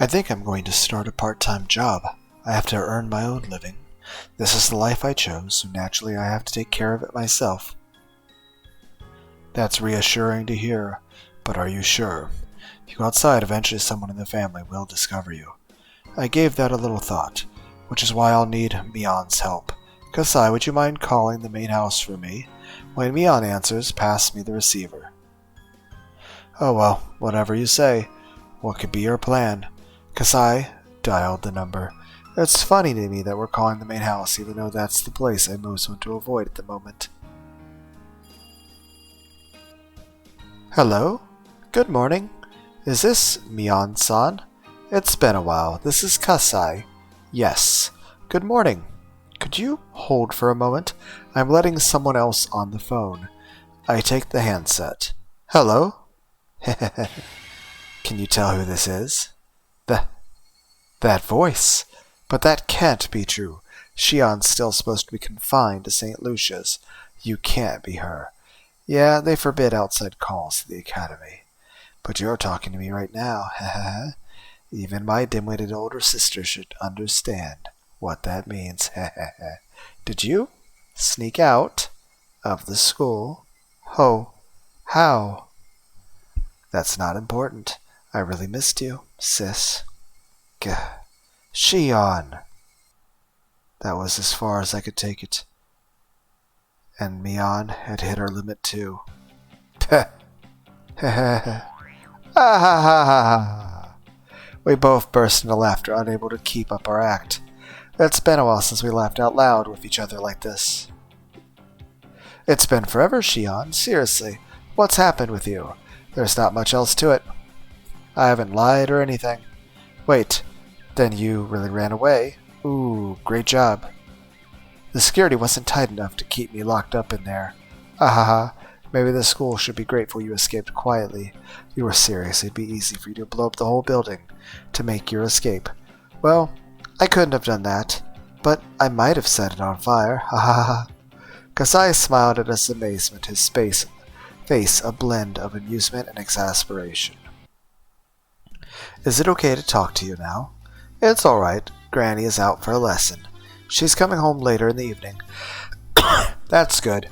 I think I'm going to start a part-time job. I have to earn my own living. This is the life I chose, so naturally I have to take care of it myself. That's reassuring to hear, but are you sure? If you go outside, eventually someone in the family will discover you. I gave that a little thought, which is why I'll need Mion's help. Kasai, would you mind calling the main house for me? When Mion answers, pass me the receiver. Oh well, whatever you say. What could be your plan? Kasai dialed the number. It's funny to me that we're calling the main house, even though that's the place I most want to avoid at the moment. Hello? Good morning. Is this Mion-san? It's been a while. This is Kasai. Yes. Good morning. Could you hold for a moment? I'm letting someone else on the phone. I take the handset. Hello? Can you tell who this is? That voice. But that can't be true. Shion's still supposed to be confined to St. Lucia's. You can't be her. Yeah, they forbid outside calls to the academy. But you're talking to me right now. Even my dim-witted older sister should understand what that means. Did you sneak out of the school? Oh, how? That's not important. I really missed you, sis. Gah. Shion! That was as far as I could take it. And Mion had hit her limit too. We both burst into laughter, unable to keep up our act. It's been a while since we laughed out loud with each other like this. It's been forever, Shion. Seriously, what's happened with you? There's not much else to it. I haven't lied or anything. Wait, then you really ran away? Ooh, great job. The security wasn't tight enough to keep me locked up in there. Ahaha, maybe the school should be grateful you escaped quietly. You were serious, it'd be easy for you to blow up the whole building to make your escape. Well, I couldn't have done that, but I might have set it on fire. Hahaha. Kasai smiled at us in amazement, his face a blend of amusement and exasperation. Is it okay to talk to you now? It's alright. Granny is out for a lesson. She's coming home later in the evening. That's good.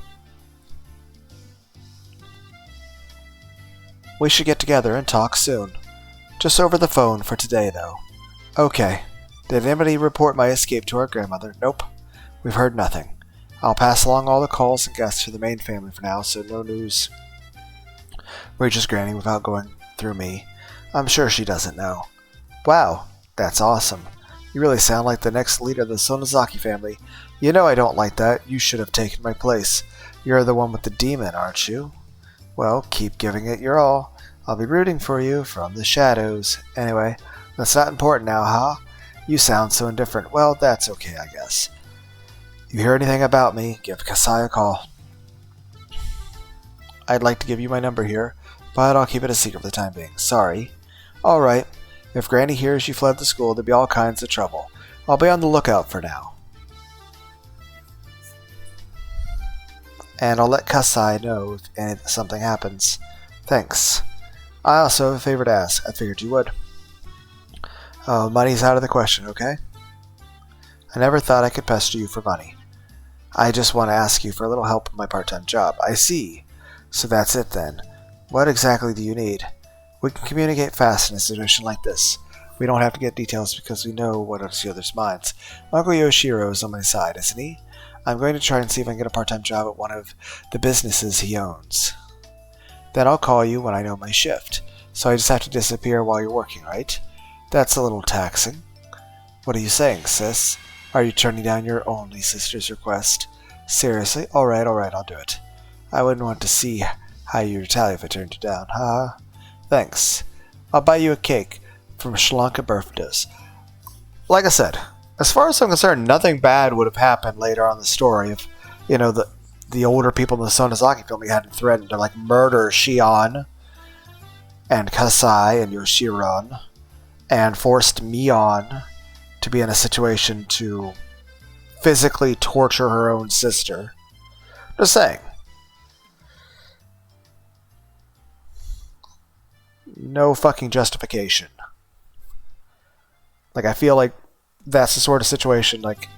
We should get together and talk soon. Just over the phone for today, though. Okay. Did anybody report my escape to our grandmother? Nope. We've heard nothing. I'll pass along all the calls and guests to the main family for now, so no news reaches Granny without going through me. I'm sure she doesn't know. Wow, that's awesome. You really sound like the next leader of the Sonozaki family. You know I don't like that. You should have taken my place. You're the one with the demon, aren't you? Well, keep giving it your all. I'll be rooting for you from the shadows. Anyway, that's not important now, huh? You sound so indifferent. Well, that's okay, I guess. If you hear anything about me, give Kasai a call. I'd like to give you my number here, but I'll keep it a secret for the time being. Sorry. Alright. If Granny hears you fled the school, there'll be all kinds of trouble. I'll be on the lookout for now. And I'll let Kasai know if something happens. Thanks. I also have a favor to ask. I figured you would. Money's out of the question, okay? I never thought I could pester you for money. I just want to ask you for a little help in my part-time job. I see. So that's it then. What exactly do you need? We can communicate fast in a situation like this. We don't have to get details because we know what is the other's minds. Uncle Yoshiro is on my side, isn't he? I'm going to try and see if I can get a part-time job at one of the businesses he owns. Then I'll call you when I know my shift. So I just have to disappear while you're working, right? That's a little taxing. What are you saying, sis? Are you turning down your only sister's request? Seriously? Alright, I'll do it. I wouldn't want to see how you retaliate if I turned you down, huh? Thanks. I'll buy you a cake from Shlanka Birthdays. Like I said, as far as I'm concerned, nothing bad would have happened later on in the story if, the older people in the Sonozaki family hadn't threatened to, murder Shion and Kasai and Yoshiron and forced Mion to be in a situation to physically torture her own sister. Just saying. No fucking justification. Like, I feel like that's the sort of situation, like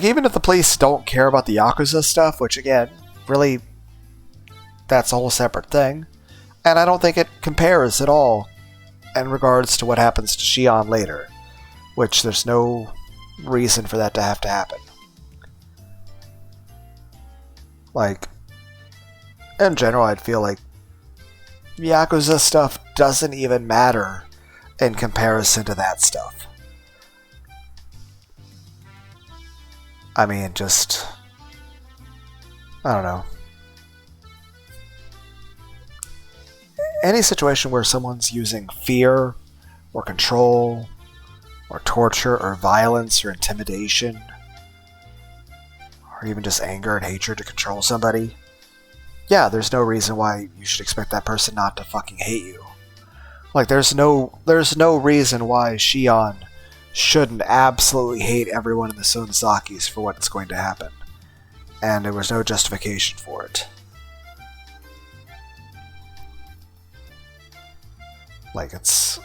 even if the police don't care about the Yakuza stuff, which again, really, that's a whole separate thing, and I don't think it compares at all in regards to what happens to Shion later, which there's no reason for that to have to happen. Like, in general, I'd feel like Yakuza stuff doesn't even matter in comparison to that stuff. I mean, just, I don't know. Any situation where someone's using fear or control or torture or violence or intimidation or even just anger and hatred to control somebody, yeah, there's no reason why you should expect that person not to fucking hate you. Like, there's no reason why Shion shouldn't absolutely hate everyone in the Sonozakis for what's going to happen. And there was no justification for it. Like, it's...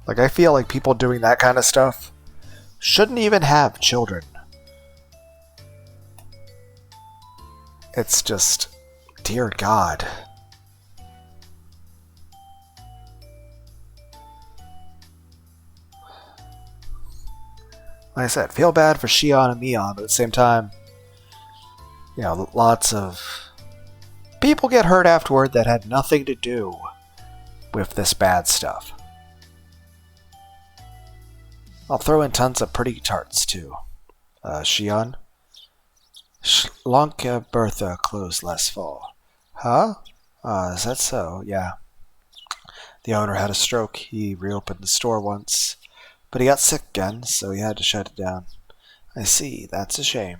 Like, I feel like people doing that kind of stuff shouldn't even have children. It's just, dear God. Like I said, feel bad for Shion and Mion, but at the same time, you know, lots of people get hurt afterward that had nothing to do with this bad stuff. I'll throw in tons of pretty tarts, too. Shion? Schlanke Bertha closed last fall. Huh? Is that so? Yeah. The owner had a stroke. He reopened the store once, but he got sick again, so he had to shut it down. I see. That's a shame.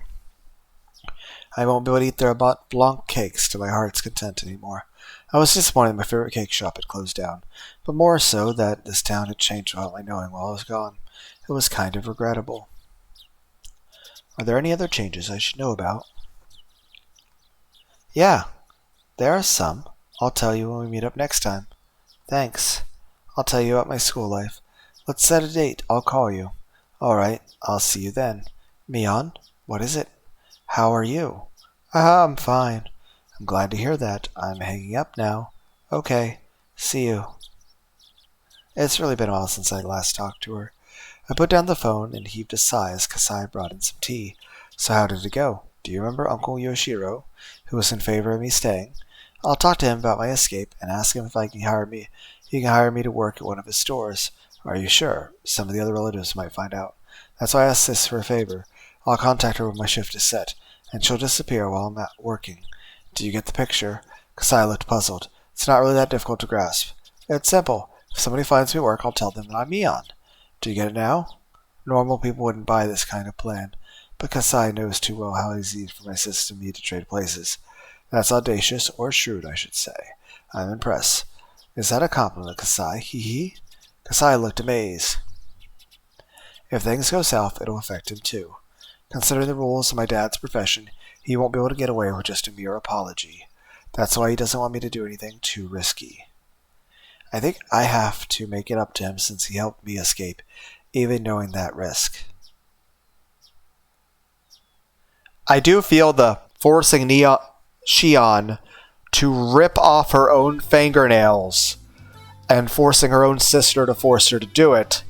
I won't be able to eat their Blanc cakes to my heart's content anymore. I was disappointed my favorite cake shop had closed down, but more so that this town had changed without my knowing while I was gone. It was kind of regrettable. Are there any other changes I should know about? Yeah, there are some. I'll tell you when we meet up next time. Thanks. I'll tell you about my school life. Let's set a date. I'll call you. Alright, I'll see you then. Mion, what is it? How are you? I'm fine. I'm glad to hear that. I'm hanging up now. Okay, see you. It's really been a while since I last talked to her. I put down the phone and heaved a sigh as Kasai brought in some tea. So how did it go? Do you remember Uncle Yoshiro, who was in favor of me staying? I'll talk to him about my escape and ask him if he can hire me to work at one of his stores. Are you sure? Some of the other relatives might find out. That's why I asked this for a favor. I'll contact her when my shift is set, and she'll disappear while I'm at working. Do you get the picture? Kasai looked puzzled. It's not really that difficult to grasp. It's simple. If somebody finds me work, I'll tell them that I'm Mion. Do you get it now? Normal people wouldn't buy this kind of plan, but Kasai knows too well how easy it is for my system and me to trade places. That's audacious, or shrewd, I should say. I'm impressed. Is that a compliment, Kasai? Hee hee? Kasai looked amazed. If things go south, it'll affect him too. Considering the rules of my dad's profession, he won't be able to get away with just a mere apology. That's why he doesn't want me to do anything too risky. I think I have to make it up to him since he helped me escape, even knowing that risk. I do feel the forcing Shion to rip off her own fingernails and forcing her own sister to force her to do it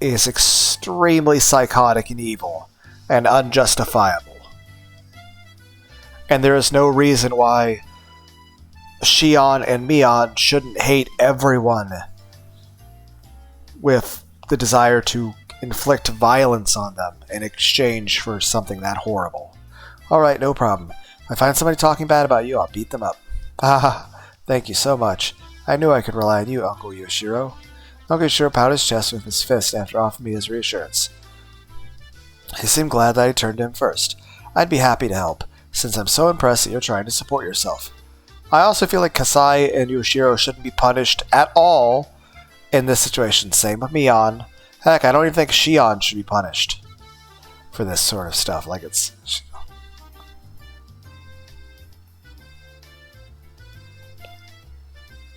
is extremely psychotic and evil and unjustifiable. And there is no reason why Shion and Mion shouldn't hate everyone with the desire to inflict violence on them in exchange for something that horrible. Alright, no problem. If I find somebody talking bad about you, I'll beat them up. Thank you so much. I knew I could rely on you, Uncle Yoshiro. Uncle Yoshiro pounded his chest with his fist after offering me his reassurance. He seemed glad that I turned to him first. I'd be happy to help, since I'm so impressed that you're trying to support yourself. I also feel like Kasai and Yoshiro shouldn't be punished at all in this situation. Same with Mion. Heck, I don't even think Shion should be punished. for this sort of stuff. Like, it's...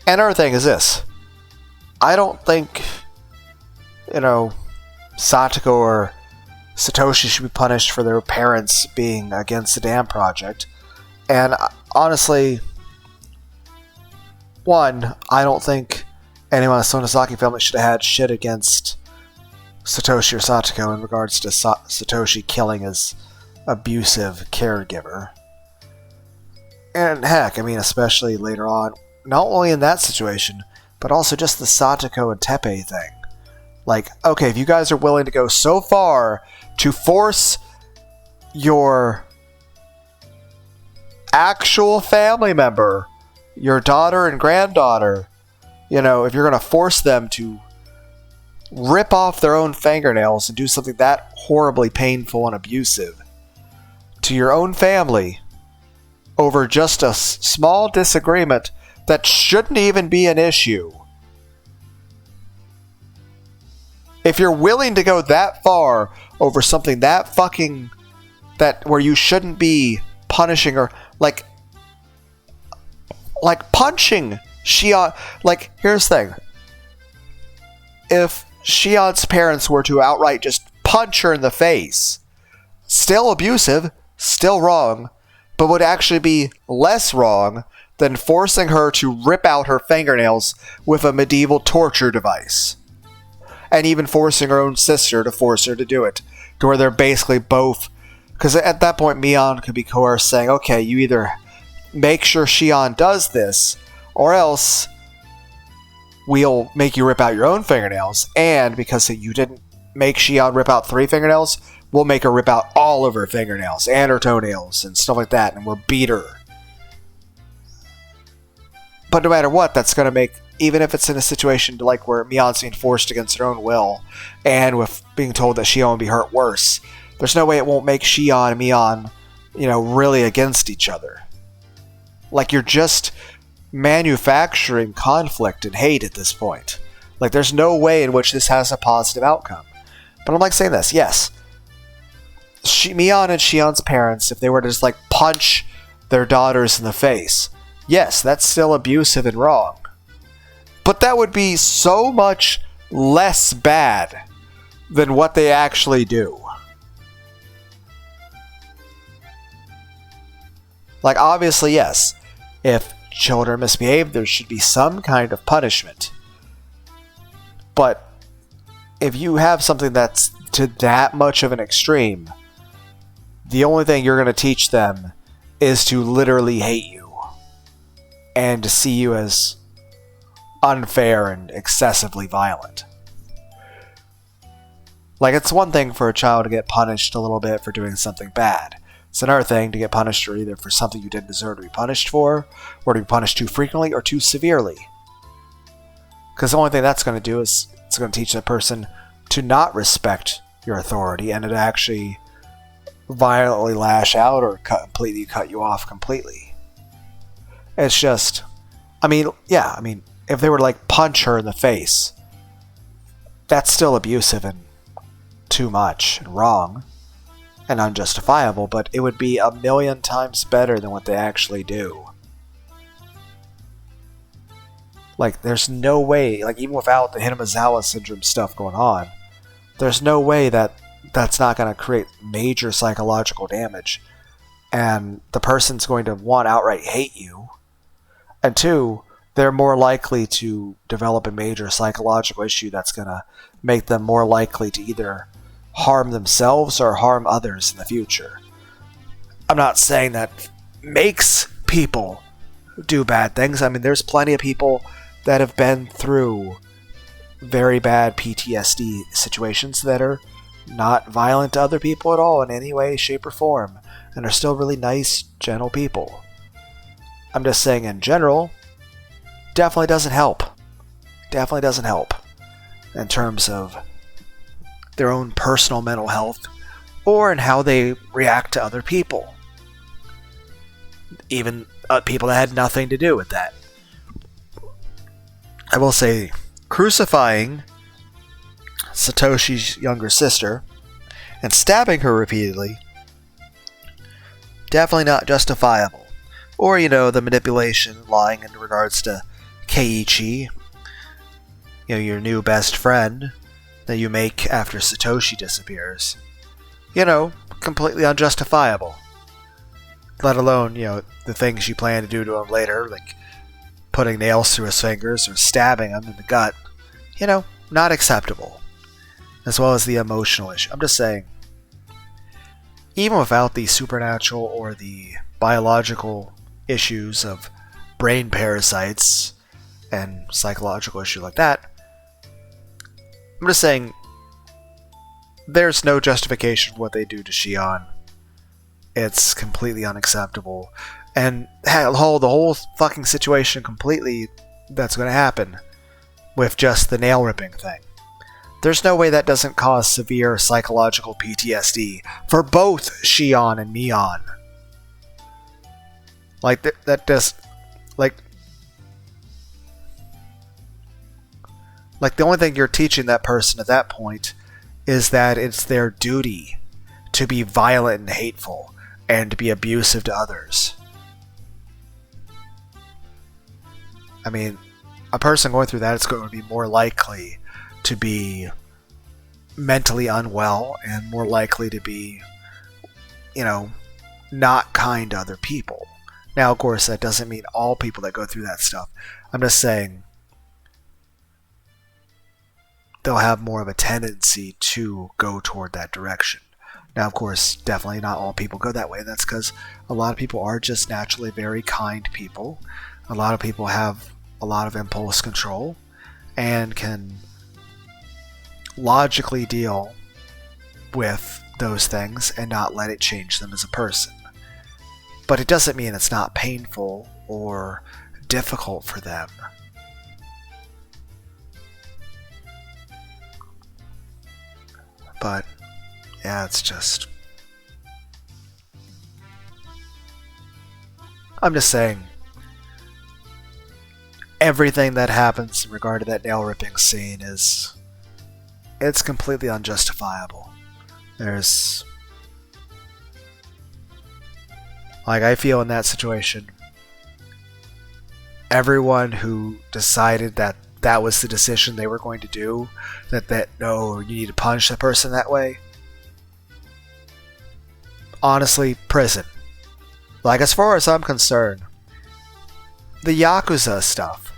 And another thing is this. I don't think, Satoko or Satoshi should be punished for their parents being against the dam project. And honestly, one, I don't think anyone in the Sonozaki family should have had shit against Satoshi or Satoko in regards to Satoshi killing his abusive caregiver. And heck, I mean, especially later on, not only in that situation, but also just the Satoko and Teppei thing. Like, okay, if you guys are willing to go so far to force your actual family member, your daughter and granddaughter, if you're going to force them to rip off their own fingernails and do something that horribly painful and abusive to your own family over just a small disagreement that shouldn't even be an issue. If you're willing to go that far over something that where you shouldn't be punishing or like punching Shion. Like, here's the thing. If Shion's parents were to outright just punch her in the face, still abusive, still wrong, but would actually be less wrong than forcing her to rip out her fingernails with a medieval torture device. And even forcing her own sister to force her to do it. To where they're basically both... Because at that point, Mion could be coerced, saying, okay, you either make sure Shion does this, or else we'll make you rip out your own fingernails. And because you didn't make Shion rip out 3 fingernails, we'll make her rip out all of her fingernails and her toenails and stuff like that, and we'll beat her. But no matter what, that's going to make... Even if it's in a situation like where Mion's being forced against her own will, and with being told that Shion will be hurt worse, there's no way it won't make Shion and Mion, really against each other. Like, you're just manufacturing conflict and hate at this point. Like, there's no way in which this has a positive outcome. But I'm saying this, yes. Mion and Shion's parents, if they were to just punch their daughters in the face, yes, that's still abusive and wrong. But that would be so much less bad than what they actually do. Like, obviously, yes, if children misbehave, there should be some kind of punishment. But if you have something that's to that much of an extreme, the only thing you're going to teach them is to literally hate you and to see you as unfair and excessively violent. Like, it's one thing for a child to get punished a little bit for doing something bad. It's another thing to get punished for either for something you didn't deserve to be punished for, or to be punished too frequently or too severely. Because the only thing that's going to do is it's going to teach that person to not respect your authority and to actually violently lash out or completely cut you off completely. It's just... if they were to punch her in the face, that's still abusive and too much and wrong and unjustifiable, but it would be a million times better than what they actually do. There's no way, even without the Hinamizawa syndrome stuff going on, there's no way that's not going to create major psychological damage, and the person's going to, one, outright hate you, and two, they're more likely to develop a major psychological issue that's going to make them more likely to either harm themselves or harm others in the future. I'm not saying that makes people do bad things. There's plenty of people that have been through very bad PTSD situations that are not violent to other people at all in any way, shape, or form, and are still really nice, gentle people. I'm just saying in general, definitely doesn't help. Definitely doesn't help in terms of their own personal mental health or in how they react to other people. Even people that had nothing to do with that. I will say, crucifying Satoshi's younger sister And stabbing her repeatedly, definitely not justifiable. Or, the manipulation, lying in regards to Keiichi, your new best friend that you make after Satoshi disappears. Completely unjustifiable. Let alone, the things you plan to do to him later, like putting nails through his fingers or stabbing him in the gut. Not acceptable. As well as the emotional issue. I'm just saying, even without the supernatural or the biological issues of brain parasites and psychological issues like that, I'm just saying, there's no justification for what they do to Shion. It's completely unacceptable. And the whole fucking situation completely that's going to happen with just the nail ripping thing. There's no way that doesn't cause severe psychological PTSD for both Shion and Mion. Like, that just... Like, the only thing you're teaching that person at that point is that it's their duty to be violent and hateful and to be abusive to others. I mean, a person going through that is going to be more likely to be mentally unwell and more likely to be, not kind to other people. Now, of course, that doesn't mean all people that go through that stuff. I'm just saying they'll have more of a tendency to go toward that direction. Now, of course, definitely not all people go that way. That's because a lot of people are just naturally very kind people. A lot of people have a lot of impulse control and can logically deal with those things and not let it change them as a person. But it doesn't mean it's not painful or difficult for them. But, yeah, it's just... I'm just saying, everything that happens in regard to that nail-ripping scene it's completely unjustifiable. There's... I feel in that situation, everyone who decided that that was the decision they were going to do, that no, you need to punish the person that way, honestly, prison. As far as I'm concerned, the Yakuza stuff,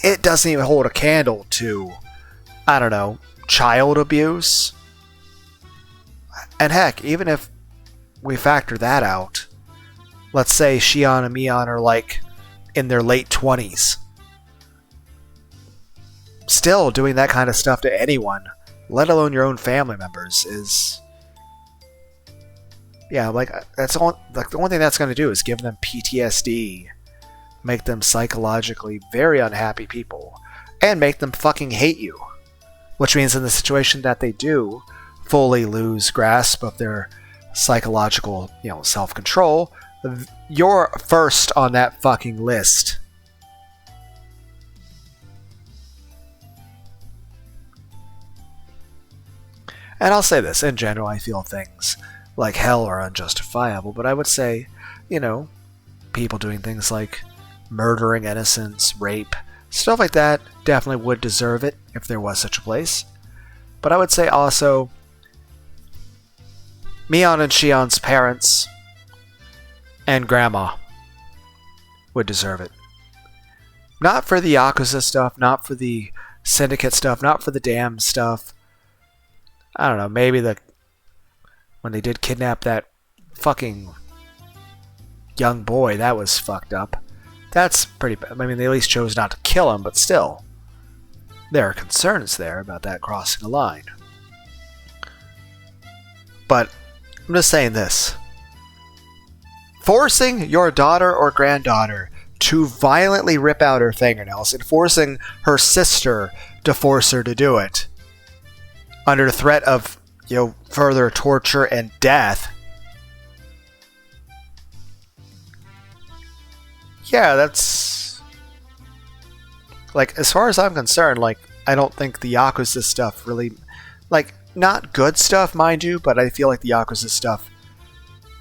it doesn't even hold a candle to, I don't know, child abuse. And heck, even if we factor that out, let's say Shion and Mion are in their late 20s. Still doing that kind of stuff to anyone, let alone your own family members, is... Yeah, that's all. The only thing that's going to do is give them PTSD, make them psychologically very unhappy people, and make them fucking hate you. Which means in the situation that they do fully lose grasp of their psychological, self-control, you're first on that fucking list. And I'll say this, in general, I feel things like hell are unjustifiable, but I would say, people doing things like murdering innocents, rape, stuff like that definitely would deserve it if there was such a place. But I would say also, Mion and Shion's parents and grandma would deserve it. Not for the Yakuza stuff, not for the syndicate stuff, not for the damn stuff. I don't know, maybe when they did kidnap that fucking young boy, that was fucked up. That's pretty bad. I mean, they at least chose not to kill him, but still, there are concerns there about that crossing a line. But I'm just saying this. Forcing your daughter or granddaughter to violently rip out her fingernails and forcing her sister to force her to do it under the threat of, further torture and death. Yeah, that's... as far as I'm concerned, I don't think the Yakuza stuff really... not good stuff, mind you, but I feel like the Yakuza stuff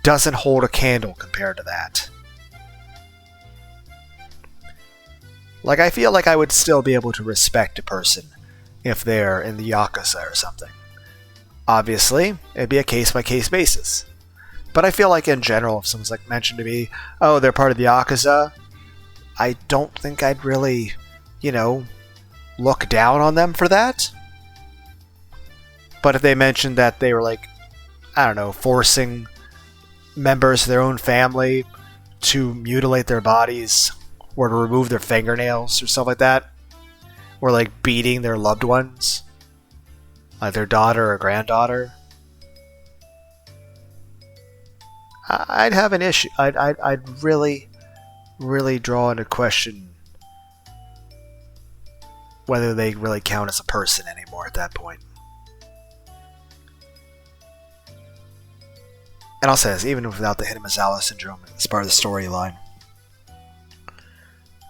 doesn't hold a candle compared to that. Like, I feel like I would still be able to respect a person if they're in the Yakuza or something. Obviously, it'd be a case-by-case basis. But I feel like in general, if someone's like mentioned to me, oh, they're part of the Yakuza, I don't think I'd really, look down on them for that. But if they mentioned that they were like, I don't know, forcing members of their own family to mutilate their bodies or to remove their fingernails or stuff like that, or like beating their loved ones, like their daughter or granddaughter, I'd have an issue. I'd really, really draw into question whether they really count as a person anymore at that point. And I'll say this, even without the Hinamizawa syndrome as part of the storyline,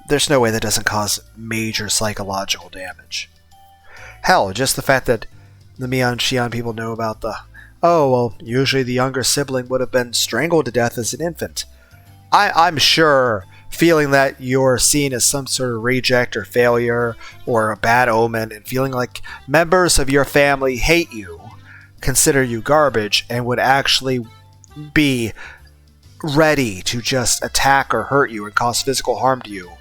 there's no way that doesn't cause major psychological damage. Hell, just the fact that the Mion Shion people know about usually the younger sibling would have been strangled to death as an infant. I'm sure feeling that you're seen as some sort of reject or failure or a bad omen and feeling like members of your family hate you, consider you garbage, and would actually be ready to just attack or hurt you and cause physical harm to you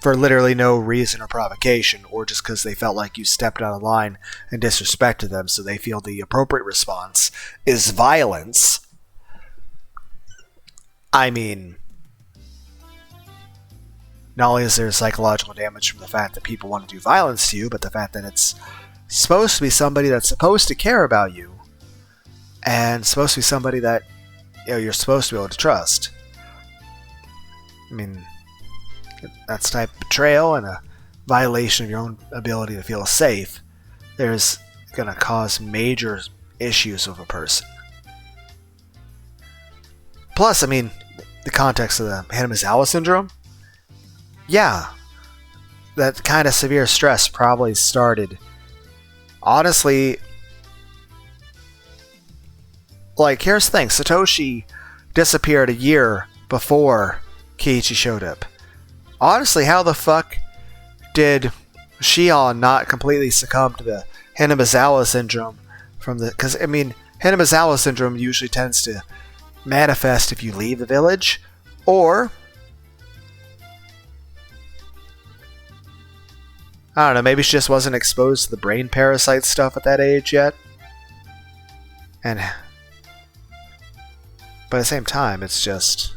for literally no reason or provocation, or just because they felt like you stepped out of line and disrespected them, so they feel the appropriate response is violence. I mean, not only is there psychological damage from the fact that people want to do violence to you, but the fact that it's supposed to be somebody that's supposed to care about you, and supposed to be somebody that you're supposed to be able to trust. I mean, that's type of betrayal and a violation of your own ability to feel safe. There's going to cause major issues with a person. Plus, I mean, the context of the Hinamizawa syndrome, yeah, that kind of severe stress probably started, honestly, like, here's the thing, Satoshi disappeared a year before Kiichi showed up. Honestly, how the fuck did Shion not completely succumb to the Hinamizawa syndrome because, I mean, Hinamizawa syndrome usually tends to manifest if you leave the village, or I don't know, maybe she just wasn't exposed to the brain parasite stuff at that age yet. But at the same time, it's just,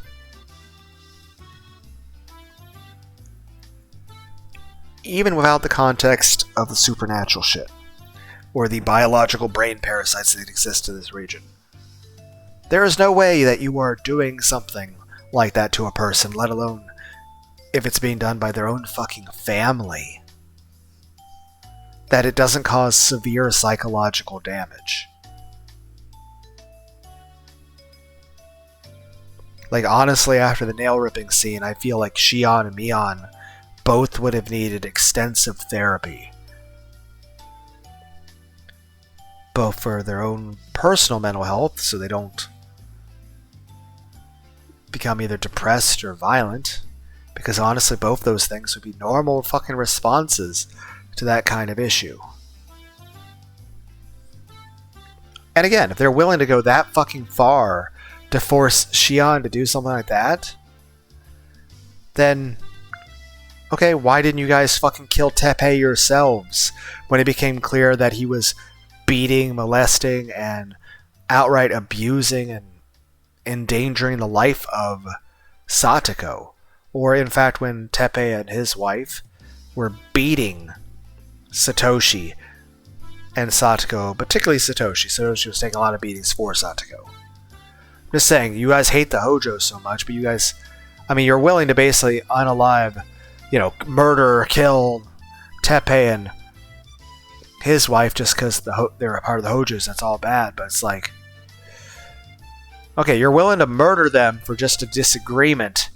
even without the context of the supernatural shit, or the biological brain parasites that exist in this region, there is no way that you are doing something like that to a person, let alone if it's being done by their own fucking family, that it doesn't cause severe psychological damage. Like, honestly, after the nail ripping scene, I feel like Shion and Mion both would have needed extensive therapy, both for their own personal mental health, so they don't become either depressed or violent, because honestly, both those things would be normal fucking responses to that kind of issue. And again, if they're willing to go that fucking far to force Shion to do something like that, then okay, why didn't you guys fucking kill Teppei yourselves when it became clear that he was beating, molesting, and outright abusing and endangering the life of Satoko? Or in fact, when Teppei and his wife were beating Satoshi and Satoko, particularly Satoshi. Satoshi was taking a lot of beatings for Satoko. I'm just saying, you guys hate the Hojo so much, but you guys, I mean, you're willing to basically unalive, murder or kill Teppei and his wife just because they're a part of the Hojos. That's all bad, but it's like, okay, you're willing to murder them for just a disagreement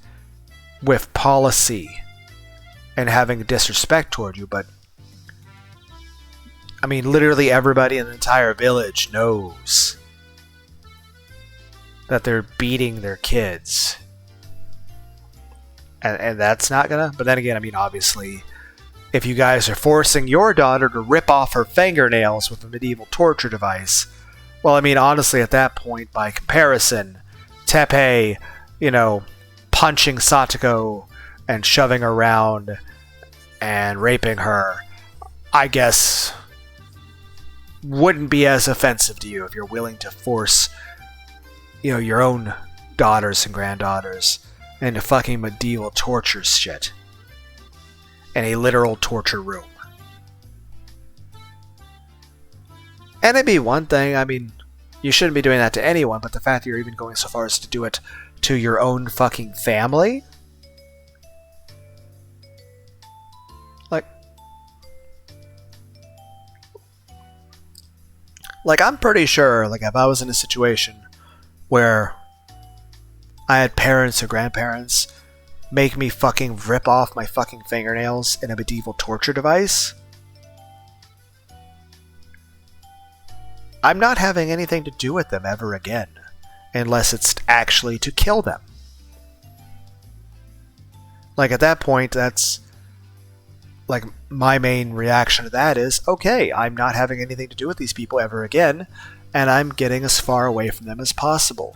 with policy and having disrespect toward you, but I mean, literally everybody in the entire village knows that they're beating their kids. And that's not gonna... But then again, I mean, obviously, if you guys are forcing your daughter to rip off her fingernails with a medieval torture device, well, I mean, honestly, at that point, by comparison, Teppei, punching Satoko and shoving her around and raping her, I guess, wouldn't be as offensive to you if you're willing to force, your own daughters and granddaughters into fucking medieval torture shit in a literal torture room. And it'd be one thing, I mean, you shouldn't be doing that to anyone, but the fact that you're even going so far as to do it to your own fucking family? Like, I'm pretty sure, if I was in a situation where I had parents or grandparents make me fucking rip off my fucking fingernails in a medieval torture device, I'm not having anything to do with them ever again, unless it's actually to kill them. At that point, that's... my main reaction to that is, okay, I'm not having anything to do with these people ever again, and I'm getting as far away from them as possible.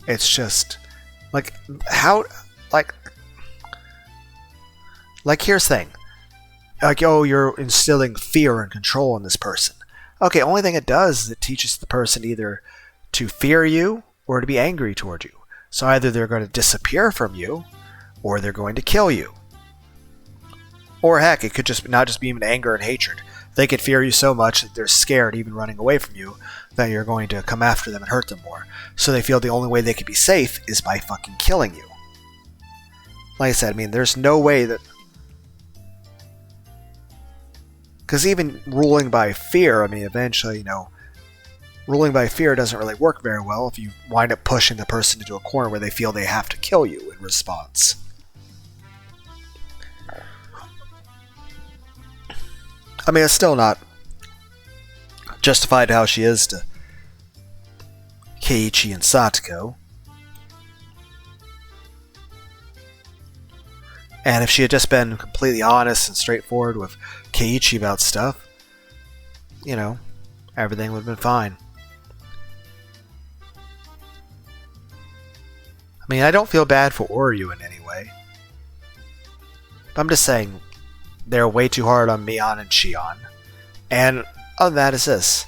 It's just, how, here's the thing. Oh, you're instilling fear and control in this person. Okay, only thing it does is it teaches the person either to fear you or to be angry toward you. So either they're going to disappear from you or they're going to kill you. Or heck, it could just not just be even anger and hatred. They could fear you so much that they're scared, even running away from you, that you're going to come after them and hurt them more. So they feel the only way they can be safe is by fucking killing you. Like I said, I mean, there's no way that... Because even ruling by fear, I mean, eventually, ruling by fear doesn't really work very well if you wind up pushing the person into a corner where they feel they have to kill you in response. I mean, it's still not justified how she is to Keiichi and Satoko. And if she had just been completely honest and straightforward with Keiichi about stuff, everything would have been fine. I mean, I don't feel bad for Oryu in any way. But I'm just saying, they're way too hard on Mion and Shion. And other than that is this.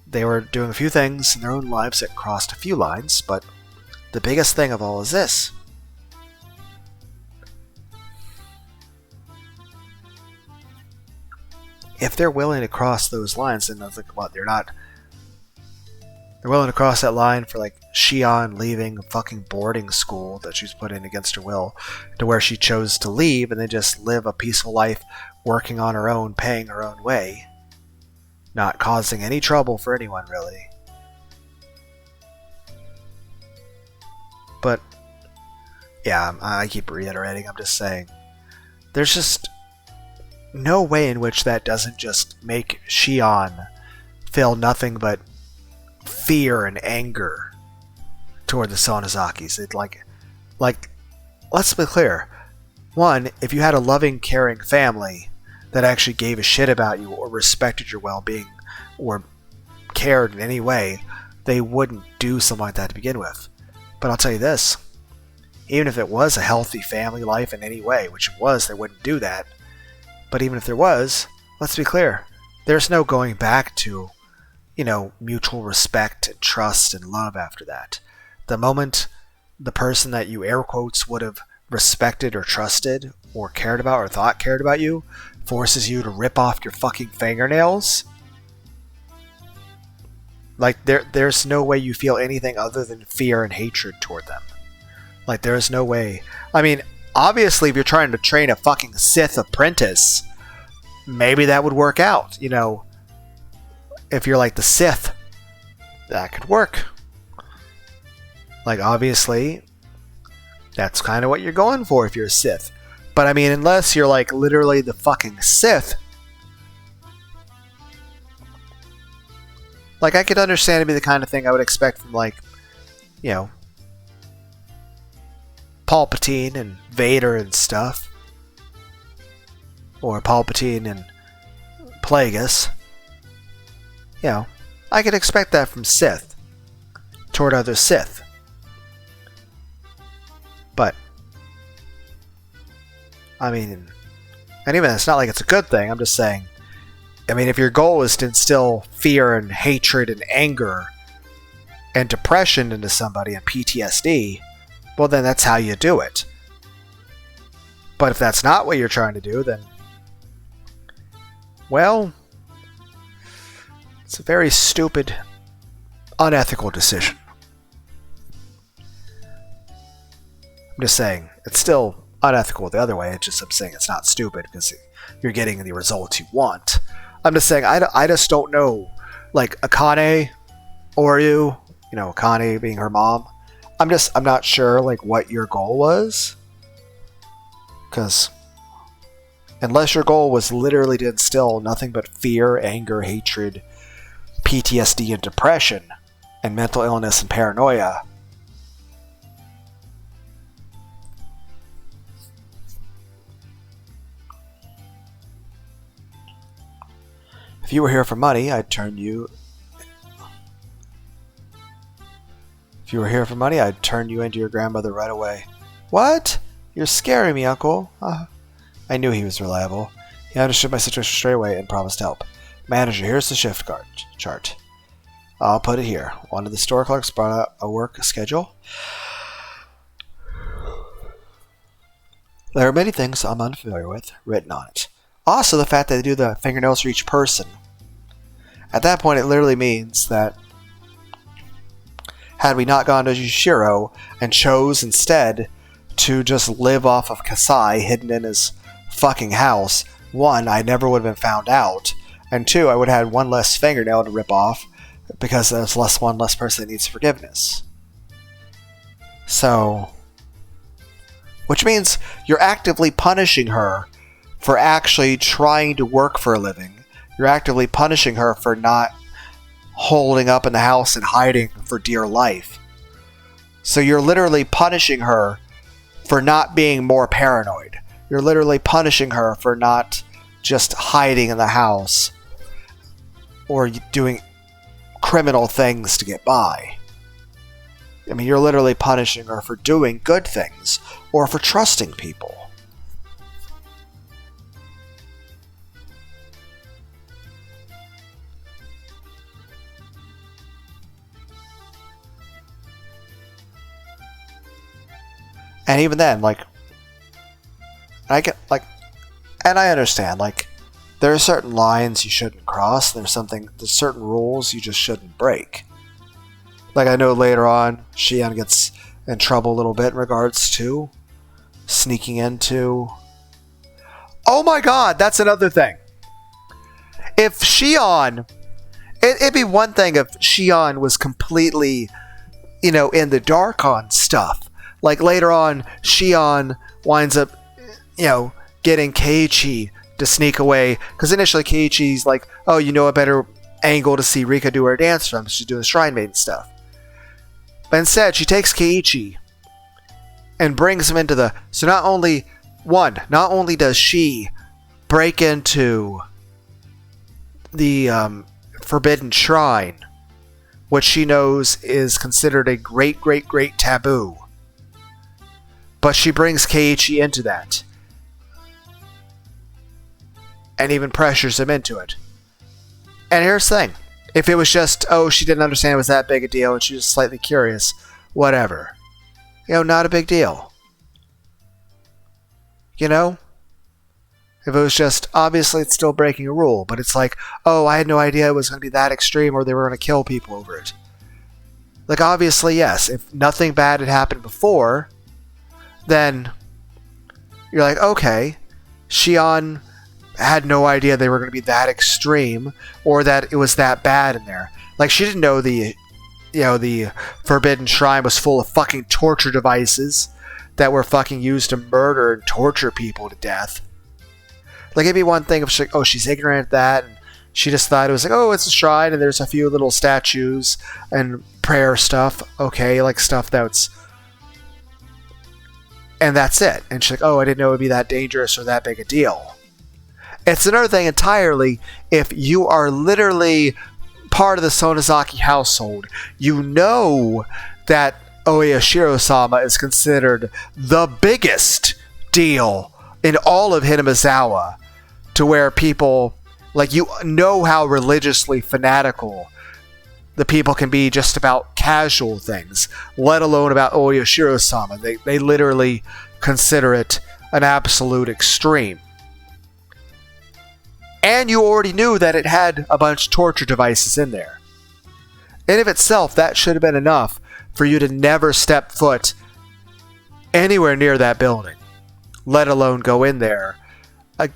They were doing a few things in their own lives that crossed a few lines, but the biggest thing of all is this. If they're willing to cross those lines, then that's what? They're willing to cross that line for Shion leaving a fucking boarding school that she's put in against her will to where she chose to leave and then just live a peaceful life working on her own, paying her own way, not causing any trouble for anyone really. But yeah, I keep reiterating, I'm just saying, there's just no way in which that doesn't just make Shion feel nothing but fear and anger toward the Sonozakis. Let's be clear. One, if you had a loving, caring family that actually gave a shit about you or respected your well-being or cared in any way, they wouldn't do something like that to begin with. But I'll tell you this, even if it was a healthy family life in any way, which it was, they wouldn't do that. But even if there was, let's be clear, there's no going back to, mutual respect and trust and love after that. The moment the person that you air quotes would have respected or trusted or cared about or thought cared about you forces you to rip off your fucking fingernails, there's no way you feel anything other than fear and hatred toward them. There's no way. I mean, obviously, if you're trying to train a fucking Sith apprentice, maybe that would work out. If you're like the Sith, that could work. Obviously, That's kind of what you're going for if you're a Sith. But I mean, unless you're like literally the fucking Sith, like I could understand it'd be the kind of thing I would expect from like, you know, Palpatine and Vader and stuff, or Palpatine and Plagueis. You know, I could expect that from Sith toward other Sith. But I mean, and even it's not like it's a good thing. I'm just saying, I mean, if your goal is to instill fear and hatred and anger and depression into somebody and PTSD, well, then that's how you do it. But if that's not what you're trying to do, then, well, it's a very stupid, unethical decision. I'm just saying, it's still unethical the other way. It's just I'm saying it's not stupid because you're getting the results you want. I'm just saying I just don't know, like Akane or you know, Akane being her mom. I'm not sure like what your goal was, because unless your goal was literally to instill nothing but fear, anger, hatred, PTSD, and depression, and mental illness and paranoia. If you were here for money, I'd turn you. If you were here for money, I'd turn you into your grandmother right away. What? You're scaring me, Uncle. I knew he was reliable. He understood my situation straight away and promised help. Manager, here's the shift chart. I'll put it here. One of the store clerks brought out a work schedule. There are many things I'm unfamiliar with written on it. Also, the fact that they do the fingernails for each person. At that point, it literally means that had we not gone to Yushiro and chose instead to just live off of Kasai hidden in his fucking house, one, I never would have been found out, and two, I would have had one less fingernail to rip off because there's one less person that needs forgiveness. So, which means you're actively punishing her for actually trying to work for a living. You're actively punishing her for not holding up in the house and hiding for dear life. So you're literally punishing her for not being more paranoid. You're literally punishing her for not just hiding in the house or doing criminal things to get by. I mean, you're literally punishing her for doing good things or for trusting people. And even then, like, I get, like, and I understand, like, there are certain lines you shouldn't cross. There's certain rules you just shouldn't break. Like, I know later on, Shion gets in trouble a little bit in regards to sneaking into... Oh my god, that's another thing. If Shion... It'd be one thing if Shion was completely, you know, in the dark on stuff. Like, later on, Shion winds up, you know, getting Keiichi to sneak away. Because initially, Keiichi's like, oh, you know a better angle to see Rika do her dance from. She's doing Shrine Maiden stuff. But instead, she takes Keiichi and brings him into the... So not only does she break into the Forbidden Shrine, which she knows is considered a great, great, great taboo, but she brings Keiichi into that. And even pressures him into it. And here's the thing. If it was just, oh, she didn't understand it was that big a deal and she was slightly curious, whatever. You know, not a big deal. You know? If it was just, obviously it's still breaking a rule, but it's like, oh, I had no idea it was going to be that extreme or they were going to kill people over it. Like, obviously, yes, if nothing bad had happened before, then you're like, okay, Shion had no idea they were going to be that extreme or that it was that bad in there. Like, she didn't know the Forbidden Shrine was full of fucking torture devices that were fucking used to murder and torture people to death. Like, it'd be one thing if she's ignorant of that, and she just thought it was like, oh, it's a shrine, and there's a few little statues and prayer stuff. Okay, like stuff that's... And that's it. And she's like, oh, I didn't know it would be that dangerous or that big a deal. It's another thing entirely if you are literally part of the Sonozaki household. You know that Oyashiro-sama is considered the biggest deal in all of Hinamizawa, to where people, like, you know how religiously fanatical the people can be just about casual things, let alone about Oyashiro-sama. They literally consider it an absolute extreme. And you already knew that it had a bunch of torture devices in there. In of itself, that should have been enough for you to never step foot anywhere near that building, let alone go in there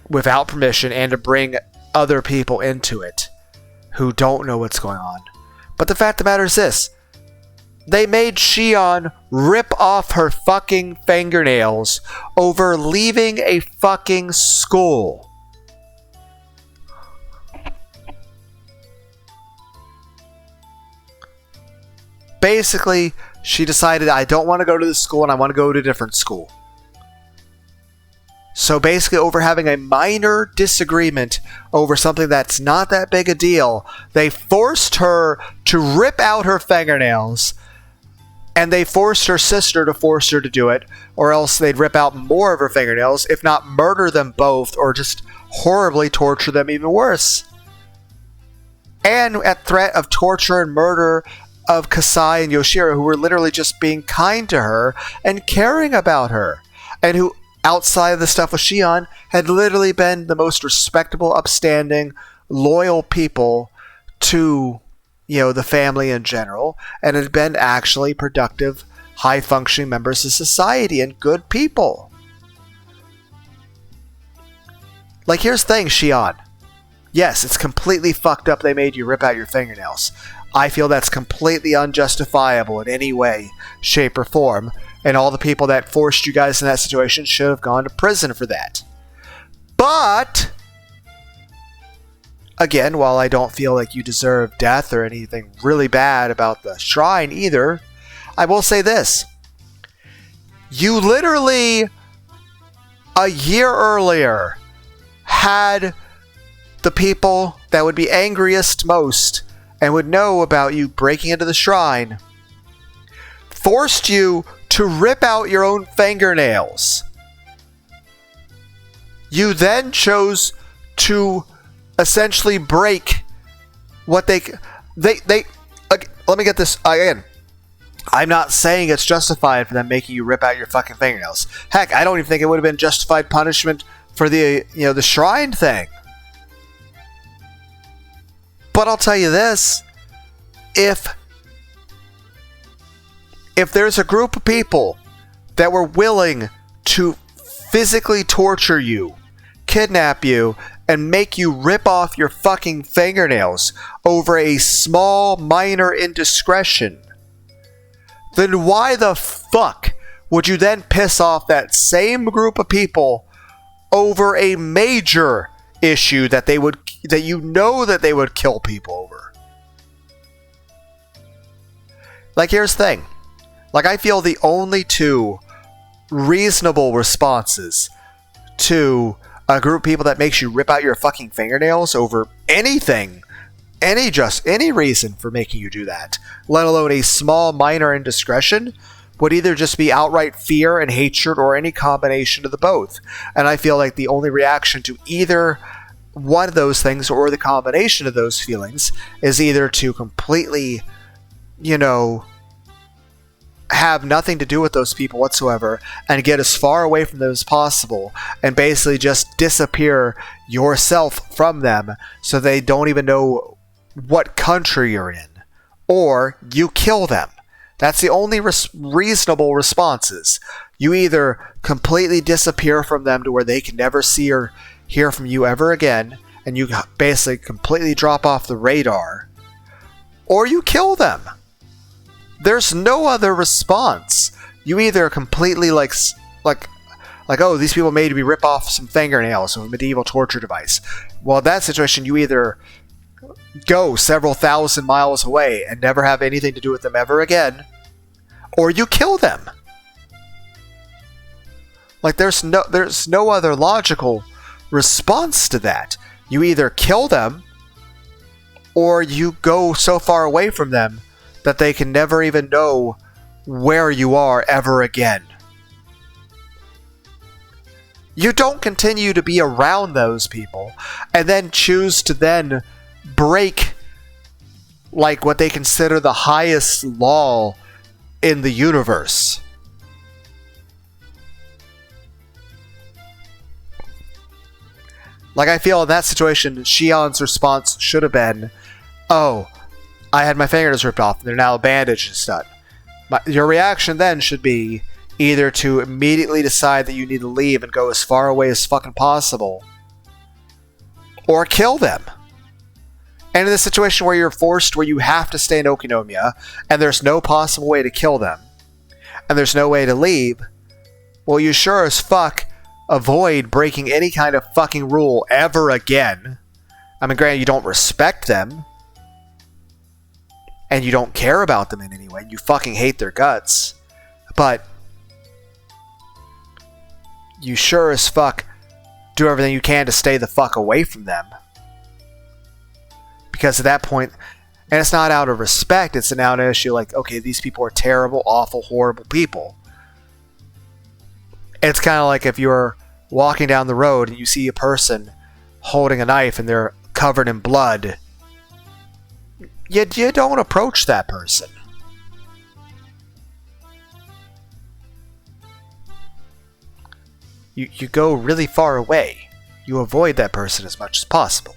without permission and to bring other people into it who don't know what's going on. But the fact of the matter is this: they made Shion rip off her fucking fingernails over leaving a fucking school. Basically, she decided, I don't want to go to this school and I want to go to a different school. So basically, over having a minor disagreement over something that's not that big a deal, they forced her to rip out her fingernails, and they forced her sister to force her to do it, or else they'd rip out more of her fingernails, if not murder them both, or just horribly torture them even worse. And at threat of torture and murder of Kasai and Yoshiro, who were literally just being kind to her and caring about her, and who, outside of the stuff with Shion, had literally been the most respectable, upstanding, loyal people to, the family in general, and had been actually productive, high-functioning members of society and good people. Like, here's the thing, Shion. Yes, it's completely fucked up they made you rip out your fingernails. I feel that's completely unjustifiable in any way, shape, or form, and all the people that forced you guys in that situation should have gone to prison for that. But, again, while I don't feel like you deserve death or anything really bad about the shrine either, I will say this. You literally, a year earlier, had the people that would be angriest most and would know about you breaking into the shrine forced you to rip out your own fingernails. You then chose to essentially break what they let me get this again. I'm not saying it's justified for them making you rip out your fucking fingernails. Heck, I don't even think it would have been justified punishment for the shrine thing. But I'll tell you this, if there's a group of people that were willing to physically torture you, kidnap you, and make you rip off your fucking fingernails over a small, minor indiscretion, then why the fuck would you then piss off that same group of people over a major issue that they would kill people over? Like, here's the thing. Like, I feel the only two reasonable responses to a group of people that makes you rip out your fucking fingernails over anything, any reason for making you do that, let alone a small, minor indiscretion, would either just be outright fear and hatred or any combination of the both. And I feel like the only reaction to either one of those things or the combination of those feelings is either to completely, have nothing to do with those people whatsoever and get as far away from them as possible and basically just disappear yourself from them so they don't even know what country you're in, or you kill them. That's the only reasonable responses. You either completely disappear from them to where they can never see or hear from you ever again, and you basically completely drop off the radar, or you kill them. There's no other response. You either completely like oh, these people made me rip off some fingernails with a medieval torture device. Well, in that situation, you either go several thousand miles away and never have anything to do with them ever again, or you kill them. Like, there's no other logical response to that. You either kill them, or you go so far away from them that they can never even know where you are ever again. You don't continue to be around those people and then choose to then break like what they consider the highest law in the universe. Like, I feel in that situation, Shion's response should have been, oh, I had my fingernails ripped off and they're now bandaged and stuff. Your reaction then should be either to immediately decide that you need to leave and go as far away as fucking possible, or kill them. And in the situation where you're forced, where you have to stay in Okinomiya, and there's no possible way to kill them, and there's no way to leave, well, you sure as fuck avoid breaking any kind of fucking rule ever again. I mean, granted, you don't respect them, and you don't care about them in any way, you fucking hate their guts, but you sure as fuck do everything you can to stay the fuck away from them. Because at that point, and it's not out of respect, it's an out of issue like, okay, these people are terrible, awful, horrible people. It's kind of like if you're walking down the road and you see a person holding a knife and they're covered in blood. You don't approach that person. You go really far away. You avoid that person as much as possible.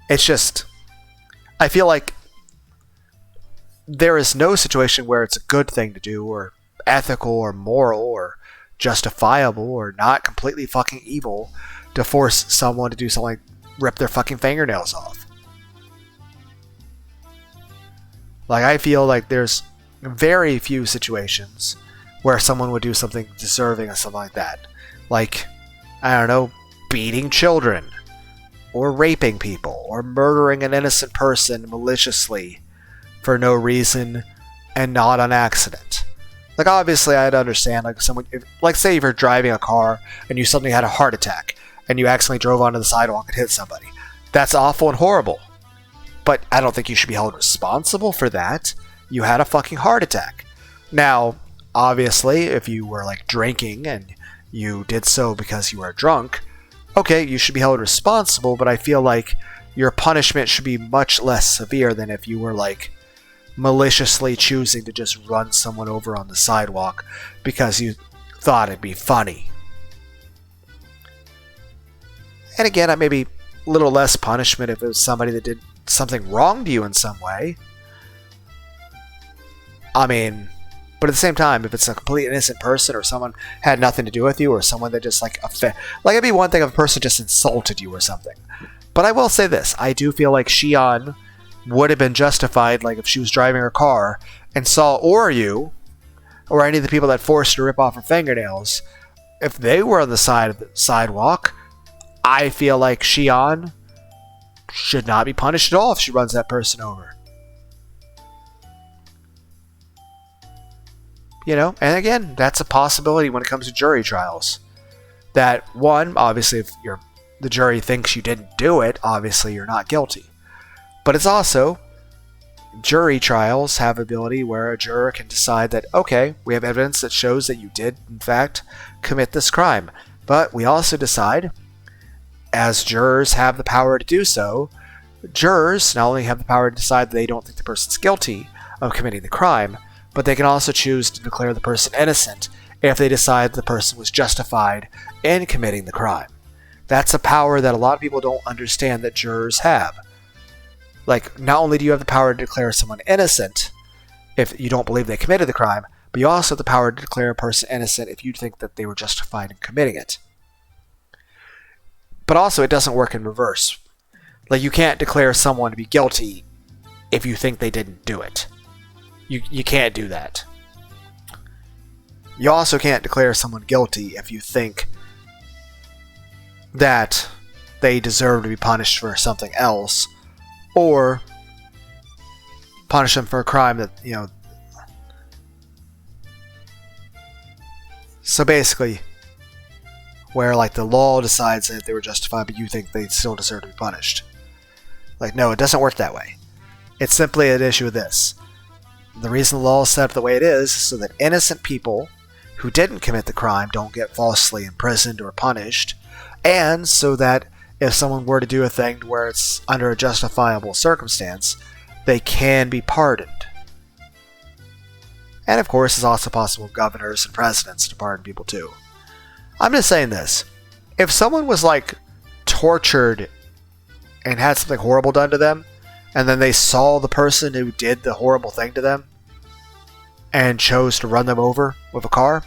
It's just, I feel like there is no situation where it's a good thing to do, or ethical, or moral, or justifiable, or not completely fucking evil to force someone to do something like rip their fucking fingernails off. Like, I feel like there's very few situations where someone would do something deserving of something like that. Like, I don't know, beating children, or raping people, or murdering an innocent person maliciously for no reason and not on accident. Like, obviously, I'd understand, like, someone, like, say if you're driving a car and you suddenly had a heart attack and you accidentally drove onto the sidewalk and hit somebody. That's awful and horrible. But I don't think you should be held responsible for that. You had a fucking heart attack. Now, obviously, if you were, like, drinking and you did so because you were drunk, okay, you should be held responsible, but I feel like your punishment should be much less severe than if you were, like, maliciously choosing to just run someone over on the sidewalk because you thought it'd be funny. And again, maybe a little less punishment if it was somebody that did something wrong to you in some way. I mean, but at the same time, if it's a complete innocent person, or someone had nothing to do with you, or someone that just, like, it'd be one thing if a person just insulted you or something. But I will say this, I do feel like Shion would have been justified, like, if she was driving her car and saw Oryu, or any of the people that forced her to rip off her fingernails, if they were on the side of the sidewalk, I feel like Shion should not be punished at all if she runs that person over. You know, and again, that's a possibility when it comes to jury trials. That, one, obviously, if the jury thinks you didn't do it, obviously you're not guilty. But it's also, jury trials have ability where a juror can decide that, okay, we have evidence that shows that you did, in fact, commit this crime. But we also decide, as jurors have the power to do so, jurors not only have the power to decide that they don't think the person's guilty of committing the crime, but they can also choose to declare the person innocent if they decide the person was justified in committing the crime. That's a power that a lot of people don't understand that jurors have. Like, not only do you have the power to declare someone innocent if you don't believe they committed the crime, but you also have the power to declare a person innocent if you think that they were justified in committing it. But also, it doesn't work in reverse. Like, you can't declare someone to be guilty if you think they didn't do it. You can't do that. you also can't declare someone guilty if you think that they deserve to be punished for something else, or punish them for a crime that, so basically, where like the law decides that they were justified, but you think they still deserve to be punished. Like, no, it doesn't work that way. It's simply an issue of this. The reason the law is set up the way it is so that innocent people who didn't commit the crime don't get falsely imprisoned or punished, and so that if someone were to do a thing where it's under a justifiable circumstance, they can be pardoned. And of course, it's also possible governors and presidents to pardon people too. I'm just saying this. If someone was like tortured and had something horrible done to them, and then they saw the person who did the horrible thing to them and chose to run them over with a car,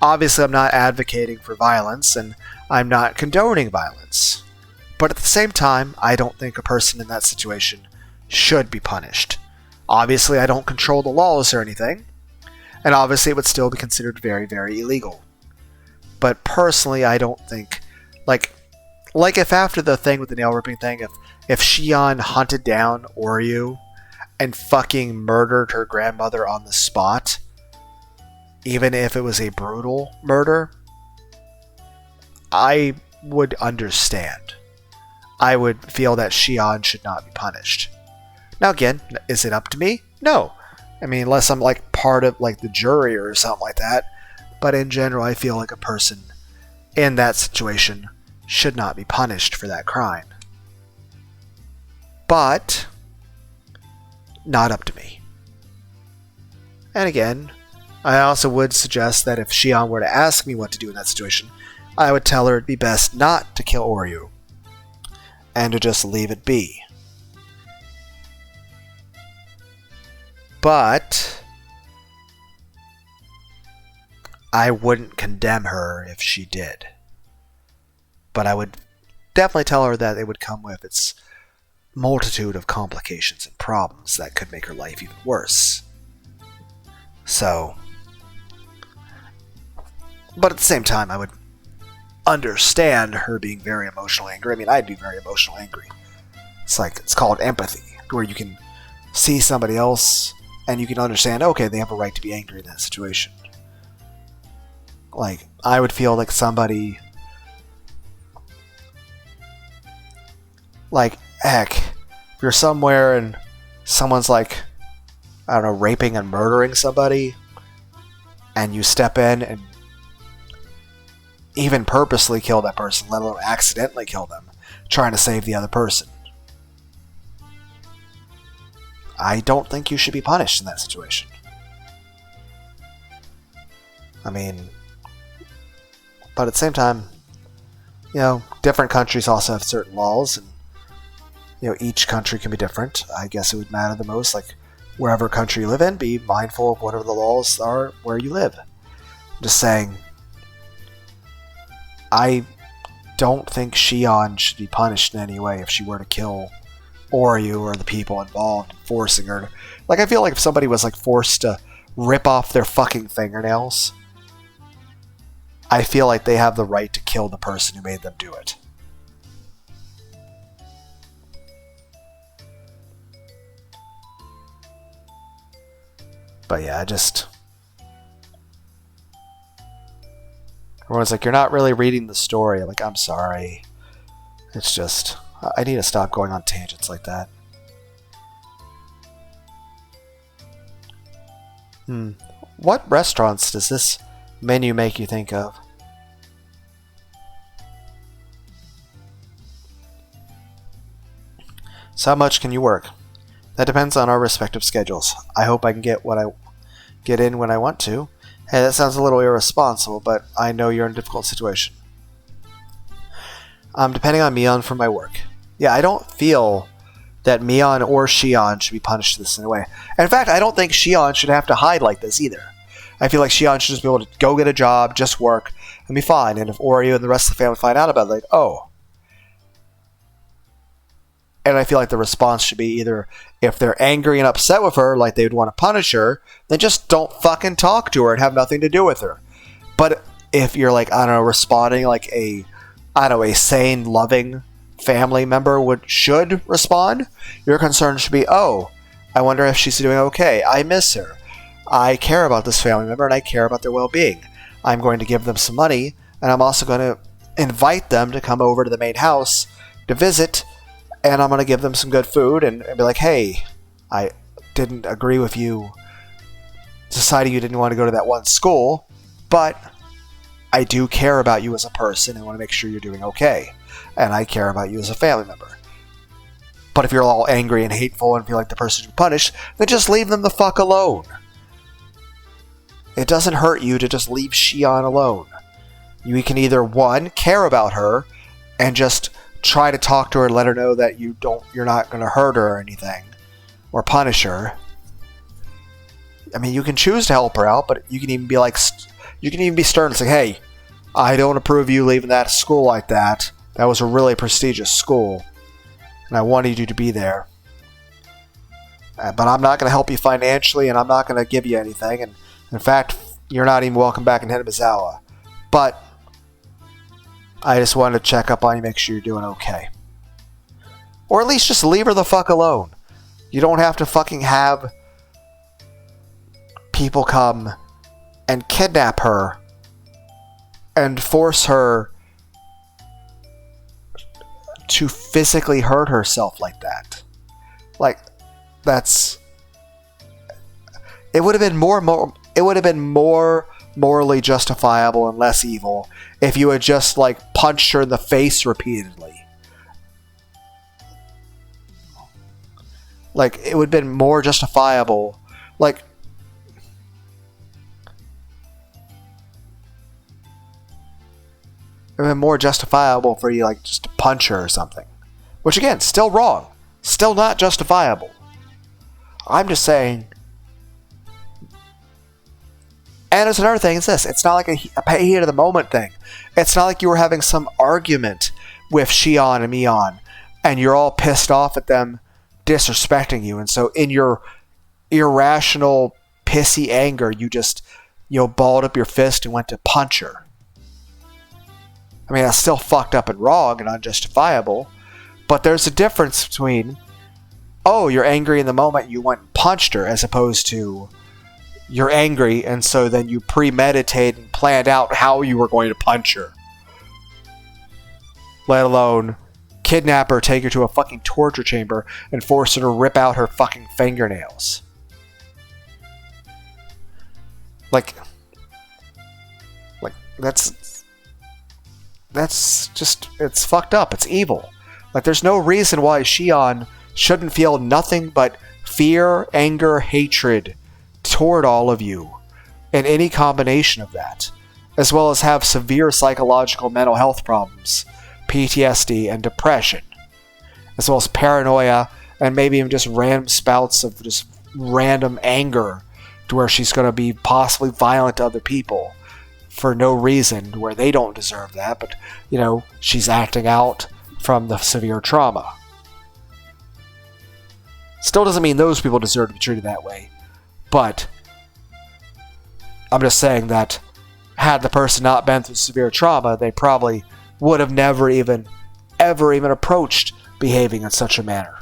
obviously I'm not advocating for violence and I'm not condoning violence. But at the same time, I don't think a person in that situation should be punished. Obviously, I don't control the laws or anything, and obviously it would still be considered very, very illegal. But personally, I don't think, like if after the thing with the nail ripping thing, if Shion hunted down Oryu and fucking murdered her grandmother on the spot, even if it was a brutal murder, I would understand. I would feel that Shion should not be punished. Now again, is it up to me? No. I mean, unless I'm like part of like the jury or something like that. But in general, I feel like a person in that situation should not be punished for that crime. But not up to me. And again, I also would suggest that if Shion were to ask me what to do in that situation, I would tell her it'd be best not to kill Oryu and to just leave it be. But I wouldn't condemn her if she did. But I would definitely tell her that it would come with its multitude of complications and problems that could make her life even worse. So, but at the same time, I would understand her being very emotionally angry. I mean, I'd be very emotionally angry. It's called empathy, where you can see somebody else and you can understand, okay, they have a right to be angry in that situation. Like, I would feel like somebody, like, heck, if you're somewhere and someone's like, I don't know, raping and murdering somebody, and you step in and even purposely kill that person, let alone accidentally kill them, trying to save the other person. I don't think you should be punished in that situation. I mean, but at the same time, different countries also have certain laws, and each country can be different. I guess it would matter the most, like, wherever country you live in, be mindful of whatever the laws are where you live. I'm just saying, I don't think Shion should be punished in any way if she were to kill Oryu or the people involved in forcing her to, like, I feel like if somebody was like forced to rip off their fucking fingernails, I feel like they have the right to kill the person who made them do it. But yeah, everyone's like, you're not really reading the story. I'm like, I'm sorry. It's just, I need to stop going on tangents like that. What restaurants does this menu make you think of? So how much can you work? That depends on our respective schedules. I hope I can get in when I want to. Hey, that sounds a little irresponsible, but I know you're in a difficult situation. I'm depending on Mion for my work. Yeah, I don't feel that Mion or Shion should be punished this in a way. And in fact, I don't think Shion should have to hide like this either. I feel like Shion should just be able to go get a job, just work, and be fine. And if Oryu and the rest of the family find out about it, like, oh, And I feel like the response should be either, if they're angry and upset with her, like they would want to punish her, then just don't fucking talk to her and have nothing to do with her. But if you're like, I don't know, responding like a sane, loving family member should respond, your concern should be, oh, I wonder if she's doing okay. I miss her. I care about this family member and I care about their well-being. I'm going to give them some money, and I'm also going to invite them to come over to the main house to visit, and I'm going to give them some good food and be like, hey, I didn't agree with you deciding you didn't want to go to that one school, but I do care about you as a person and want to make sure you're doing okay. And I care about you as a family member. But if you're all angry and hateful and feel like the person should be punished, then just leave them the fuck alone. It doesn't hurt you to just leave Shion alone. You can either, one, care about her and just try to talk to her and let her know that you're not going to hurt her or anything, or punish her. I mean, you can choose to help her out, but you can even be like, you can even be stern and say, hey, I don't approve you leaving that school like that. That was a really prestigious school, and I wanted you to be there. But I'm not going to help you financially, and I'm not going to give you anything. And in fact, you're not even welcome back in Hinamizawa. But I just wanted to check up on you, make sure you're doing okay. Or at least just leave her the fuck alone. You don't have to fucking have people come and kidnap her and force her to physically hurt herself like that. Like, that's... It would have been more morally justifiable and less evil if you had just, like, punched her in the face repeatedly. Like, it would have been more justifiable. Like, it would have been more justifiable for you, like, just to punch her or something. Which, again, still wrong. Still not justifiable. I'm just saying... And there's another thing, is this. It's not like a heat of the moment thing. It's not like you were having some argument with Shion and Mion, and you're all pissed off at them disrespecting you, and so in your irrational, pissy anger, you just, balled up your fist and went to punch her. I mean, that's still fucked up and wrong and unjustifiable, but there's a difference between, oh, you're angry in the moment, you went and punched her, as opposed to, you're angry, and so then you premeditated and planned out how you were going to punch her. Let alone kidnap her, take her to a fucking torture chamber, and force her to rip out her fucking fingernails. Like, that's just, it's fucked up. It's evil. Like, there's no reason why Shion shouldn't feel nothing but fear, anger, hatred toward all of you, and any combination of that, as well as have severe psychological mental health problems, PTSD, and depression, as well as paranoia, and maybe even just random spouts of just random anger, to where she's going to be possibly violent to other people for no reason, where they don't deserve that, but, she's acting out from the severe trauma. Still doesn't mean those people deserve to be treated that way. But I'm just saying that had the person not been through severe trauma, they probably would have never even approached behaving in such a manner.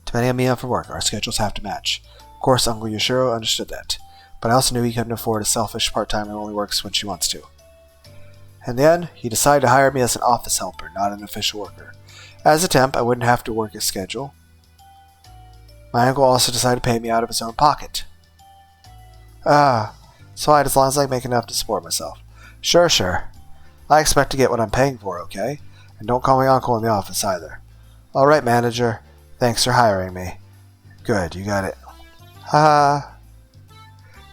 Depending on me for work, our schedules have to match. Of course, Uncle Yoshiro understood that. But I also knew he couldn't afford a selfish part-time who only works when she wants to. In the end, he decided to hire me as an office helper, not an official worker. As a temp, I wouldn't have to work his schedule. My uncle also decided to pay me out of his own pocket. It's fine as long as I make enough to support myself. Sure. I expect to get what I'm paying for, okay? And don't call me uncle in the office either. Alright, manager. Thanks for hiring me. Good, you got it.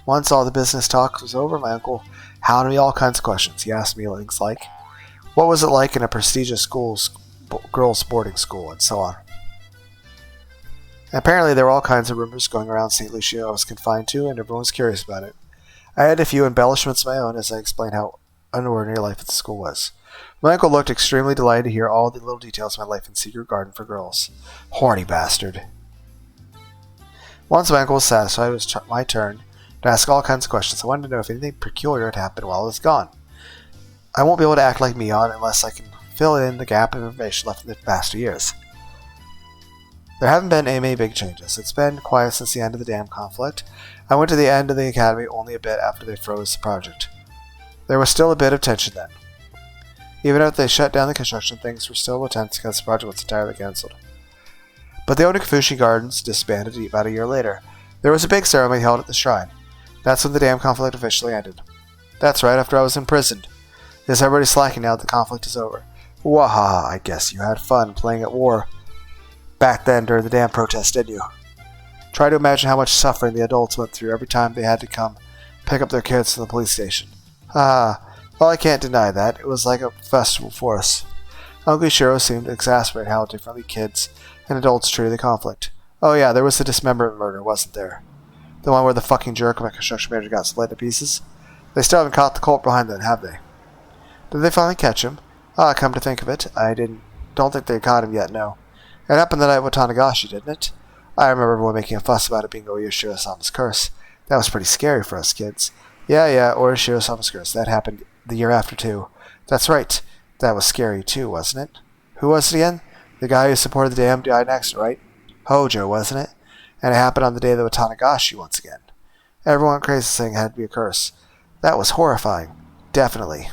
Once all the business talk was over, my uncle hounded me all kinds of questions. He asked me things like, what was it like in a prestigious girls' boarding school, and so on. Apparently, there were all kinds of rumors going around St. Lucia I was confined to, and everyone was curious about it. I had a few embellishments of my own as I explained how unordinary life at the school was. My uncle looked extremely delighted to hear all the little details of my life in Secret Garden for Girls. Horny bastard. Once my uncle was satisfied, it was my turn to ask all kinds of questions. I wanted to know if anything peculiar had happened while I was gone. I won't be able to act like Meon unless I can fill in the gap of information left in the past 2 years. There haven't been any big changes. It's been quiet since the end of the dam conflict. I went to the end of the academy only a bit after they froze the project. There was still a bit of tension then. Even after they shut down the construction, things were still tense because the project was entirely cancelled. But the Onikafushi Gardens disbanded about a year later. There was a big ceremony held at the shrine. That's when the dam conflict officially ended. That's right, after I was imprisoned. Is everybody slacking now that the conflict is over? Waha, I guess you had fun playing at war back then during the dam protest, didn't you? Try to imagine how much suffering the adults went through every time they had to come pick up their kids from the police station. Well, I can't deny that. It was like a festival for us. Uncle Shiro seemed exasperated how differently kids and adults treated the conflict. Oh yeah, there was the dismemberment murder, wasn't there? The one where the fucking jerk of a construction manager got split to pieces? They still haven't caught the cult behind that, have they? Did they finally catch him? Come to think of it, don't think they caught him yet, no. It happened the night with Tanagashi, didn't it? I remember everyone making a fuss about it being Oyashiro-sama's curse. That was pretty scary for us kids. Yeah, Oyashiro-sama's curse. That happened the year after, too. That's right. That was scary, too, wasn't it? Who was it again? The guy who supported the dam died next, right? Hojo, wasn't it? And it happened on the day that with Tanagashi once again. Everyone went crazy saying it had to be a curse. That was horrifying. Definitely.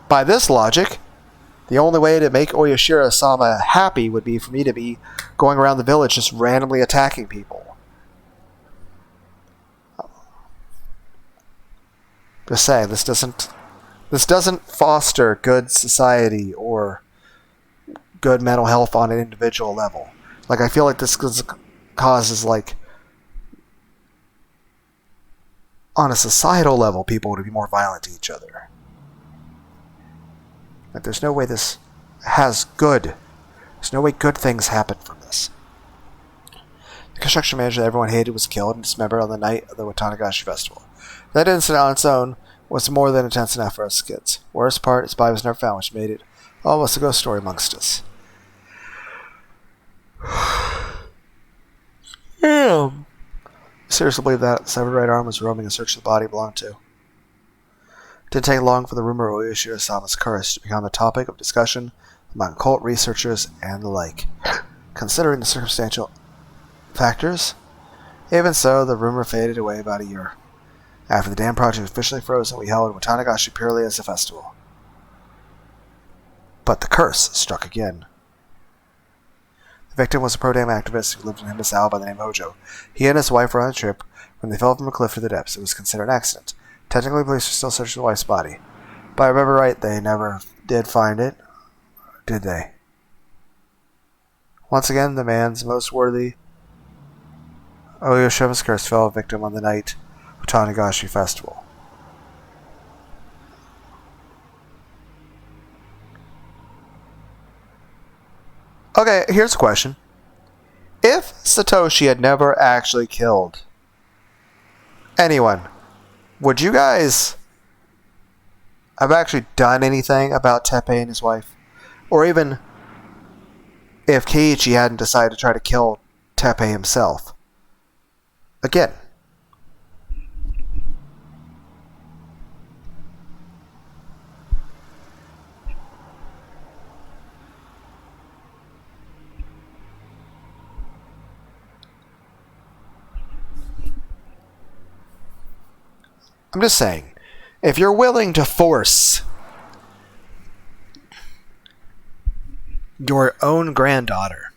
By this logic, the only way to make Oyashiro-sama happy would be for me to be going around the village just randomly attacking people. Just saying, this doesn't foster good society or good mental health on an individual level. Like, I feel like this causes, like, on a societal level, people to be more violent to each other. Like, there's no way this has good. There's no way good things happen from this. The construction manager that everyone hated was killed and dismembered on the night of the Watanagashi Festival. That incident on its own was more than intense enough for us kids. Worst part, his body was never found, which made it almost a ghost story amongst us. Damn. I seriously believe that severed right arm was roaming in search of the body it belonged to. It didn't take long for the rumor of Oyashiro-sama's curse to become a topic of discussion among cult researchers and the like. Considering the circumstantial factors, even so, the rumor faded away about a year. After the dam project was officially frozen, we held Watanagashi purely as a festival. But the curse struck again. The victim was a pro-dam activist who lived in Himisao by the name of Hojo. He and his wife were on a trip when they fell from a cliff to the depths. It was considered an accident. Technically, police are still searching the wife's body. But I remember right, they never did find it. Did they? Once again, the man's most worthy Oyashiro-sama's curse fell victim on the night of Tanagashi Festival. Okay, here's a question. If Satoshi had never actually killed anyone, would you guys have actually done anything about Teppei and his wife? Or even if Keiichi hadn't decided to try to kill Teppei himself? Again. I'm just saying, if you're willing to force your own granddaughter,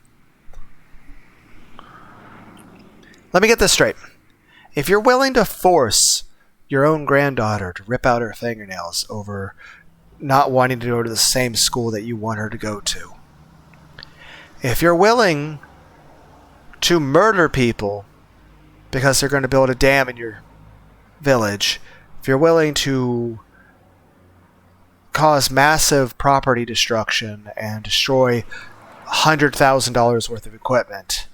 let me get this straight. If you're willing to force your own granddaughter to rip out her fingernails over not wanting to go to the same school that you want her to go to, if you're willing to murder people because they're going to build a dam in your village, if you're willing to cause massive property destruction and destroy $100,000 worth of equipment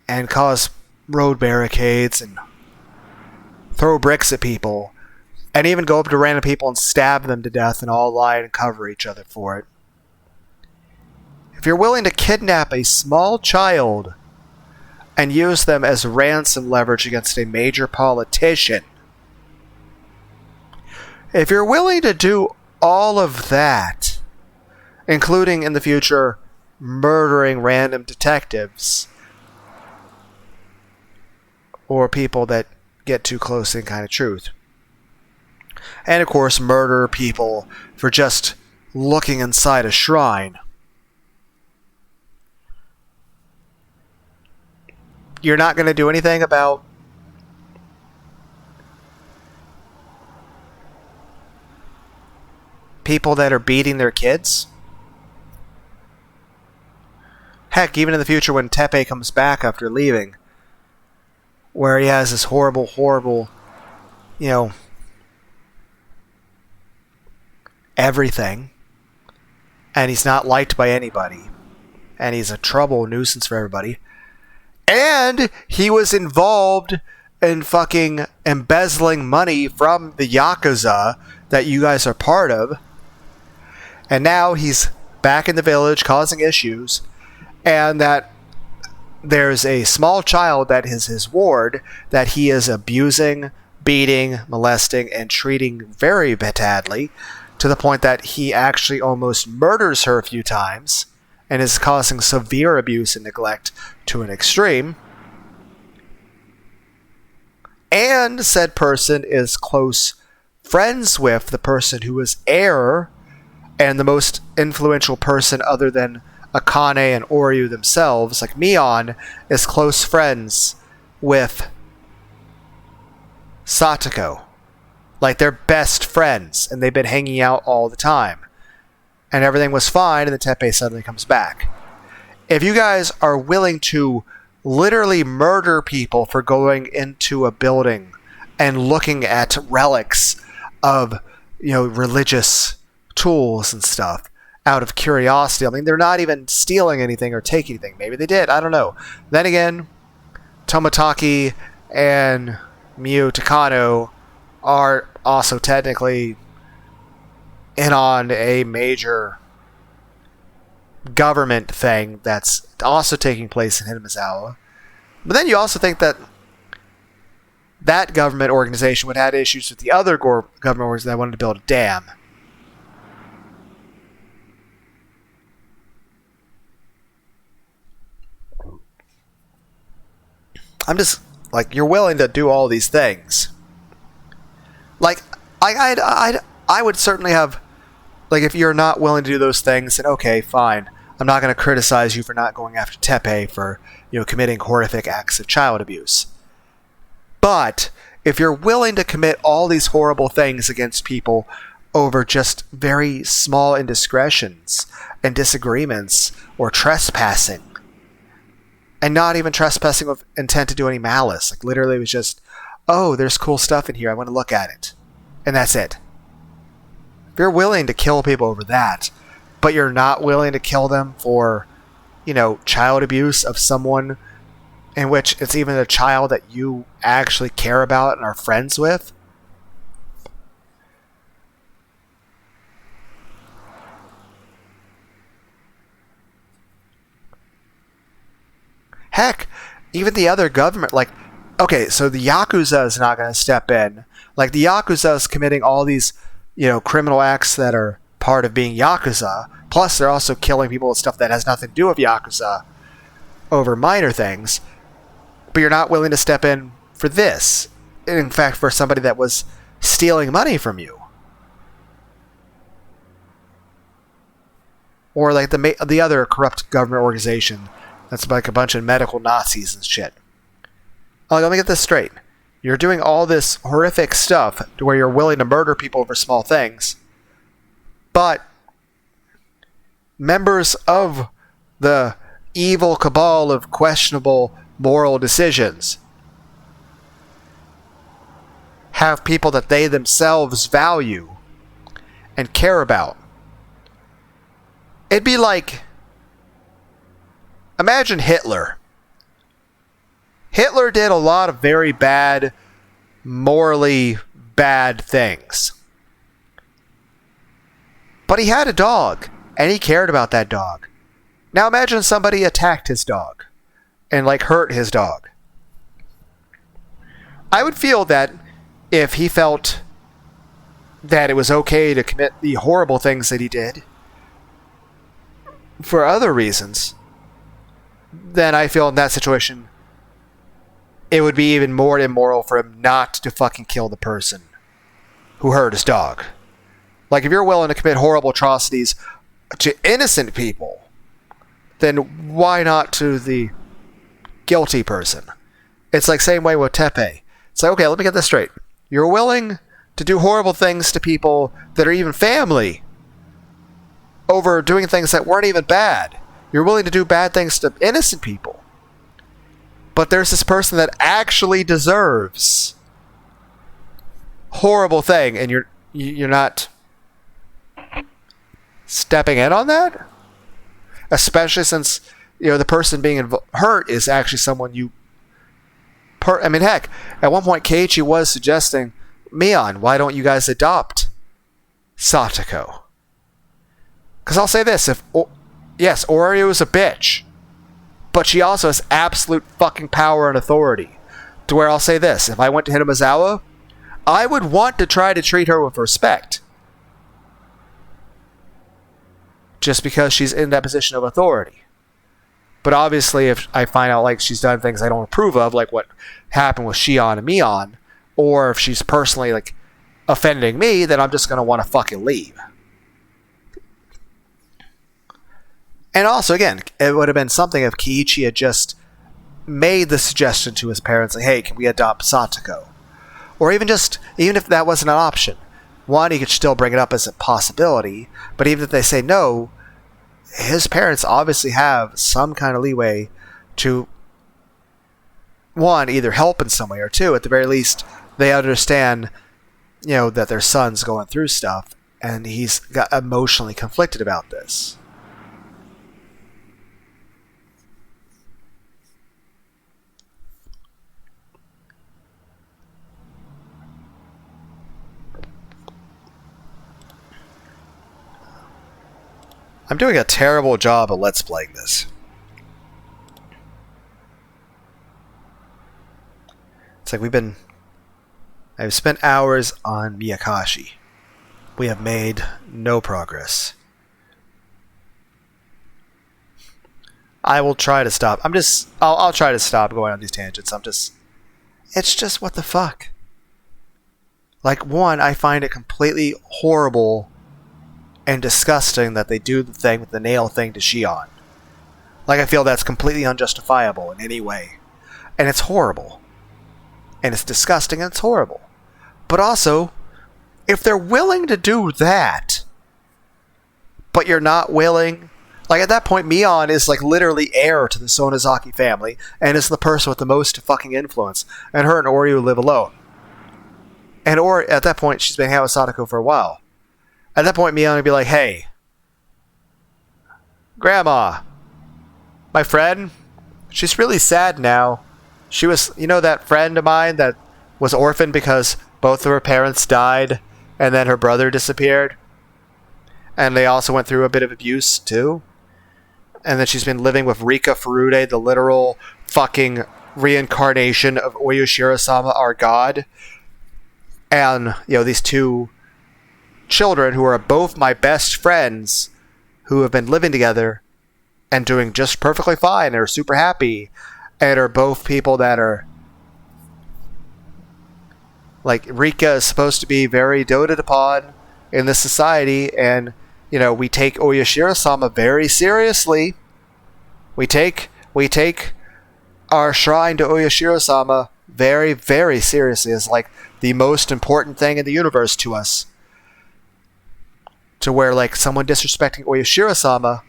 and cause road barricades and throw bricks at people and even go up to random people and stab them to death and all lie and cover each other for it. If you're willing to kidnap a small child and use them as ransom leverage against a major politician, if you're willing to do all of that, including in the future murdering random detectives or people that get too close to the kind of truth, and of course murder people for just looking inside a shrine, you're not going to do anything about people that are beating their kids? Heck, even in the future when Teppei comes back after leaving, where he has this horrible, everything, and he's not liked by anybody, and he's a trouble nuisance for everybody, and he was involved in fucking embezzling money from the Yakuza that you guys are part of, and now he's back in the village causing issues, and that there's a small child that is his ward that he is abusing, beating, molesting, and treating very badly, to the point that he actually almost murders her a few times and is causing severe abuse and neglect to an extreme. And said person is close friends with the person who is heir and the most influential person other than Akane and Oryu themselves, like Mion, is close friends with Satoko. Like, they're best friends, and they've been hanging out all the time. And everything was fine, and then Teppei suddenly comes back. If you guys are willing to literally murder people for going into a building and looking at relics of, religious tools and stuff, out of curiosity. I mean, they're not even stealing anything or taking anything. Maybe they did. I don't know. Then again, Tomotaki and Miyu Takano are also technically in on a major government thing that's also taking place in Hinamizawa. But then you also think that that government organization would have had issues with the other government organization that wanted to build a dam. I'm just, like, you're willing to do all these things. Like, I would certainly have, like, if you're not willing to do those things, then okay, fine. I'm not going to criticize you for not going after Teppei for, committing horrific acts of child abuse. But if you're willing to commit all these horrible things against people over just very small indiscretions and disagreements or trespassing, and not even trespassing with intent to do any malice. Like, literally it was just, oh, there's cool stuff in here, I want to look at it. And that's it. If you're willing to kill people over that, but you're not willing to kill them for, child abuse of someone in which it's even a child that you actually care about and are friends with, heck, even the other government, like, okay, so the Yakuza is not going to step in. Like, the Yakuza is committing all these, criminal acts that are part of being Yakuza. Plus, they're also killing people with stuff that has nothing to do with Yakuza over minor things. But you're not willing to step in for this. In fact, for somebody that was stealing money from you. Or like the other corrupt government organization that's like a bunch of medical Nazis and shit. Like, let me get this straight. You're doing all this horrific stuff to where you're willing to murder people over small things. But members of the evil cabal of questionable moral decisions have people that they themselves value and care about. It'd be like, imagine Hitler. Hitler did a lot of very bad, morally bad things. But he had a dog, and he cared about that dog. Now imagine somebody attacked his dog and like hurt his dog. I would feel that if he felt that it was okay to commit the horrible things that he did for other reasons, then I feel in that situation it would be even more immoral for him not to fucking kill the person who hurt his dog. Like, if you're willing to commit horrible atrocities to innocent people, then why not to the guilty person? It's like same way with Tepe. It's like, okay, let me get this straight. You're willing to do horrible things to people that are even family over doing things that weren't even bad. You're willing to do bad things to innocent people. But there's this person that actually deserves horrible thing, and you're not stepping in on that? Especially since, the person being hurt is actually someone you... I mean, heck, at one point Keiichi was suggesting, Mion, why don't you guys adopt Satoko? Because I'll say this, yes, Orio's a bitch, but she also has absolute fucking power and authority. To where I'll say this, if I went to Hinamizawa, I would want to try to treat her with respect. Just because she's in that position of authority. But obviously, if I find out like she's done things I don't approve of, like what happened with Shion and Mion, or if she's personally like offending me, then I'm just gonna want to fucking leave. And also, again, it would have been something if Keiichi had just made the suggestion to his parents, like, hey, can we adopt Satoko? Or even if that wasn't an option. One, he could still bring it up as a possibility, but even if they say no, his parents obviously have some kind of leeway to, one, either help in some way, or two, at the very least, they understand, that their son's going through stuff, and he's got emotionally conflicted about this. I'm doing a terrible job of Let's Playing this. It's like I've spent hours on Meakashi. We have made no progress. I will try to stop. I'll try to stop going on these tangents. It's just what the fuck. Like, one, I find it completely horrible and disgusting that they do the thing with the nail thing to Shion. Like, I feel that's completely unjustifiable in any way. And it's horrible. And it's disgusting and it's horrible. But also, if they're willing to do that, but you're not willing... Like, at that point, Mion is, like, literally heir to the Sonozaki family, and is the person with the most fucking influence. And her and Oryu live alone. And at that point, she's been hanging out with Sadako for a while. At that point, Mion would be like, hey, Grandma, my friend, she's really sad now. She was, that friend of mine that was orphaned because both of her parents died, and then her brother disappeared. And they also went through a bit of abuse, too. And then she's been living with Rika Furude, the literal fucking reincarnation of Oyo Shirasama, our god. And, these two children who are both my best friends who have been living together and doing just perfectly fine and are super happy and are both people that are like, Rika is supposed to be very doted upon in this society, and we take Oyashiro-sama very seriously. We take our shrine to Oyashiro-sama very, very seriously as like the most important thing in the universe to us. To where, like, someone disrespecting Oyashiro-sama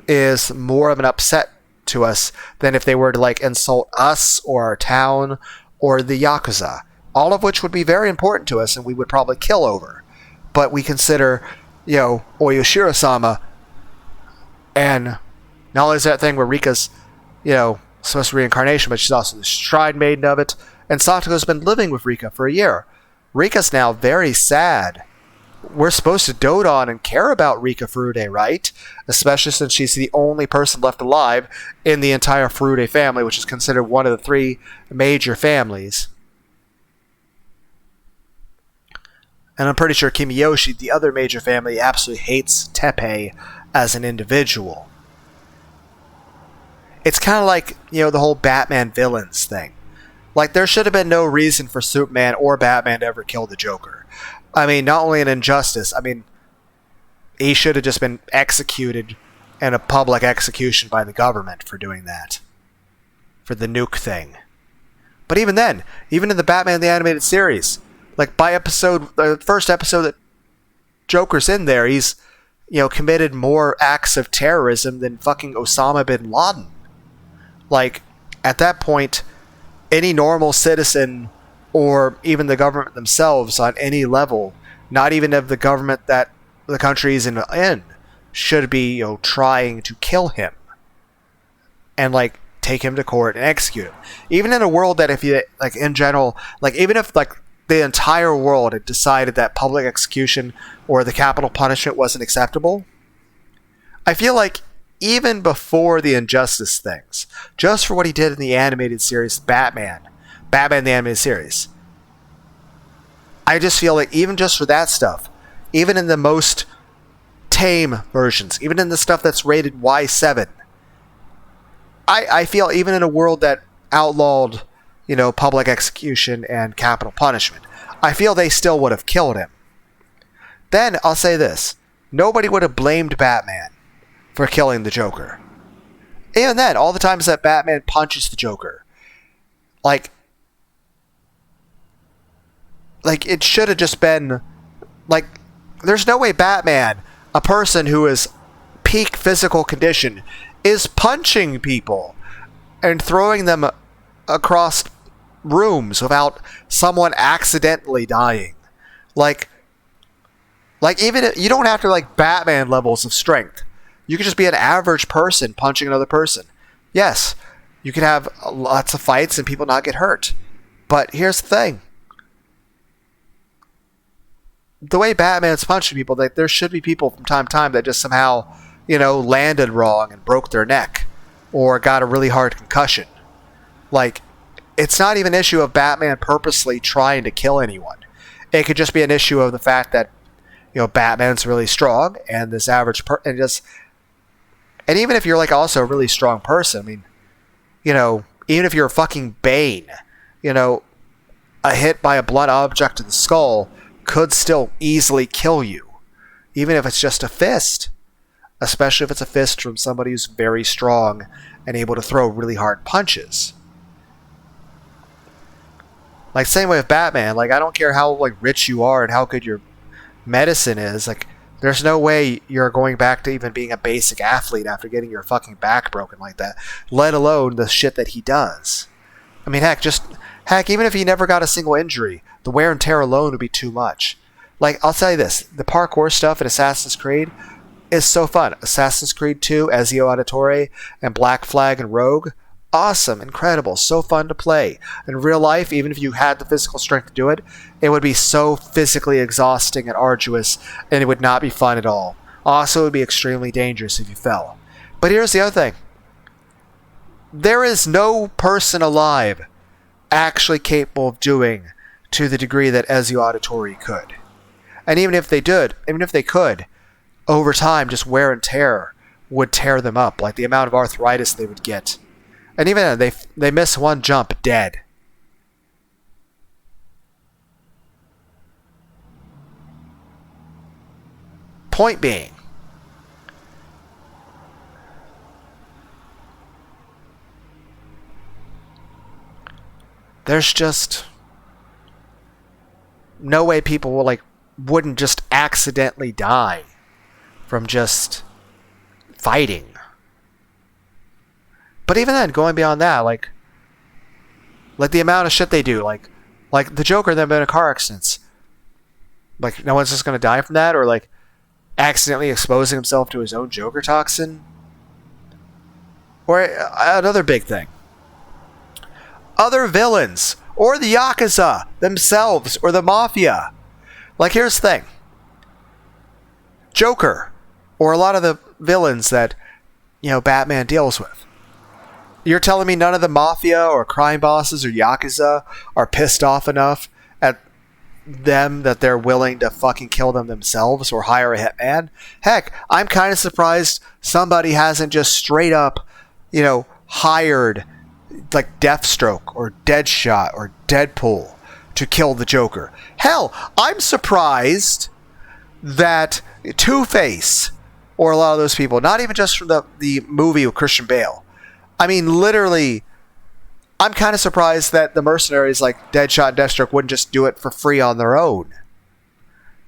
is more of an upset to us than if they were to, like, insult us or our town or the Yakuza. All of which would be very important to us and we would probably kill over. But we consider Oyashiro-sama, and not only is that thing where Rika's, supposed to be reincarnation, but she's also the Shrine Maiden of it, and Sato's been living with Rika for a year. Rika's now very sad. We're supposed to dote on and care about Rika Furude, right? Especially since she's the only person left alive in the entire Furude family, which is considered one of the 3 major families. And I'm pretty sure Kimiyoshi, the other major family, absolutely hates Teppei as an individual. It's kind of like, the whole Batman villains thing. Like, there should have been no reason for Superman or Batman to ever kill the Joker. I mean, not only an injustice, he should have just been executed in a public execution by the government for doing that. For the nuke thing. But even then, even in the Batman the Animated Series, like by the first episode that Joker's in there, he's, committed more acts of terrorism than fucking Osama bin Laden. Like, at that point, any normal citizen or even the government themselves on any level, not even of the government that the country is in, should be, trying to kill him. And, take him to court and execute him. Even in a world that if you, in general, even if, the entire world had decided that public execution or the capital punishment wasn't acceptable, I feel like even before the injustice things, just for what he did in the animated series Batman the Animated Series, I just feel like even just for that stuff, even in the most tame versions, even in the stuff that's rated Y7, I feel even in a world that outlawed, public execution and capital punishment, I feel they still would have killed him. Then, I'll say this. Nobody would have blamed Batman for killing the Joker. Even then, all the times that Batman punches the Joker, it should have just been, there's no way Batman, a person who is peak physical condition, is punching people and throwing them across rooms without someone accidentally dying. Even if, you don't have to Batman levels of strength. You could just be an average person punching another person. Yes, you could have lots of fights and people not get hurt. But here's the thing. The way Batman's punching people, there should be people from time to time that just somehow, landed wrong and broke their neck or got a really hard concussion. It's not even an issue of Batman purposely trying to kill anyone. It could just be an issue of the fact that, Batman's really strong and this average person and even if you're also a really strong person, even if you're a fucking Bane, a hit by a blunt object to the skull could still easily kill you. Even if it's just a fist. Especially if it's a fist from somebody who's very strong and able to throw really hard punches. Same way with Batman. I don't care how rich you are and how good your medicine is. There's no way you're going back to even being a basic athlete after getting your fucking back broken like that. Let alone the shit that he does. Heck, even if he never got a single injury, the wear and tear alone would be too much. I'll tell you this. The parkour stuff in Assassin's Creed is so fun. Assassin's Creed 2, Ezio Auditore, and Black Flag and Rogue. Awesome, incredible, so fun to play. In real life, even if you had the physical strength to do it, it would be so physically exhausting and arduous, and it would not be fun at all. Also, it would be extremely dangerous if you fell. But here's the other thing. There is no person alive actually capable of doing to the degree that Ezio Auditore could. And even if they could, over time, just wear and tear would tear them up, the amount of arthritis they would get. And even then, they miss one jump, dead. Point being, there's just no way people wouldn't just accidentally die from just fighting. But even then, going beyond that, the amount of shit they do, the Joker, them in a car accidents, no one's just gonna die from that, or accidentally exposing himself to his own Joker toxin. Or another big thing. Other villains, or the Yakuza themselves, or the Mafia. Like, here's the thing. Joker, or a lot of the villains that, Batman deals with. You're telling me none of the Mafia, or crime bosses, or Yakuza are pissed off enough at them that they're willing to fucking kill them themselves, or hire a hitman? Heck, I'm kind of surprised somebody hasn't just straight up, hired like Deathstroke or Deadshot or Deadpool to kill the Joker. Hell, I'm surprised that Two-Face, or a lot of those people, not even just from the movie with Christian Bale. I mean, literally, I'm kind of surprised that the mercenaries like Deadshot and Deathstroke wouldn't just do it for free on their own.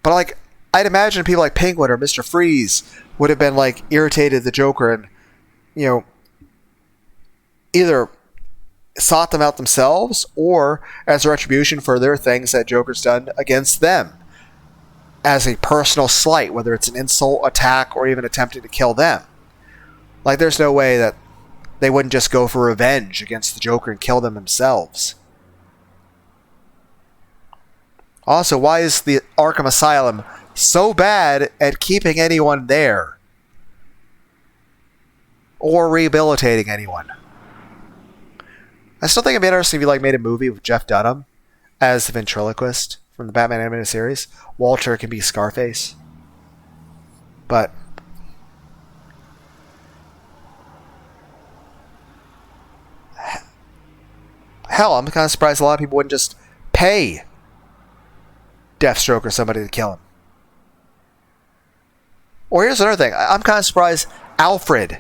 But like, I'd imagine people like Penguin or Mr. Freeze would have been like irritated at the Joker and, either sought them out themselves or as a retribution for their things that Joker's done against them. As a personal slight, whether it's an insult, attack, or even attempting to kill them. Like, there's no way that they wouldn't just go for revenge against the Joker and kill them themselves. Also, why is the Arkham Asylum so bad at keeping anyone there? Or rehabilitating anyone? I still think it'd be interesting if you made a movie with Jeff Dunham as the ventriloquist from the Batman animated series. Walter can be Scarface. But hell, I'm kind of surprised a lot of people wouldn't just pay Deathstroke or somebody to kill him. Or here's another thing. I'm kind of surprised Alfred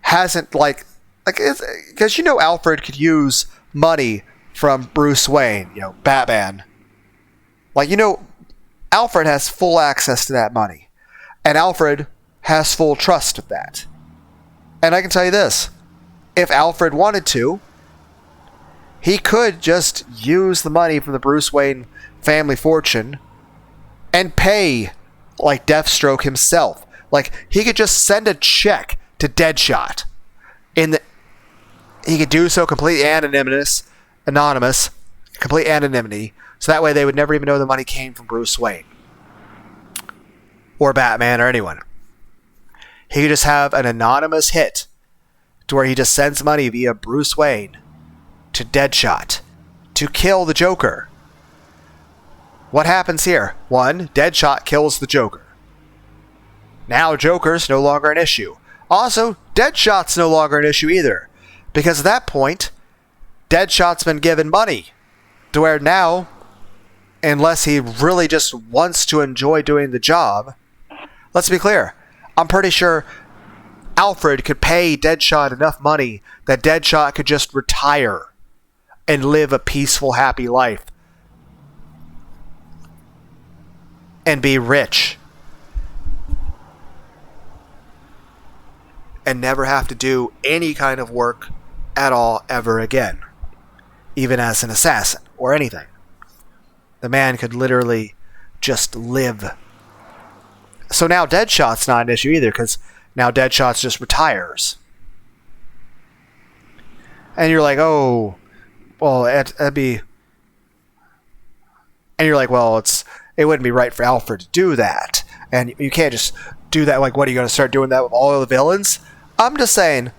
hasn't because Alfred could use money from Bruce Wayne, Batman. Alfred has full access to that money. And Alfred has full trust of that. And I can tell you this. If Alfred wanted to, he could just use the money from the Bruce Wayne family fortune and pay, Deathstroke himself. He could just send a check to Deadshot. He could do so completely anonymous, complete anonymity, so that way they would never even know the money came from Bruce Wayne. Or Batman or anyone. He could just have an anonymous hit to where he just sends money via Bruce Wayne to Deadshot to kill the Joker. What happens here? 1, Deadshot kills the Joker. Now Joker's no longer an issue. Also, Deadshot's no longer an issue either. Because at that point, Deadshot's been given money. To where now, unless he really just wants to enjoy doing the job, let's be clear, I'm pretty sure Alfred could pay Deadshot enough money that Deadshot could just retire and live a peaceful, happy life. And be rich. And never have to do any kind of work at all ever again. Even as an assassin or anything. The man could literally just live. So now Deadshot's not an issue either, because now Deadshot just retires. And you're like, oh, well, that'd be... And you're like, well, it wouldn't be right for Alfred to do that. And you can't just do that. What are you going to start doing that with all the villains? I'm just saying,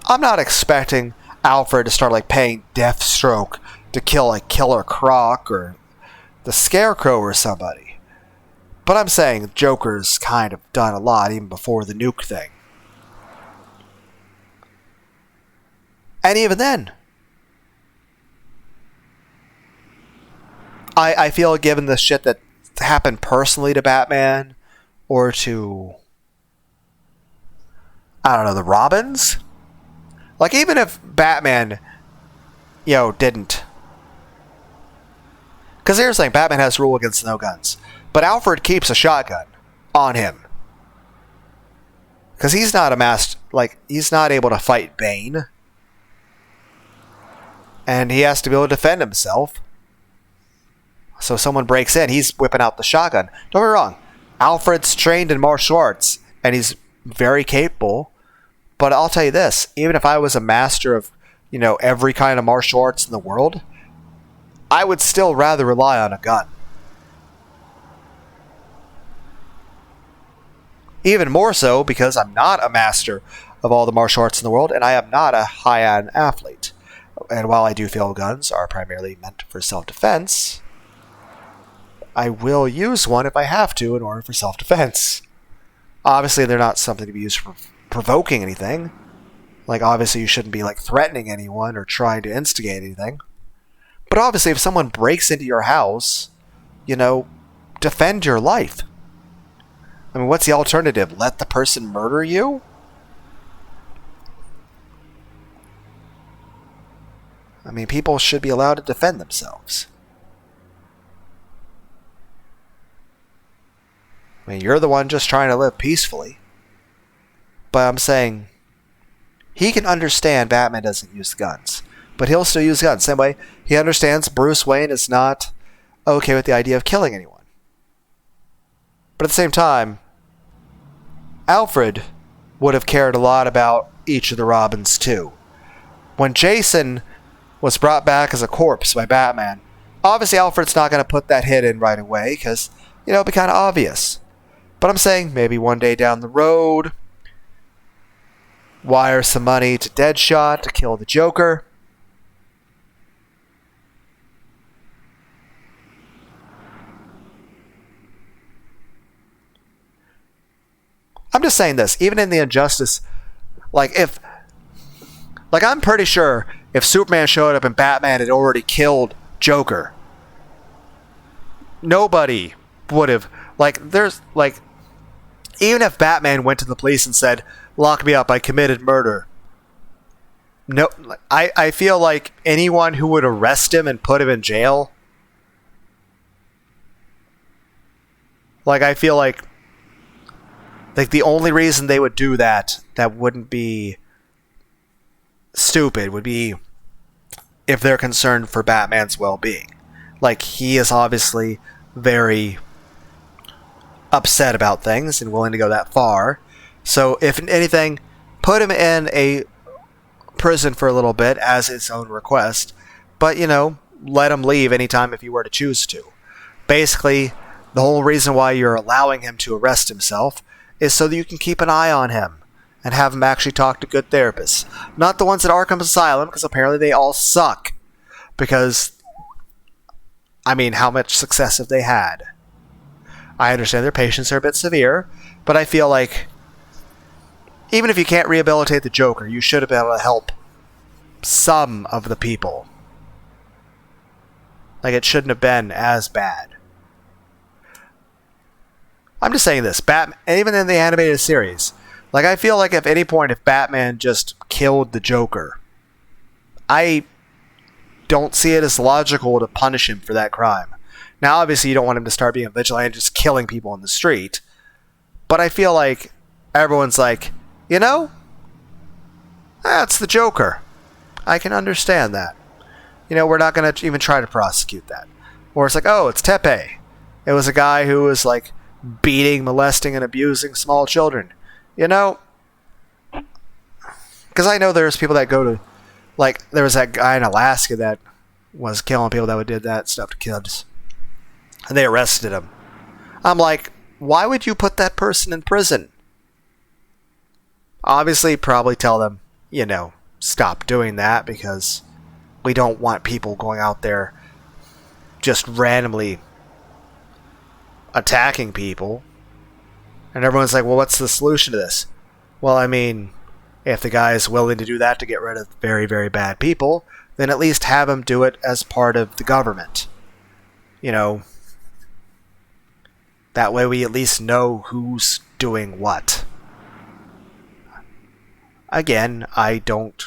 I'm not expecting Alfred to start paying Deathstroke to kill Killer Croc or the Scarecrow or somebody. But I'm saying Joker's kind of done a lot even before the nuke thing. And even then, I feel given the shit that happened personally to Batman or to, I don't know, the Robins? Even if Batman, didn't. Because here's the thing, Batman has a rule against no guns. But Alfred keeps a shotgun on him. Because he's not he's not able to fight Bane. And he has to be able to defend himself. So if someone breaks in, he's whipping out the shotgun. Don't get me wrong. Alfred's trained in martial arts, and he's very capable. But I'll tell you this, even if I was a master of, every kind of martial arts in the world, I would still rather rely on a gun. Even more so because I'm not a master of all the martial arts in the world, and I am not a high-end athlete. And while I do feel guns are primarily meant for self-defense, I will use one if I have to in order for self-defense. Obviously, they're not something to be used for provoking anything. Like, obviously, you shouldn't be, threatening anyone or trying to instigate anything. But obviously, if someone breaks into your house, defend your life. I mean, what's the alternative? Let the person murder you? I mean, people should be allowed to defend themselves. I mean, you're the one just trying to live peacefully. But I'm saying, he can understand Batman doesn't use guns. But he'll still use guns. Same way, he understands Bruce Wayne is not okay with the idea of killing anyone. But at the same time, Alfred would have cared a lot about each of the Robins too. When Jason was brought back as a corpse by Batman, obviously Alfred's not going to put that hit in right away because, it'd be kind of obvious. But I'm saying maybe one day down the road, wire some money to Deadshot to kill the Joker. I'm just saying this, even in the Injustice, I'm pretty sure if Superman showed up and Batman had already killed Joker, nobody would have, even if Batman went to the police and said, lock me up, I committed murder. No, I feel like anyone who would arrest him and put him in jail, I feel like the only reason they would do that wouldn't be stupid would be if they're concerned for Batman's well-being. He is obviously very upset about things and willing to go that far. So, if anything, put him in a prison for a little bit as its own request, but, let him leave anytime if you were to choose to. Basically, the whole reason why you're allowing him to arrest himself is so that you can keep an eye on him and have him actually talk to good therapists. Not the ones at Arkham Asylum, because apparently they all suck. Because, how much success have they had? I understand their patients are a bit severe, but I feel like even if you can't rehabilitate the Joker, you should have been able to help some of the people. It shouldn't have been as bad. I'm just saying this, even in the animated series, I feel like at any point if Batman just killed the Joker, I don't see it as logical to punish him for that crime. Now, obviously, you don't want him to start being a vigilante and just killing people in the street, but I feel like everyone's that's the Joker. I can understand that. We're not going to even try to prosecute that. Or it's it's Tepe. It was a guy who was beating, molesting, and abusing small children. Because I know there's people that go to, there was that guy in Alaska that was killing people that would did that stuff to kids. And they arrested him. I'm why would you put that person in prison? Obviously, probably tell them, stop doing that because we don't want people going out there just randomly attacking people. And everyone's well, what's the solution to this? Well, if the guy is willing to do that to get rid of very, very bad people, then at least have him do it as part of the government. That way we at least know who's doing what. Again, I don't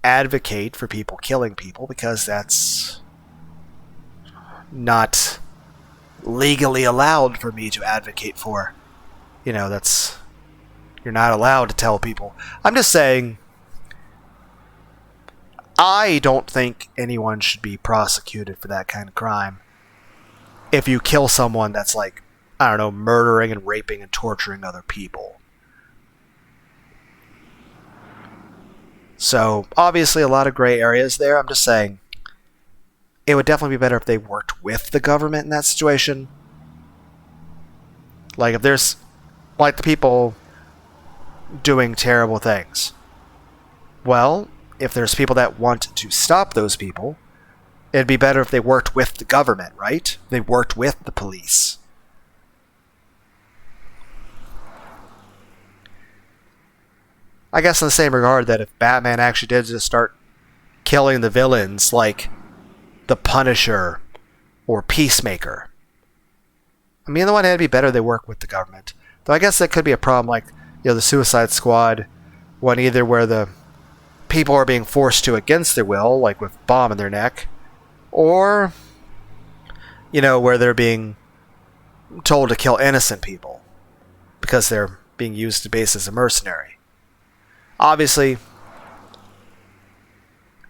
advocate for people killing people because that's not legally allowed for me to advocate for. That's... You're not allowed to tell people. I'm just saying, I don't think anyone should be prosecuted for that kind of crime. if you kill someone that's like, I don't know, murdering and raping and torturing other people. So, obviously a lot of gray areas there. I'm just saying, it would definitely be better if they worked with the government in that situation. Like, if there's, like, the people doing terrible things. Well, if there's people that want to stop those people, it'd be better if they worked with the government, right? They worked with the police. I guess in the same regard that if Batman actually did just start killing the villains like the Punisher or Peacemaker, I mean, on the one hand, it'd be better they work with the government. Though I guess that could be a problem, like, the Suicide Squad, one either where the people are being forced to against their will, like with a bomb in their neck, or, where they're being told to kill innocent people because they're being used to base as a mercenary. Obviously,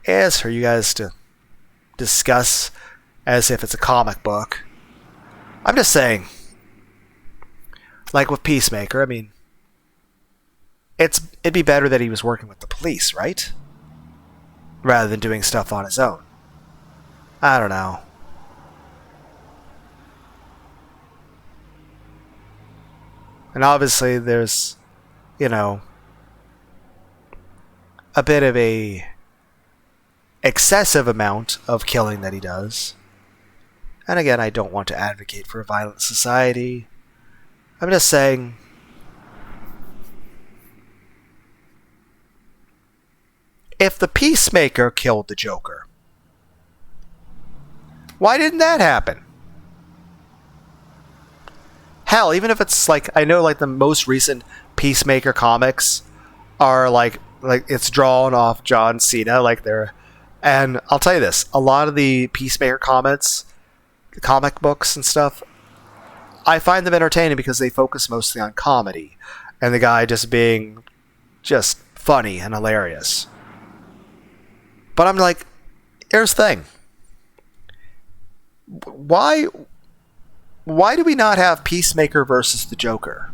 it is for you guys to discuss as if it's a comic book. I'm just saying, like with Peacemaker, I mean, it'd be better that he was working with the police, right? Rather than doing stuff on his own. I don't know. And obviously there's, a bit of a excessive amount of killing that he does. And again, I don't want to advocate for a violent society. I'm just saying, if the Peacemaker killed the Joker, why didn't that happen? Hell, even if it's like, I know like the most recent Peacemaker comics are like it's drawn off John Cena, like they're, and I'll tell you this, a lot of the Peacemaker comic books and stuff, I find them entertaining because they focus mostly on comedy and the guy just being just funny and hilarious. But I'm like, here's the thing. Why do we not have Peacemaker versus the Joker?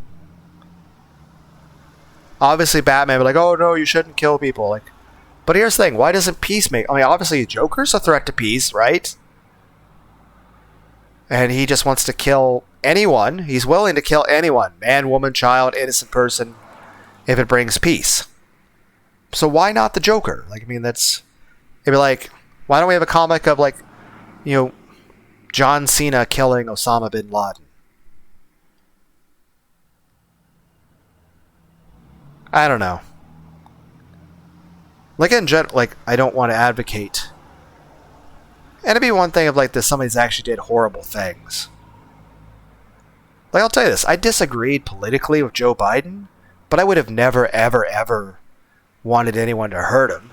Obviously Batman would be like, oh no, you shouldn't kill people. Like, but here's the thing, why doesn't Peacemaker, I mean, obviously Joker's a threat to peace, right? And he just wants to kill anyone. He's willing to kill anyone. Man, woman, child, innocent person, if it brings peace. So why not the Joker? Like, I mean, it'd be like, why don't we have a comic of like, John Cena killing Osama bin Laden? I don't know. Like in general, like, I don't want to advocate. And it'd be one thing if like somebody's actually did horrible things. Like, I'll tell you this, I disagreed politically with Joe Biden, but I would have never, ever, ever wanted anyone to hurt him.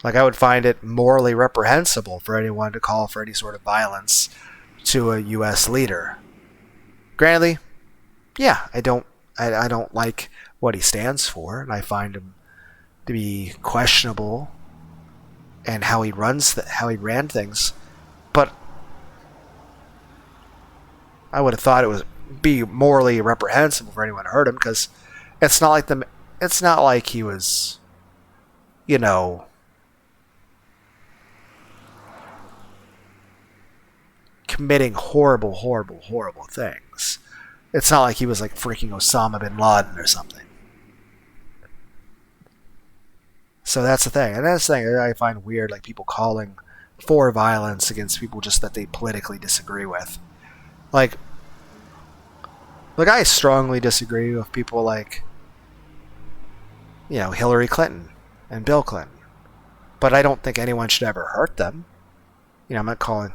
Like, I would find it morally reprehensible for anyone to call for any sort of violence to a U.S. leader. Granted, yeah, I don't like what he stands for, and I find him to be questionable and how he ran things. But I would have thought it would be morally reprehensible for anyone to hurt him, because it's not like he was, committing horrible, horrible, horrible things. It's not like he was like freaking Osama bin Laden or something. So that's the thing. And that's the thing I find weird, like people calling for violence against people just that they politically disagree with. Like, I strongly disagree with people like, Hillary Clinton and Bill Clinton. But I don't think anyone should ever hurt them. I'm not calling.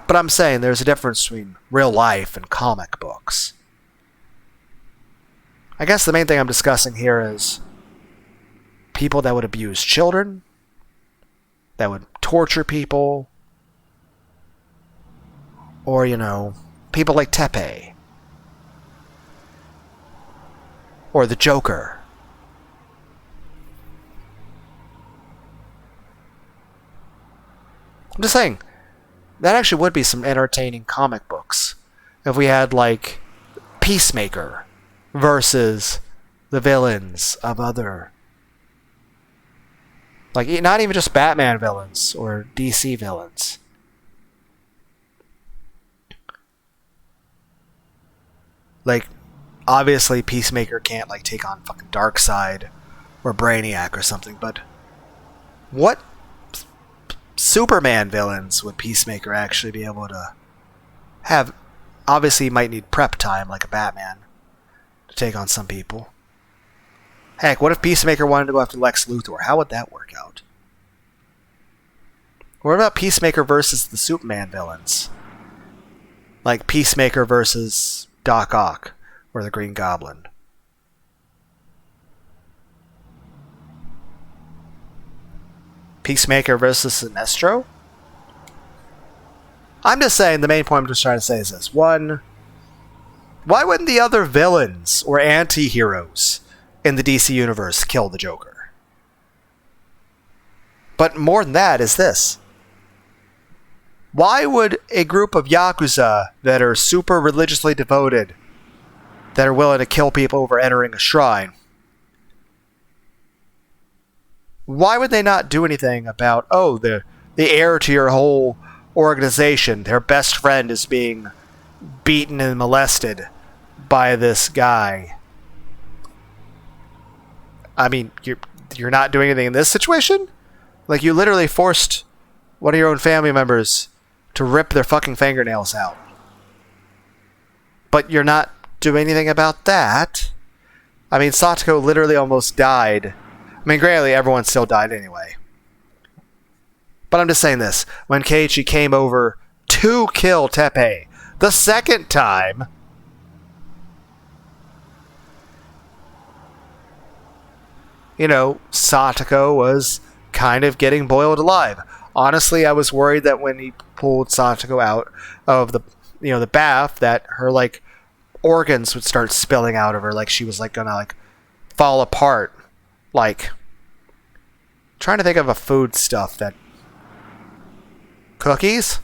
But I'm saying there's a difference between real life and comic books. I guess the main thing I'm discussing here is people that would abuse children, that would torture people, or, people like Tepe, or the Joker. I'm just saying, that actually would be some entertaining comic books. If we had, like, Peacemaker versus the villains of other... Like, not even just Batman villains or DC villains. Like, obviously Peacemaker can't, like, take on fucking Darkseid or Brainiac or something, but what Superman villains would Peacemaker actually be able to have? Obviously, he might need prep time, like a Batman, to take on some people. Heck, what if Peacemaker wanted to go after Lex Luthor? How would that work out? What about Peacemaker versus the Superman villains? Like Peacemaker versus Doc Ock or the Green Goblin. Peacemaker versus Sinestro? I'm just saying, the main point I'm just trying to say is this. One, why wouldn't the other villains or anti-heroes in the DC universe kill the Joker? But more than that is this. Why would a group of Yakuza that are super religiously devoted, that are willing to kill people over entering a shrine, why would they not do anything about, oh, the heir to your whole organization, their best friend is being beaten and molested by this guy? I mean, you're not doing anything in this situation? Like, you literally forced one of your own family members to rip their fucking fingernails out. But you're not doing anything about that. I mean, Satoko literally almost died. I mean, granted, everyone still died anyway. But I'm just saying this. When Keiichi came over to kill Teppei the second time, you know, Satoko was kind of getting boiled alive. Honestly, I was worried that when he pulled Satoko out of the, you know, the bath, that her, like, organs would start spilling out of her, like she was, like, gonna, like, fall apart. Like, trying to think of a food stuff that... Cookies?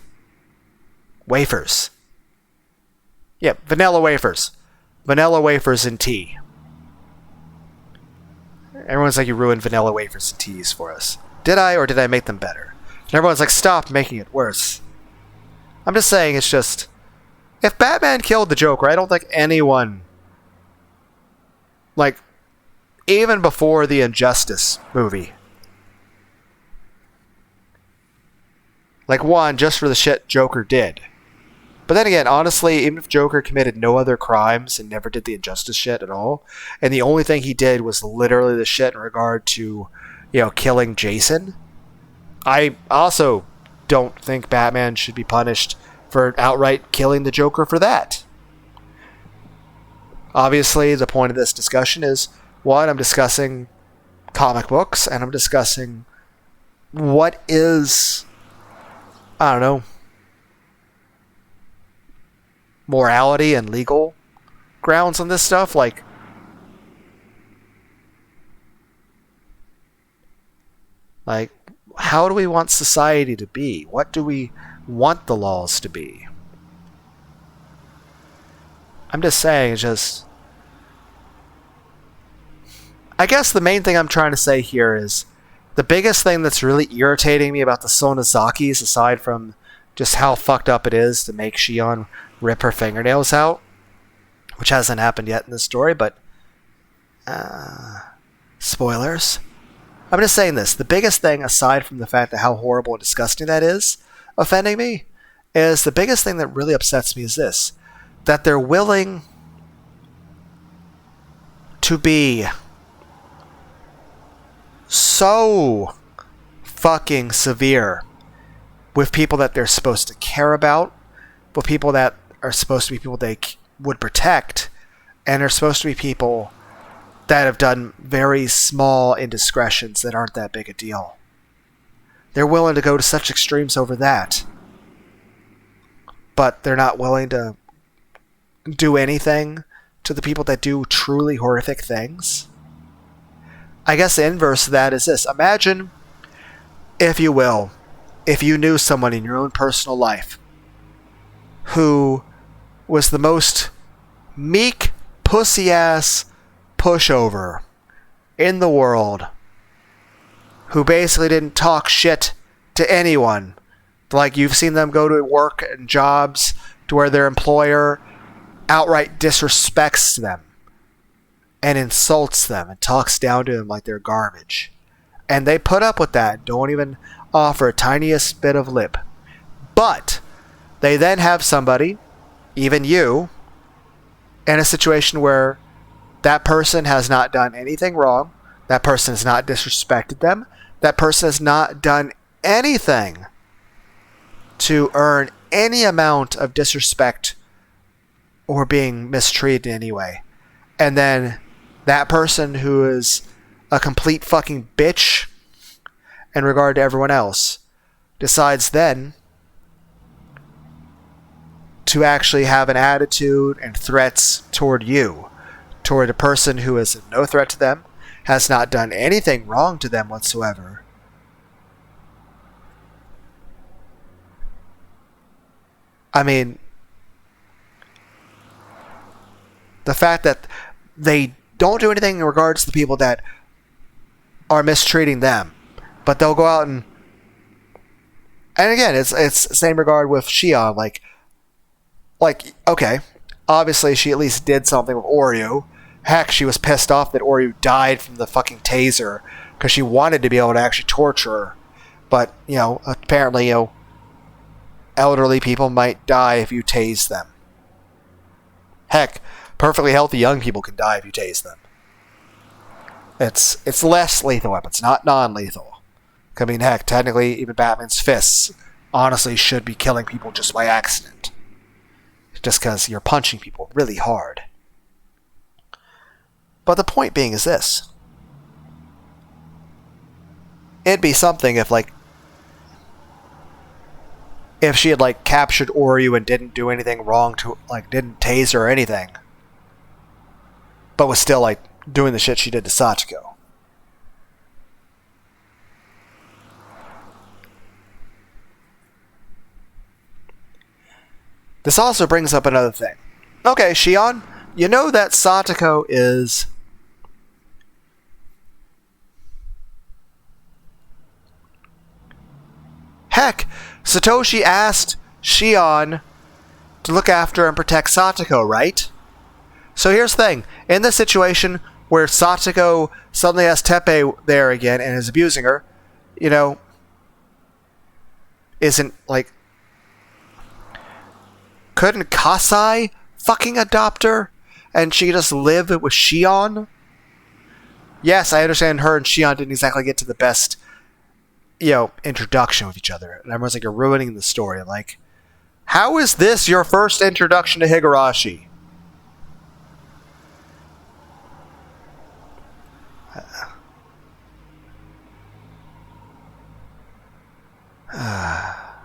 Wafers. Yeah, vanilla wafers. Vanilla wafers and tea. Everyone's like, you ruined vanilla wafers and teas for us. Did I, or did I make them better? And everyone's like, stop making it worse. I'm just saying, it's just... If Batman killed the Joker, I don't think anyone... Like, even before the Injustice movie... Like, one, just for the shit Joker did. But then again, honestly, even if Joker committed no other crimes and never did the Injustice shit at all, and the only thing he did was literally the shit in regard to, you know, killing Jason, I also don't think Batman should be punished for outright killing the Joker for that. Obviously, the point of this discussion is, one, I'm discussing comic books, and I'm discussing what is... I don't know, morality and legal grounds on this stuff. Like, how do we want society to be? What do we want the laws to be? I'm just saying, it's just... I guess the main thing I'm trying to say here is, the biggest thing that's really irritating me about the Sonozakis, aside from just how fucked up it is to make Shion rip her fingernails out, which hasn't happened yet in this story, but spoilers. I'm just saying this. The biggest thing, aside from the fact that how horrible and disgusting that is, offending me, is the biggest thing that really upsets me is this. That they're willing to be so fucking severe with people that they're supposed to care about, with people that are supposed to be people they would protect, and are supposed to be people that have done very small indiscretions that aren't that big a deal. They're willing to go to such extremes over that, but they're not willing to do anything to the people that do truly horrific things. I guess the inverse of that is this. Imagine, if you will, if you knew someone in your own personal life who was the most meek, pussy-ass pushover in the world, who basically didn't talk shit to anyone. Like, you've seen them go to work and jobs to where their employer outright disrespects them and insults them and talks down to them like they're garbage. And they put up with that, don't even offer a tiniest bit of lip. But they then have somebody, even you, in a situation where that person has not done anything wrong, that person has not disrespected them, that person has not done anything to earn any amount of disrespect or being mistreated in any way. And then that person who is a complete fucking bitch in regard to everyone else decides then to actually have an attitude and threats toward you, toward a person who is no threat to them, has not done anything wrong to them whatsoever. I mean, the fact that they don't do anything in regards to the people that are mistreating them, but they'll go out and again, it's same regard with Shion. Like, okay, obviously she at least did something with Oryu. Heck, she was pissed off that Oryu died from the fucking taser because she wanted to be able to actually torture her. But, apparently, elderly people might die if you tase them. Heck, perfectly healthy young people can die if you tase them. It's less lethal weapons, not non-lethal. I mean, heck, technically, even Batman's fists honestly should be killing people just by accident. Just because you're punching people really hard. But the point being is this. It'd be something if she had captured Oryu and didn't do anything wrong to didn't tase her or anything, but was still doing the shit she did to Satoko. This also brings up another thing. Okay, Shion, you know that Satoko is heck, Satoshi asked Shion to look after and protect Satoko, right? So here's the thing. In this situation where Satoko suddenly has Teppei there again and is abusing her, isn't couldn't Kasai fucking adopt her and she just live with Shion? Yes, I understand her and Shion didn't exactly get to the best introduction with each other. And everyone's you're ruining the story. How is this your first introduction to Higurashi?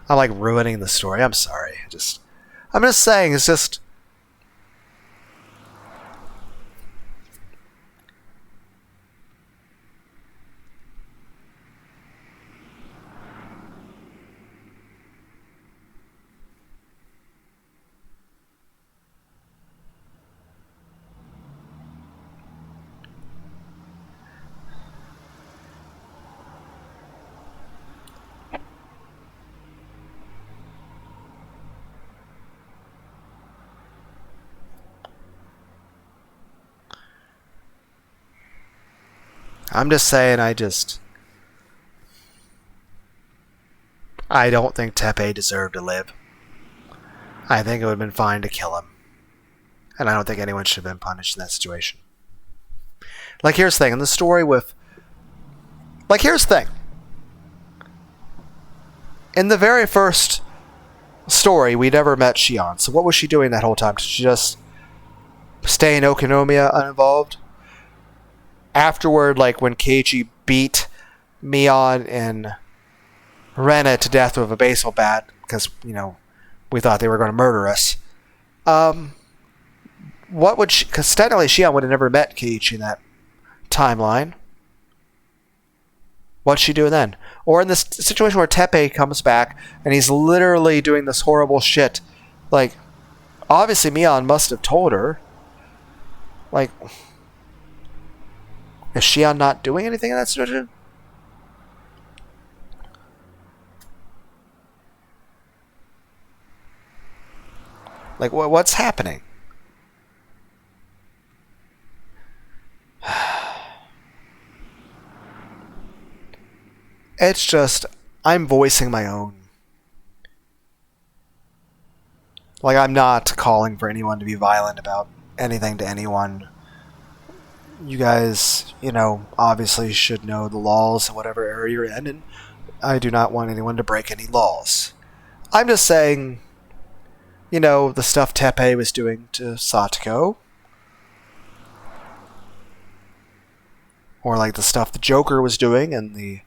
I'm ruining the story. I'm sorry. I'm just saying, it's just... I'm just saying, I don't think Teppei deserved to live. I think it would have been fine to kill him. And I don't think anyone should have been punished in that situation. Here's the thing, in the story with... here's the thing. In the very first story, we never met Shion. So what was she doing that whole time? Did she just stay in Okonomiya uninvolved? Afterward, when Keiichi beat Mion and Rena to death with a baseball bat, because, we thought they were going to murder us. What would she... Because technically Shion would have never met Keiichi in that timeline. What's she doing then? Or in this situation where Teppei comes back and he's literally doing this horrible shit. Like, obviously Mion must have told her. Like, is Shion not doing anything in that situation? Like, what's happening? It's just, I'm voicing my own. Like, I'm not calling for anyone to be violent about anything to anyone. You guys, obviously should know the laws in whatever area you're in, and I do not want anyone to break any laws. I'm just saying, the stuff Teppei was doing to Satoko, or like the stuff the Joker was doing and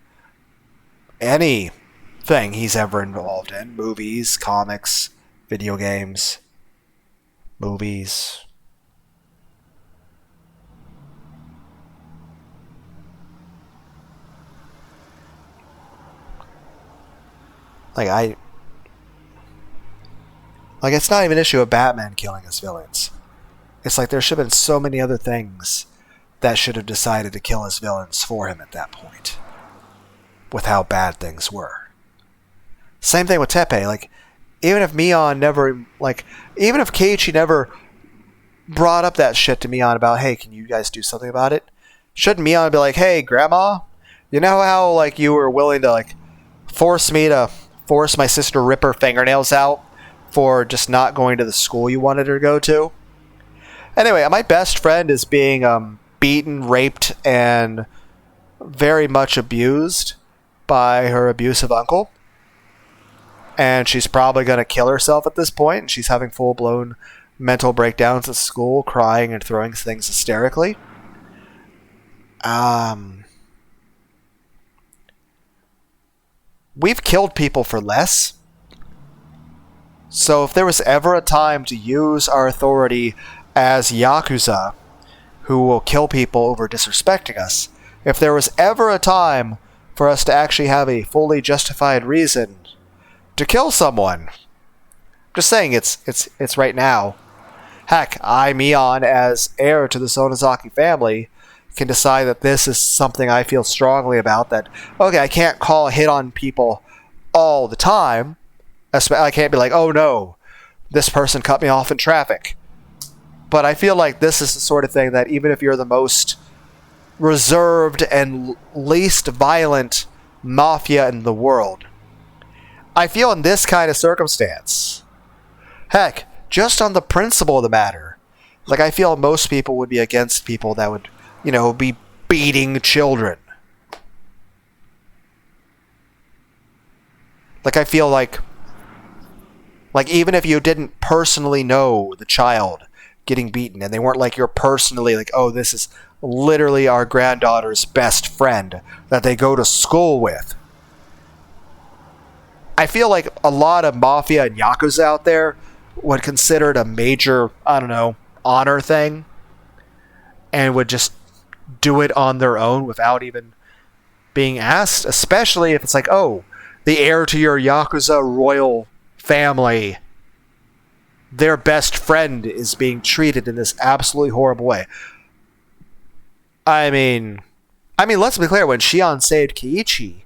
anything he's ever involved in, movies, comics, video games, movies. Like it's not even an issue of Batman killing his villains. It's like there should have been so many other things that should have decided to kill his villains for him at that point, with how bad things were. Same thing with Teppei. Like, even if Mion never, even if Keiichi never brought up that shit to Mion about, hey, can you guys do something about it? Shouldn't Mion be like, hey, Grandma, you know how, you were willing to, force my sister to rip her fingernails out for just not going to the school you wanted her to go to? Anyway, my best friend is being beaten, raped, and very much abused by her abusive uncle. And she's probably going to kill herself at this point. And she's having full-blown mental breakdowns at school, crying and throwing things hysterically. We've killed people for less. So if there was ever a time to use our authority as Yakuza, who will kill people over disrespecting us, if there was ever a time for us to actually have a fully justified reason to kill someone, just saying, it's right now. Heck, I, Mion, as heir to the Sonozaki family, can decide that this is something I feel strongly about, that, okay, I can't call a hit on people all the time. I can't be like, oh no, this person cut me off in traffic. But I feel like this is the sort of thing that even if you're the most reserved and least violent mafia in the world, I feel in this kind of circumstance, heck, just on the principle of the matter, I feel most people would be against people that would, be beating children. I feel like even if you didn't personally know the child getting beaten, and they weren't you're personally oh, this is literally our granddaughter's best friend that they go to school with. I feel like a lot of mafia and yakuza out there would consider it a major, honor thing, and would just do it on their own without even being asked, especially if it's oh, the heir to your yakuza royal family, their best friend is being treated in this absolutely horrible way. I mean, let's be clear, when Shion saved Keiichi,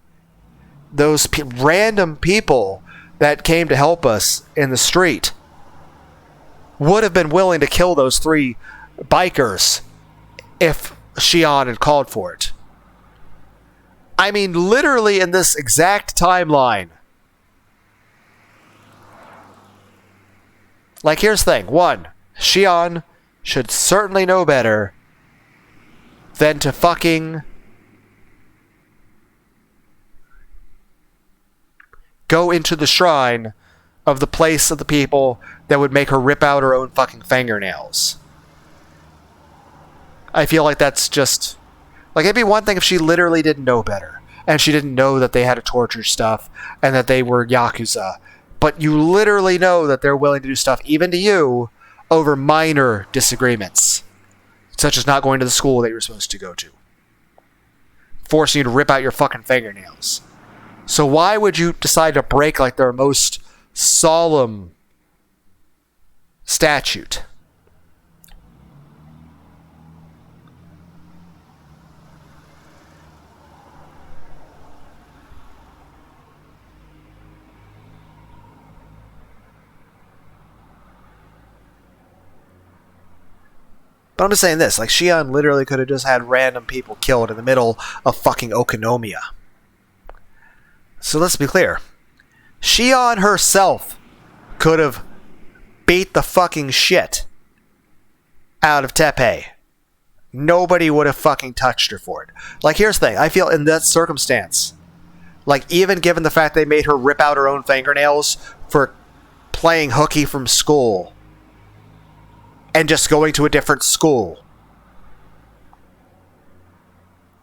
those random people that came to help us in the street would have been willing to kill those 3 bikers if Shion had called for it. Literally in this exact timeline. Here's the thing. 1, Shion should certainly know better than to fucking go into the shrine of the place of the people that would make her rip out her own fucking fingernails. I feel like that's just... it'd be one thing if she literally didn't know better, and she didn't know that they had to torture stuff, and that they were Yakuza. But you literally know that they're willing to do stuff, even to you, over minor disagreements, such as not going to the school that you're supposed to go to. forcing you to rip out your fucking fingernails. So why would you decide to break like their most solemn statute? But I'm just saying this, like, Shion literally could have just had random people killed in the middle of fucking Okonomiya. So let's be clear. Shion herself could have beat the fucking shit out of Teppei. Nobody would have fucking touched her for it. Like, here's the thing. I feel in that circumstance, like, even given the fact they made her rip out her own fingernails for playing hooky from school and just going to a different school,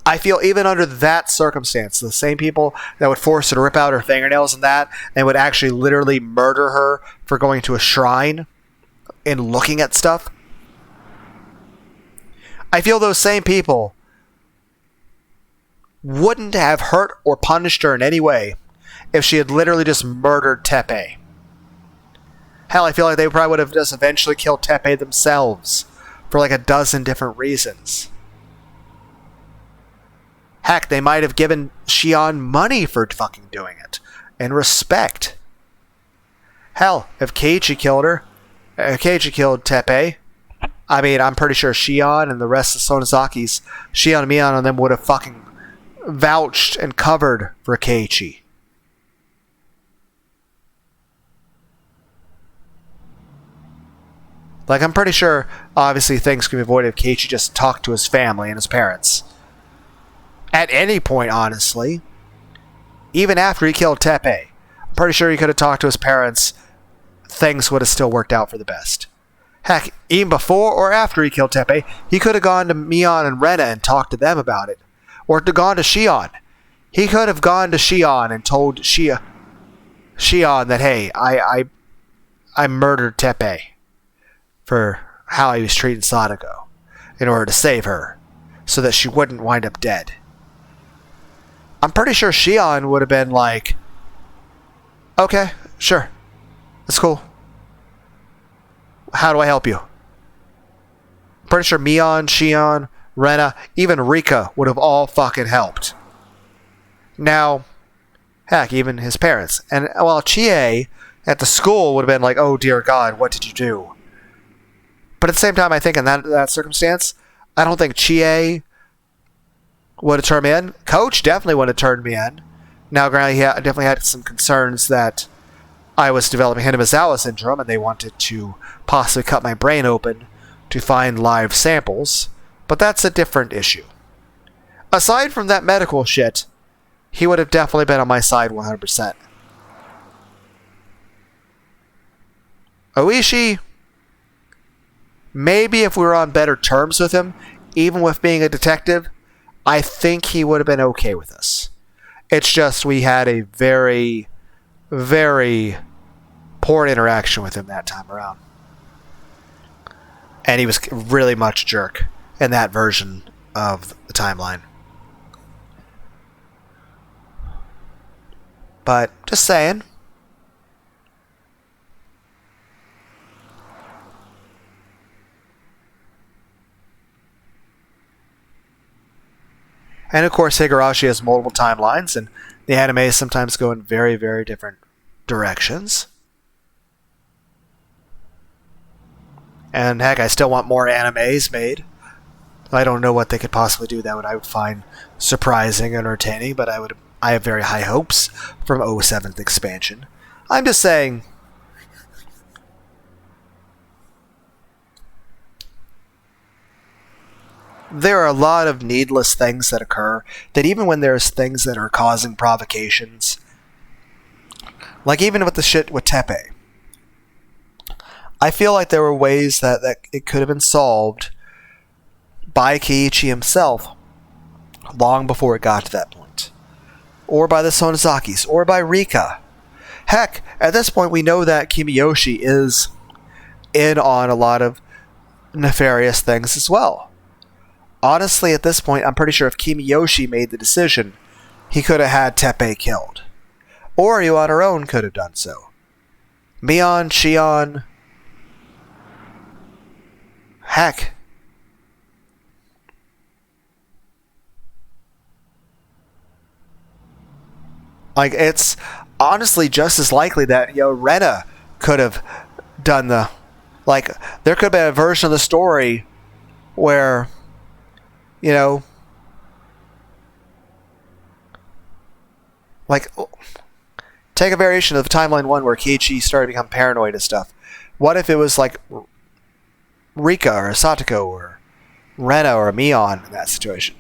I feel even under that circumstance, the same people that would force her to rip out her fingernails and would actually literally murder her for going to a shrine and looking at stuff, I feel those same people wouldn't have hurt or punished her in any way if she had literally just murdered Teppei. Hell, I feel like they probably would have just eventually killed Teppei themselves for like a dozen different reasons. Heck, they might have given Shion money for fucking doing it. And respect. Hell, if Keiichi killed her, if Keiichi killed Teppei, I mean, I'm pretty sure Shion and the rest of Sonozakis, Shion and Mion and them would have fucking vouched and covered for Keiichi. Like, I'm pretty sure, obviously, things can be avoided if Keiichi just talked to his family and his parents. At any point, honestly. Even after he killed Teppei. I'm pretty sure he could have talked to his parents. Things would have still worked out for the best. Heck, even before or after he killed Teppei, he could have gone to Mion and Rena and talked to them about it. Or gone to Shion. He could have gone to Shion and told Shion that, hey, I murdered Teppei for how he was treating Sadako in order to save her so that she wouldn't wind up dead. I'm pretty sure Shion would have been like, okay, sure, that's cool. How do I help you? I'm pretty sure Mion, Shion, Rena, even Rika would have all fucking helped. Now, heck, even his parents. And while Chie at the school would have been like, oh dear God, what did you do? But at the same time, I think in that circumstance, I don't think Chie would have turned me in. Coach definitely would have turned me in. Now, granted, he definitely had some concerns that I was developing Hinamizawa syndrome, and they wanted to possibly cut my brain open to find live samples. But that's a different issue. Aside from that medical shit, he would have definitely been on my side 100%. Oishi, maybe if we were on better terms with him, even with being a detective, I think he would have been okay with us. It's just we had a very, very poor interaction with him that time around. And he was really much a jerk in that version of the timeline. But, just saying. And of course, Higurashi has multiple timelines, and the anime sometimes go in very, very different directions. And heck, I still want more animes made. I don't know what they could possibly do that I would find surprising and entertaining, but I have very high hopes from 07th expansion. I'm just saying, there are a lot of needless things that occur, that even when there's things that are causing provocations, like even with the shit with Teppei, I feel like there were ways that it could have been solved by Keiichi himself long before it got to that point. Or by the Sonozakis, or by Rika. Heck, at this point we know that Kimiyoshi is in on a lot of nefarious things as well. Honestly, at this point, I'm pretty sure if Kimiyoshi made the decision, he could have had Teppei killed. Oryu on her own could have done so. Mion, Shion... Heck. Like, it's honestly just as likely that, Rena could have done the... Like, there could have been a version of the story where, like, take a variation of the timeline one where Keiichi started to become paranoid and stuff. What if it was, like, Rika or Satoko or Rena or Mion in that situation?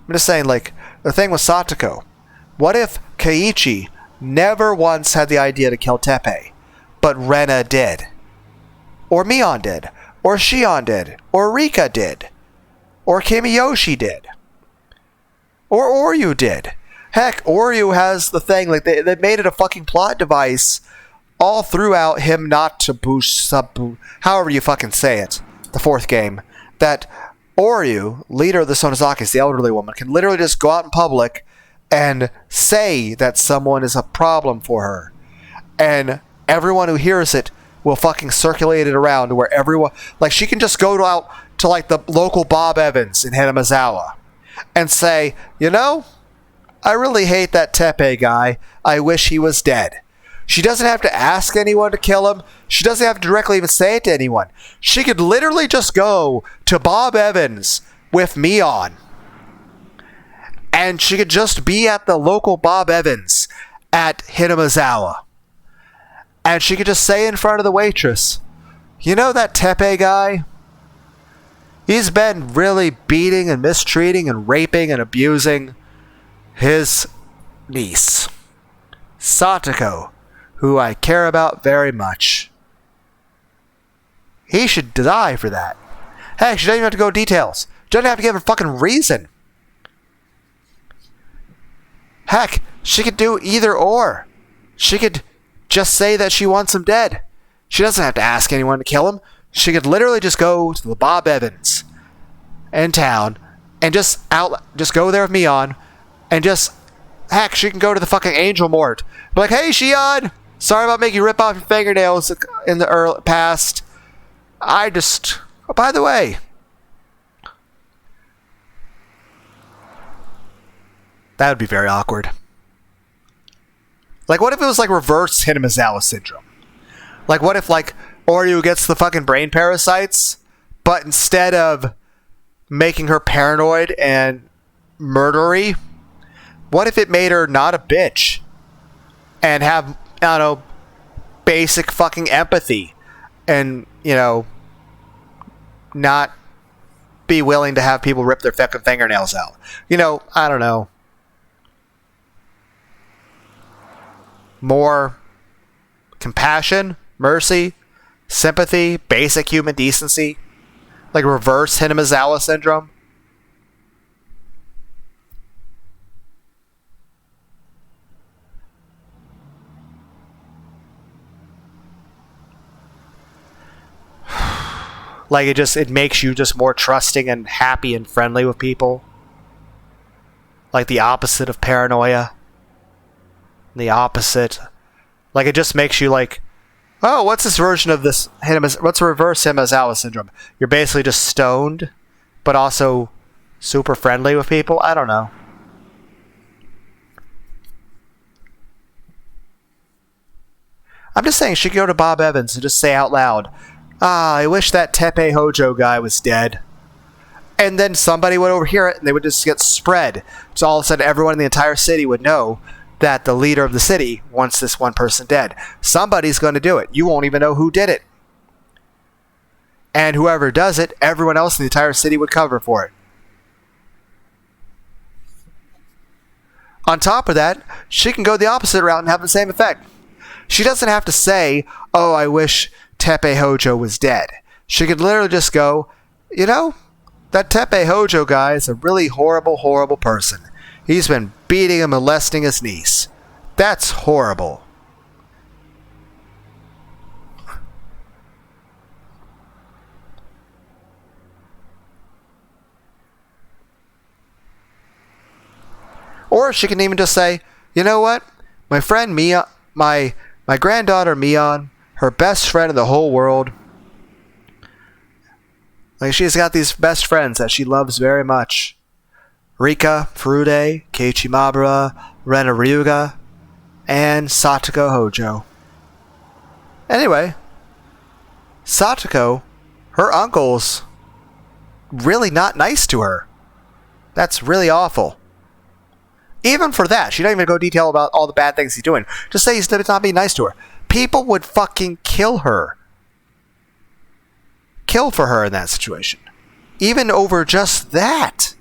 I'm just saying, like, the thing with Satoko. What if Keiichi never once had the idea to kill Teppei, but Rena did? Or Mion did? Or Shion did? Or Rika did? Or Kimiyoshi did? Or Oryu did? Heck, Oryu has the thing, like, they made it a fucking plot device all throughout him not to boost, however you fucking say it, the fourth game, that Oryu, leader of the Sonozakis, the elderly woman, can literally just go out in public and say that someone is a problem for her. And everyone who hears it will fucking circulate it around to where everyone... Like, she can just go out to, like, the local Bob Evans in Hinamizawa and say, I really hate that Teppei guy. I wish he was dead. She doesn't have to ask anyone to kill him. She doesn't have to directly even say it to anyone. She could literally just go to Bob Evans with Mion. And she could just be at the local Bob Evans at Hinamizawa. And she could just say in front of the waitress, that Teppei guy? He's been really beating and mistreating and raping and abusing his niece, Satoko, who I care about very much. He should die for that. Heck, she doesn't even have to go details. She doesn't have to give a fucking reason. Heck, she could do either or. She could just say that she wants him dead. She doesn't have to ask anyone to kill him. She could literally just go to the Bob Evans in town and just go there with Mion and just... Heck, she can go to the fucking Angel Mort. Be like, hey, Shion! Sorry about making you rip off your fingernails in the past. Oh, by the way. That would be very awkward. Like, what if it was, like, reverse Hinamizawa syndrome? Like, what if, like, Oryu gets the fucking brain parasites, but instead of making her paranoid and murdery, what if it made her not a bitch and have, I don't know, basic fucking empathy and, not be willing to have people rip their fucking fingernails out? I don't know. More compassion, mercy, sympathy, basic human decency. Like reverse Hinamizawa syndrome. Like it makes you just more trusting and happy and friendly with people. Like the opposite of paranoia. The opposite. Like it just makes you like, oh, what's this version of this? What's reverse Hinamizawa syndrome? You're basically just stoned, but also super friendly with people. I don't know. I'm just saying she could go to Bob Evans and just say out loud, I wish that Teppei Hojo guy was dead. And then somebody would overhear it and they would just get spread. So all of a sudden everyone in the entire city would know that the leader of the city wants this one person dead. Somebody's going to do it. You won't even know who did it. And whoever does it, everyone else in the entire city would cover for it. On top of that, she can go the opposite route and have the same effect. She doesn't have to say, oh, I wish Teppei Hojo was dead. She could literally just go, that Teppei Hojo guy is a really horrible, horrible person. He's been beating and molesting his niece. That's horrible. Or she can even just say, you know what? My friend Mia, my granddaughter Mion, her best friend in the whole world. Like, she's got these best friends that she loves very much. Rika, Furude, Keiichi Mabura, Rena Ryuga, and Satoko Hojo. Anyway, Satoko, her uncle's really not nice to her. That's really awful. Even for that, she doesn't even go detail about all the bad things he's doing. Just say he's not being nice to her. People would fucking kill her. Kill for her in that situation. Even over just that.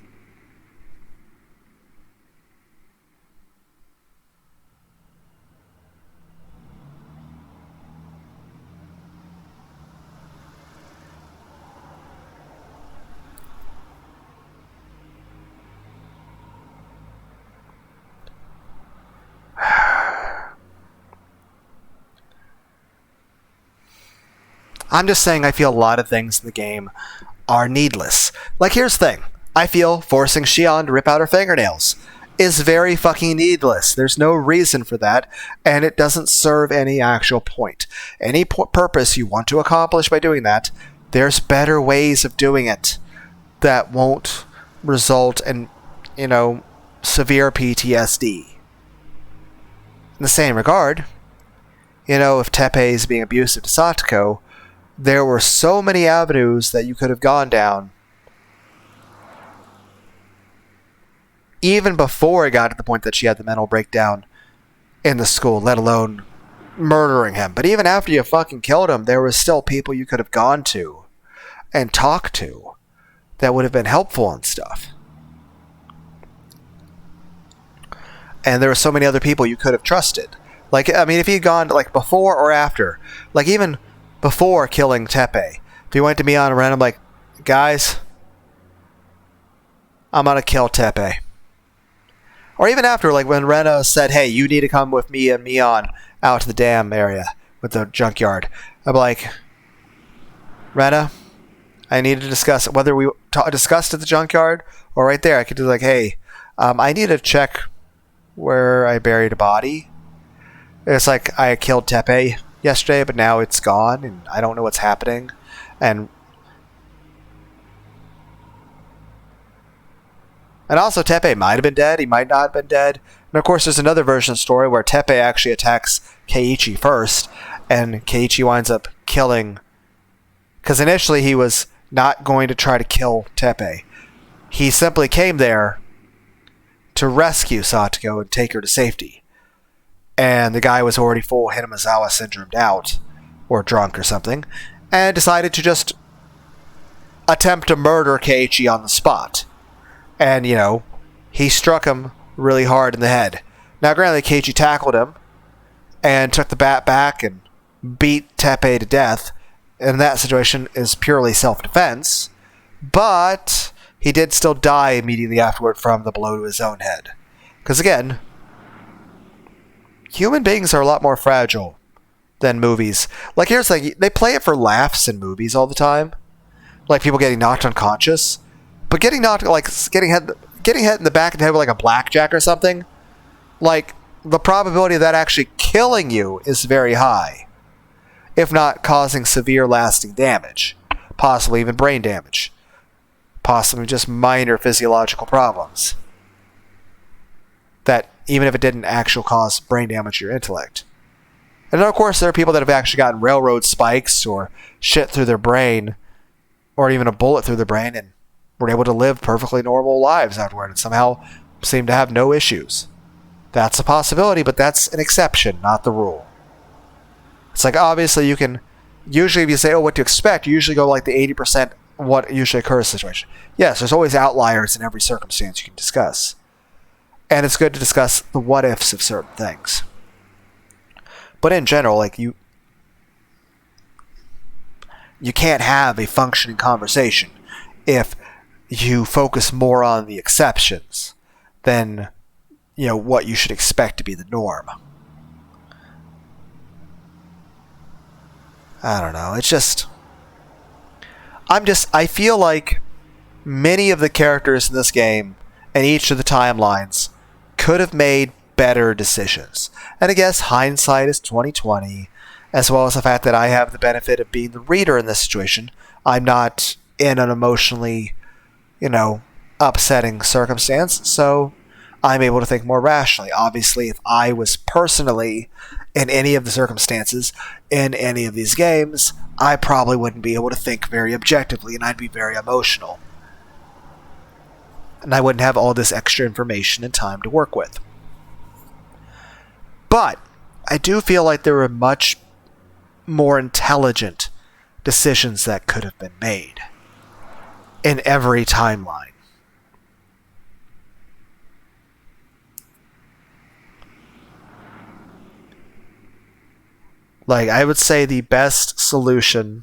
I'm just saying I feel a lot of things in the game are needless. Like, here's the thing. I feel forcing Shion to rip out her fingernails is very fucking needless. There's no reason for that, and it doesn't serve any actual point. Any purpose you want to accomplish by doing that, there's better ways of doing it that won't result in, severe PTSD. In the same regard, if Teppei is being abusive to Satoko, there were so many avenues that you could have gone down even before it got to the point that she had the mental breakdown in the school, let alone murdering him. But even after you fucking killed him, there was still people you could have gone to and talked to that would have been helpful and stuff. And there were so many other people you could have trusted. Like, I mean, if you'd gone, like, before or after, like, even before killing Teppei, if you went to Mion and random, like, guys, I'm gonna kill Teppei. Or even after, like, when Rena said, hey, you need to come with me and Mion out to the dam area with the junkyard. I'm like, Rena, I need to discuss whether we discussed at the junkyard or right there. I could do like, hey, I need to check where I buried a body. It's like I killed Teppei yesterday, but now it's gone, and I don't know what's happening. And also, Teppei might have been dead. He might not have been dead. And of course, there's another version of the story where Teppei actually attacks Keiichi first, and Keiichi winds up killing. Because initially he was not going to try to kill Teppei. He simply came there to rescue Satoko and take her to safety. And the guy was already full Hinamizawa syndromed out, or drunk or something, and decided to just attempt to murder Keiichi on the spot. And, he struck him really hard in the head. Now, granted, Keiichi tackled him and took the bat back and beat Teppei to death. And that situation is purely self-defense, but he did still die immediately afterward from the blow to his own head. Because again, human beings are a lot more fragile than movies. Like, here's the thing, they play it for laughs in movies all the time. Like people getting knocked unconscious. But getting knocked, like, getting hit in the back of the head with like a blackjack or something, like, the probability of that actually killing you is very high. If not causing severe lasting damage. Possibly even brain damage. Possibly just minor physiological problems. That, even if it didn't actually cause brain damage to your intellect. And then, of course, there are people that have actually gotten railroad spikes or shit through their brain, or even a bullet through their brain, and were able to live perfectly normal lives afterward and somehow seem to have no issues. That's a possibility, but that's an exception, not the rule. It's like, obviously, you can, usually if you say, what to expect, you usually go like the 80% what usually occurs situation. Yes, there's always outliers in every circumstance you can discuss. And it's good to discuss the what-ifs of certain things. But in general, like, you can't have a functioning conversation if you focus more on the exceptions than, what you should expect to be the norm. I don't know. It's just... I feel like many of the characters in this game and each of the timelines could have made better decisions. And I guess hindsight is 2020, as well as the fact that I have the benefit of being the reader in this situation. I'm not in an emotionally, upsetting circumstance, so I'm able to think more rationally. Obviously, if I was personally in any of the circumstances in any of these games, I probably wouldn't be able to think very objectively, and I'd be very emotional. And I wouldn't have all this extra information and time to work with. But I do feel like there were much more intelligent decisions that could have been made in every timeline. Like, I would say the best solution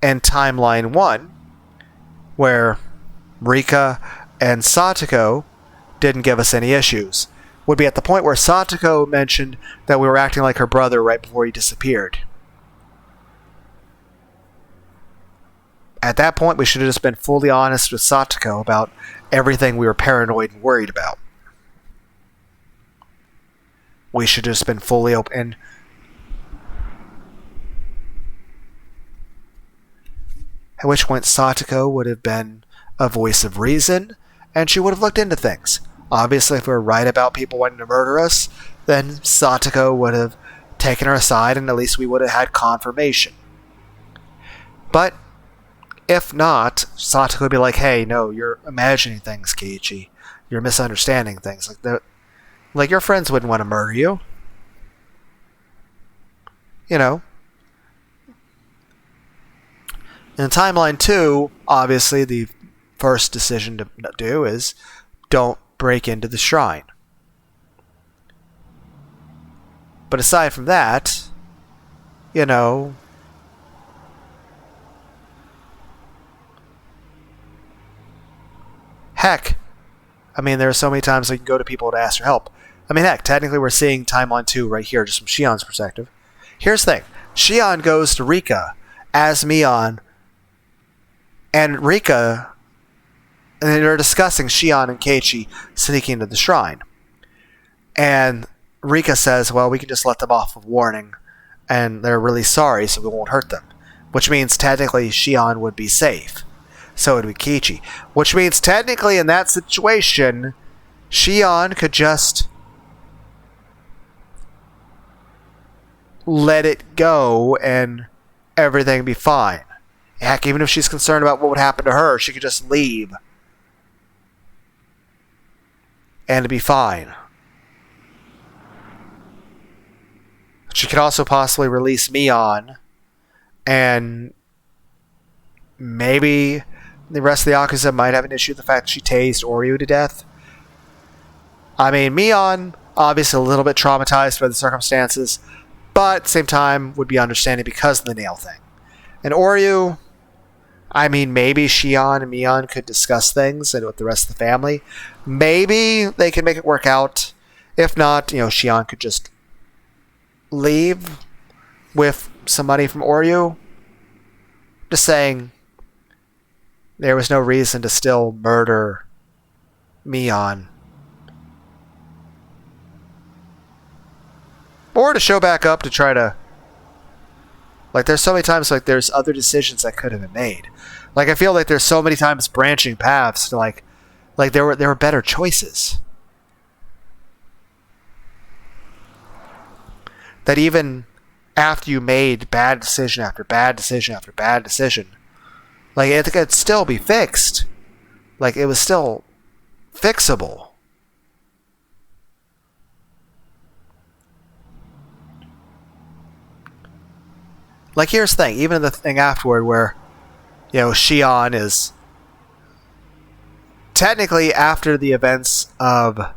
in timeline 1, where Rika and Satoko didn't give us any issues, would be at the point where Satoko mentioned that we were acting like her brother right before he disappeared. At that point, we should have just been fully honest with Satoko about everything we were paranoid and worried about. We should have just been fully open. At which point Satoko would have been a voice of reason, and she would have looked into things. Obviously, if we were right about people wanting to murder us, then Satoko would have taken her aside, and at least we would have had confirmation. But if not, Satoko would be like, hey, no, you're imagining things, Keiichi. You're misunderstanding things. Like your friends wouldn't want to murder you. In timeline 2, obviously the first decision to do is don't break into the shrine. But aside from that, heck, there are so many times you can go to people to ask for help. Heck, technically we're seeing timeline 2 right here, just from Shion's perspective. Here's the thing. Shion goes to Rika as Mion, and Rika, and they're discussing Shion and Keiichi sneaking into the shrine. And Rika says, well, we can just let them off with warning, and they're really sorry, so we won't hurt them. Which means technically Shion would be safe. So it would be Keiichi. Which means technically in that situation, Shion could just let it go and everything be fine. Heck, even if she's concerned about what would happen to her, she could just leave and it'd be fine. She could also possibly release Mion, and maybe the rest of the Yakuza might have an issue with the fact that she tased Oryu to death. Mion, obviously a little bit traumatized by the circumstances, but at the same time would be understanding because of the nail thing. And Oryu, maybe Shion and Mion could discuss things and with the rest of the family. Maybe they could make it work out. If not, Shion could just leave with some money from Oryu. Just saying, there was no reason to still murder Mion. Or to show back up to try to... there's so many times, there's other decisions that could have been made. I feel like there's so many times branching paths to, there were better choices. That even after you made bad decision after bad decision after bad decision, it could still be fixed. It was still fixable. Here's the thing. Even the thing afterward where, Shion is technically after the events of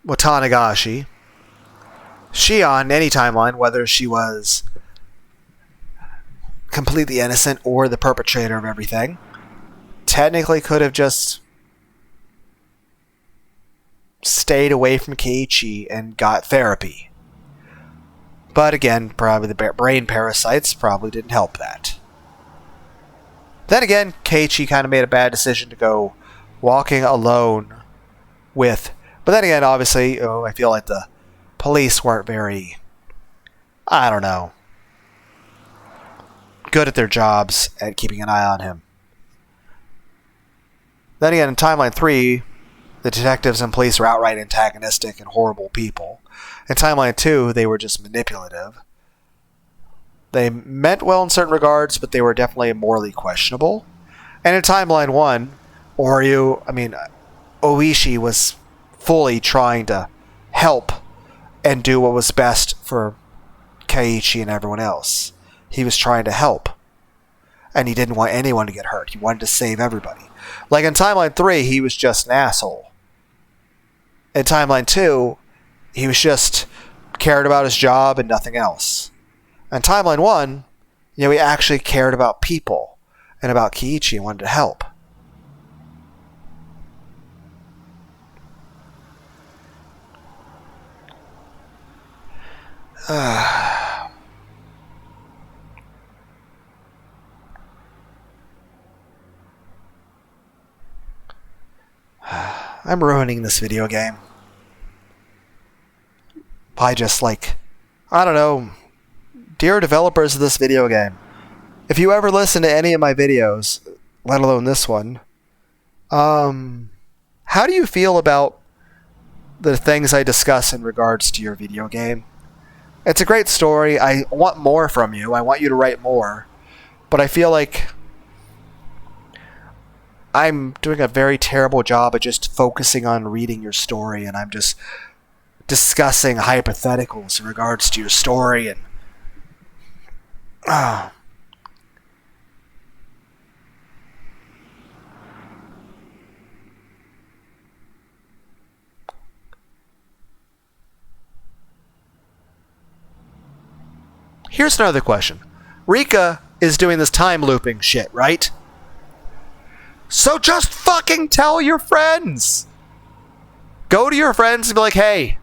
Watanagashi, Shion, in any timeline, whether she was completely innocent or the perpetrator of everything, technically could have just stayed away from Keiichi and got therapy. But again, probably the brain parasites probably didn't help that. Then again, Keiichi kind of made a bad decision to go walking alone with. But then again, obviously, I feel like the police weren't very, I don't know, good at their jobs at keeping an eye on him. Then again, in Timeline 3, the detectives and police were outright antagonistic and horrible people. In Timeline 2, they were just manipulative. They meant well in certain regards, but they were definitely morally questionable. And in Timeline 1, Oishi was fully trying to help and do what was best for Keiichi and everyone else. He was trying to help. And he didn't want anyone to get hurt. He wanted to save everybody. Like in Timeline 3, he was just an asshole. In Timeline 2, he was just cared about his job and nothing else. In Timeline 1, he actually cared about people and about Keiichi and wanted to help. I'm ruining this video game. By just dear developers of this video game, if you ever listen to any of my videos, let alone this one, how do you feel about the things I discuss in regards to your video game? It's a great story. I want more from you. I want you to write more. But I feel like I'm doing a very terrible job of just focusing on reading your story, and I'm just discussing hypotheticals in regards to your story, and Here's another question. Rika is doing this time looping shit, right? So just fucking tell your friends. Go to your friends and be like, hey,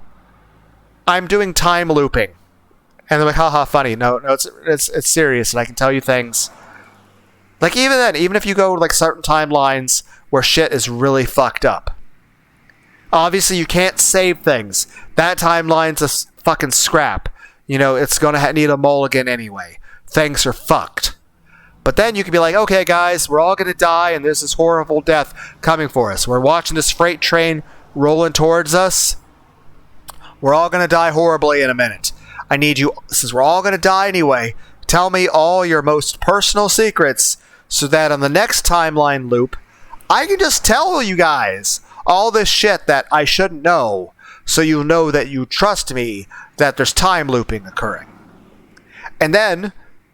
I'm doing time looping. And they're like, haha, funny. No, it's serious, and I can tell you things. Like, even then, even if you go to certain timelines where shit is really fucked up. Obviously, you can't save things. That timeline's a fucking scrap. It's gonna need a mulligan anyway. Things are fucked. But then you can be like, okay, guys, we're all gonna die, and there's this horrible death coming for us. We're watching this freight train rolling towards us. We're all gonna die horribly in a minute. I need you, since we're all gonna die anyway, tell me all your most personal secrets so that on the next timeline loop, I can just tell you guys all this shit that I shouldn't know, so you know that you trust me, that there's time looping occurring. And then,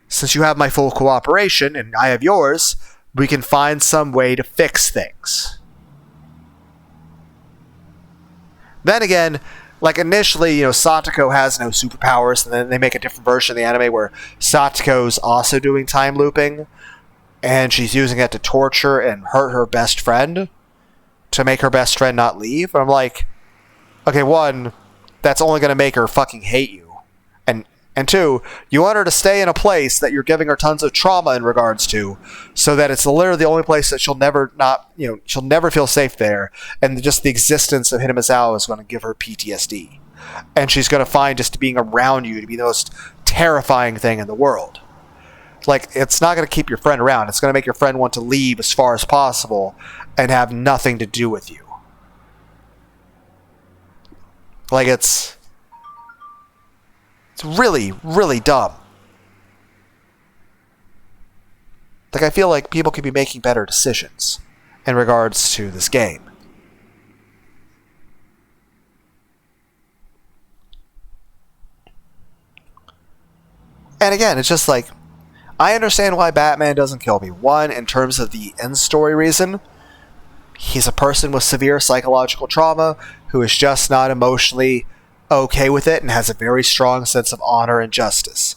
since you have my full cooperation and I have yours, we can find some way to fix things. Then again, initially, Satoko has no superpowers, and then they make a different version of the anime where Satoko's also doing time looping, and she's using it to torture and hurt her best friend to make her best friend not leave. I'm like, okay, one, that's only going to make her fucking hate you. And two, you want her to stay in a place that you're giving her tons of trauma in regards to, so that it's literally the only place that she'll never feel safe there. And just the existence of Hinamizawa is going to give her PTSD. And she's going to find just being around you to be the most terrifying thing in the world. It's not going to keep your friend around. It's going to make your friend want to leave as far as possible and have nothing to do with you. It's really, really dumb. I feel like people could be making better decisions in regards to this game. And again, it's just I understand why Batman doesn't kill me. One, in terms of the end story reason, he's a person with severe psychological trauma who is just not emotionally okay with it and has a very strong sense of honor and justice.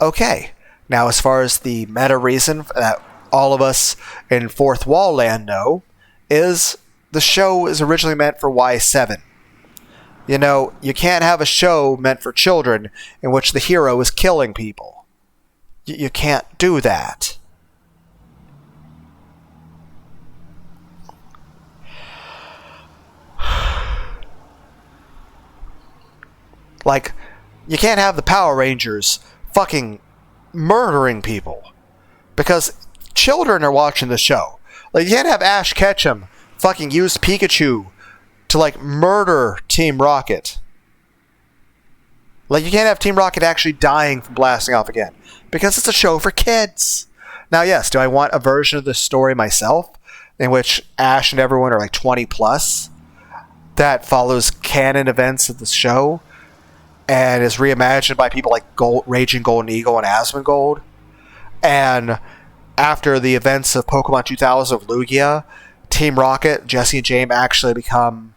Okay. Now, as far as the meta reason that all of us in Fourth Wall Land know, is the show is originally meant for Y7. You can't have a show meant for children in which the hero is killing people. You can't do that. Like, you can't have the Power Rangers fucking murdering people because children are watching the show. Like, you can't have Ash Ketchum fucking use Pikachu to, like, murder Team Rocket. Like, you can't have Team Rocket actually dying from blasting off again because it's a show for kids. Now, yes, do I want a version of the story myself in which Ash and everyone are like 20 plus that follows canon events of the show and is reimagined by people like Raging Golden Eagle and Asmongold? And after the events of Pokemon 2000 of Lugia, Team Rocket, Jesse and James actually become,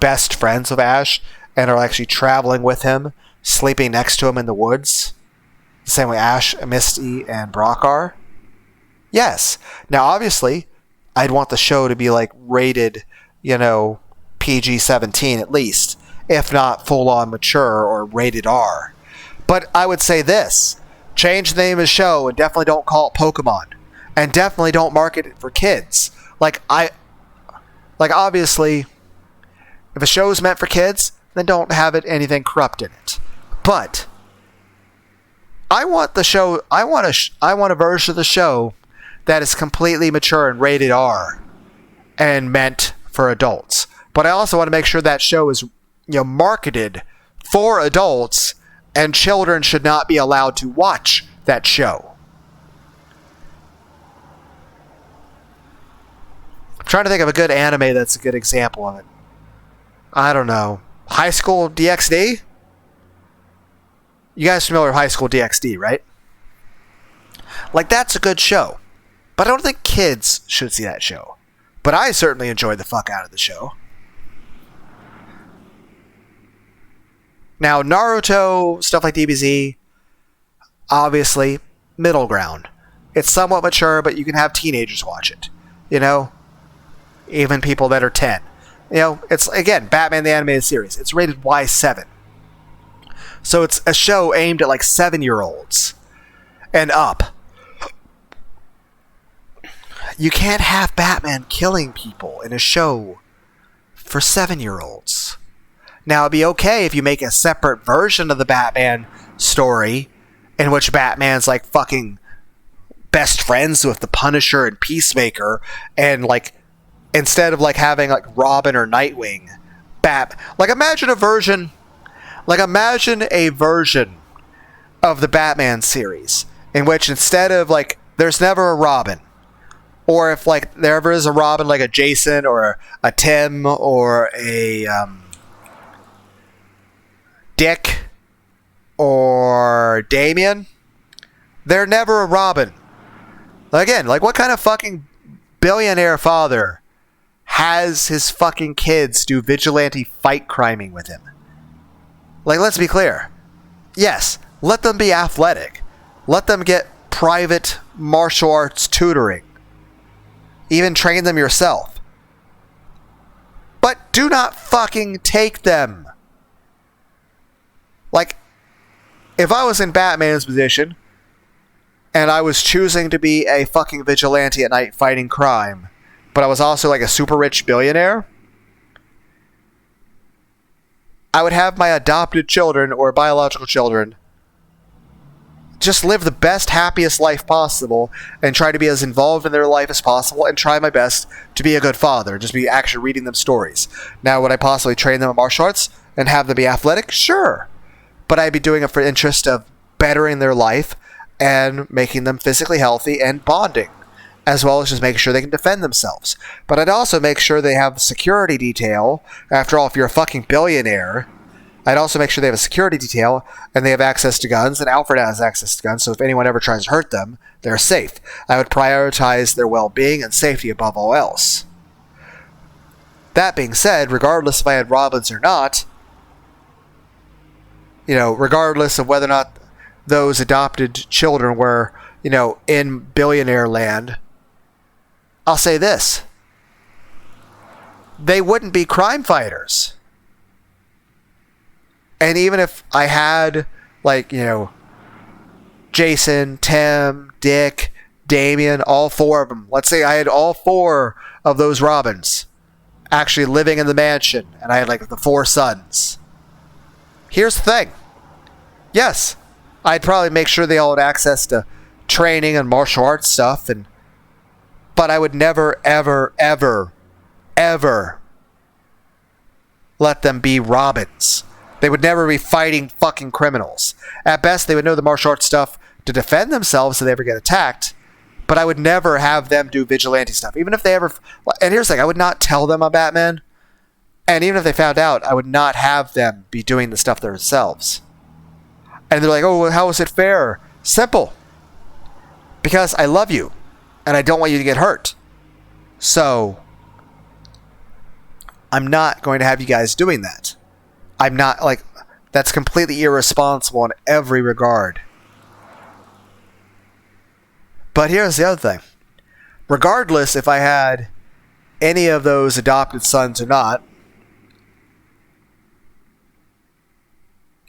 best friends with Ash and are actually traveling with him, sleeping next to him in the woods. The same way Ash, Misty, and Brock are. Yes. Now, obviously, I'd want the show to be, like, rated, PG-17 at least, if not full-on mature or rated R. But I would say this. Change the name of the show and definitely don't call it Pokemon. And definitely don't market it for kids. Obviously, if a show is meant for kids, then don't have anything corrupt in it. But I want the show. I want a version of the show that is completely mature and rated R, and meant for adults. But I also want to make sure that show is, marketed for adults, and children should not be allowed to watch that show. I'm trying to think of a good anime that's a good example of it. I don't know. High School DxD? You guys familiar with High School DxD, right? Like, that's a good show. But I don't think kids should see that show. But I certainly enjoyed the fuck out of the show. Now, Naruto, stuff like DBZ, obviously, middle ground. It's somewhat mature, but you can have teenagers watch it. Even people that are 10. It's, again, Batman the Animated Series. It's rated Y7. So it's a show aimed at, like, 7-year-olds and up. You can't have Batman killing people in a show for 7-year-olds. Now, it'd be okay if you make a separate version of the Batman story in which Batman's, like, fucking best friends with the Punisher and Peacemaker, and, like, instead of, like, having, like, Robin or Nightwing, imagine a version of the Batman series in which instead of, like, there's never a Robin, or if, like, there ever is a Robin, like a Jason or a Tim or a Dick or Damian, they're never a Robin. Again, like, what kind of fucking billionaire father has his fucking kids do vigilante fight criming with him? Like, let's be clear. Yes, let them be athletic. Let them get private martial arts tutoring. Even train them yourself. But do not fucking take them. Like, if I was in Batman's position, and I was choosing to be a fucking vigilante at night fighting crime, but I was also like a super rich billionaire, I would have my adopted children or biological children just live the best, happiest life possible and try to be as involved in their life as possible and try my best to be a good father, just be actually reading them stories. Now, would I possibly train them in martial arts and have them be athletic? Sure. But I'd be doing it for the interest of bettering their life and making them physically healthy and bonding, as well as just making sure they can defend themselves. But I'd also make sure they have security detail. After all, if you're a fucking billionaire, I'd also make sure they have a security detail and they have access to guns, and Alfred has access to guns, so if anyone ever tries to hurt them, they're safe. I would prioritize their well-being and safety above all else. That being said, regardless if I had Robins or not, regardless of whether or not those adopted children were, in billionaire land, I'll say this. They wouldn't be crime fighters. And even if I had, Jason, Tim, Dick, Damien, all four of them. Let's say I had all four of those Robins actually living in the mansion, and I had like the 4 sons. Here's the thing. Yes, I'd probably make sure they all had access to training and martial arts stuff, but I would never, ever, ever, ever let them be Robins. They would never be fighting fucking criminals. At best, they would know the martial arts stuff to defend themselves if they ever get attacked, but I would never have them do vigilante stuff. Even if they ever... And here's the thing, I would not tell them I'm Batman, and even if they found out, I would not have them be doing the stuff themselves. And they're like, oh, well, how is it fair? Simple. Because I love you, and I don't want you to get hurt. So, I'm not going to have you guys doing that. I'm not, like, that's completely irresponsible in every regard. But here's the other thing. Regardless if I had any of those adopted sons or not,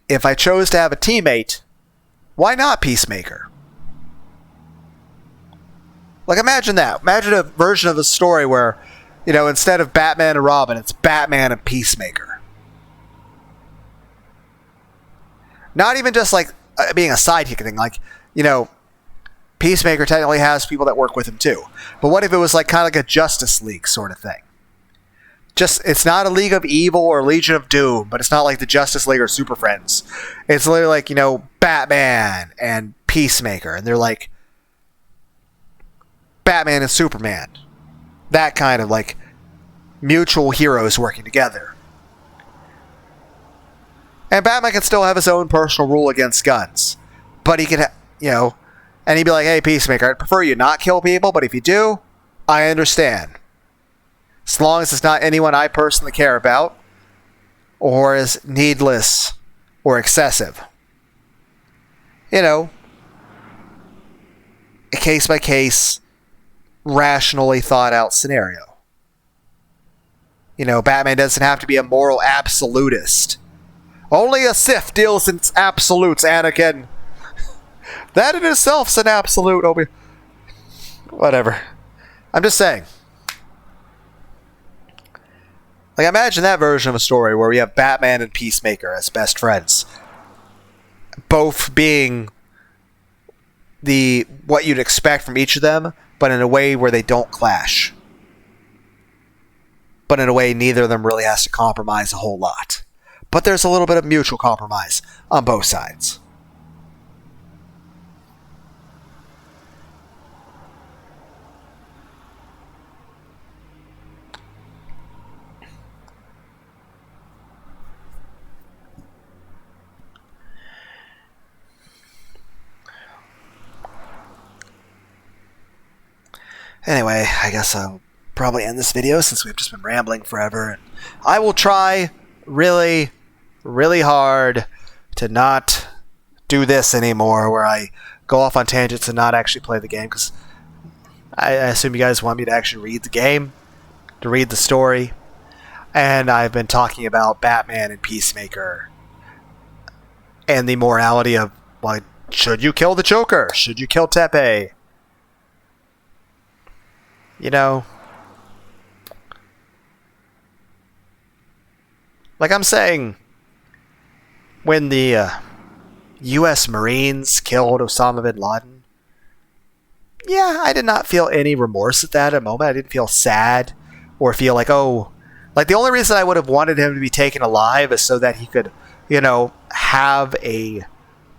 if I chose to have a teammate, why not Peacemaker? Like, imagine that. Imagine a version of the story where, you know, instead of Batman and Robin, it's Batman and Peacemaker. Not even just, like, being a sidekick thing. Like, you know, Peacemaker technically has people that work with him, too. But what if it was, like, kind of like a Justice League sort of thing? Just, it's not a League of Evil or Legion of Doom, but it's not like the Justice League or Super Friends. It's literally like, you know, Batman and Peacemaker. And they're like Batman and Superman. That kind of, like, mutual heroes working together. And Batman can still have his own personal rule against guns. But he could, you know, and he'd be like, hey, Peacemaker, I'd prefer you not kill people, but if you do, I understand. As long as it's not anyone I personally care about, or is needless or excessive. You know, a case-by-case, rationally thought-out scenario. You know, Batman doesn't have to be a moral absolutist. Only a Sith deals in absolutes, Anakin. That in itself's an absolute. Whatever. I'm just saying. Like, imagine that version of a story where we have Batman and Peacemaker as best friends. Both being what you'd expect from each of them, but in a way where they don't clash. But in a way neither of them really has to compromise a whole lot. But there's a little bit of mutual compromise on both sides. Anyway, I guess I'll probably end this video since we've just been rambling forever. And I will try really, really hard to not do this anymore, where I go off on tangents and not actually play the game, because I assume you guys want me to actually read the game, to read the story. And I've been talking about Batman and Peacemaker and the morality of, like, should you kill the Joker? Should you kill Tepe? You know, like I'm saying, when the U.S. Marines killed Osama bin Laden, yeah, I did not feel any remorse at that moment. I didn't feel sad or feel like, oh, like the only reason I would have wanted him to be taken alive is so that he could, you know, have a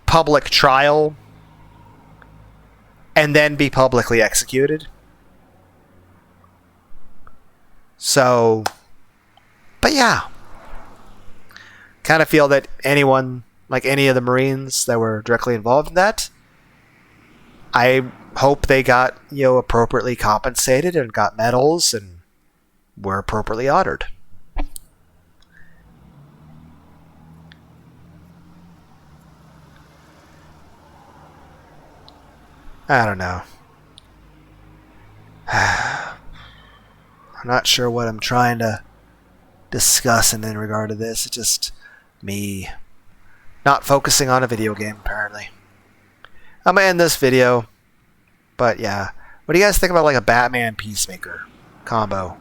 public trial and then be publicly executed. So, but yeah, kind of feel that anyone, like any of the Marines that were directly involved in that, I hope they got, you know, appropriately compensated and got medals and were appropriately honored. I don't know. I'm not sure what I'm trying to discuss in regard to this. It's just me not focusing on a video game, apparently. I'm going to end this video. But yeah. What do you guys think about like a Batman Peacemaker combo?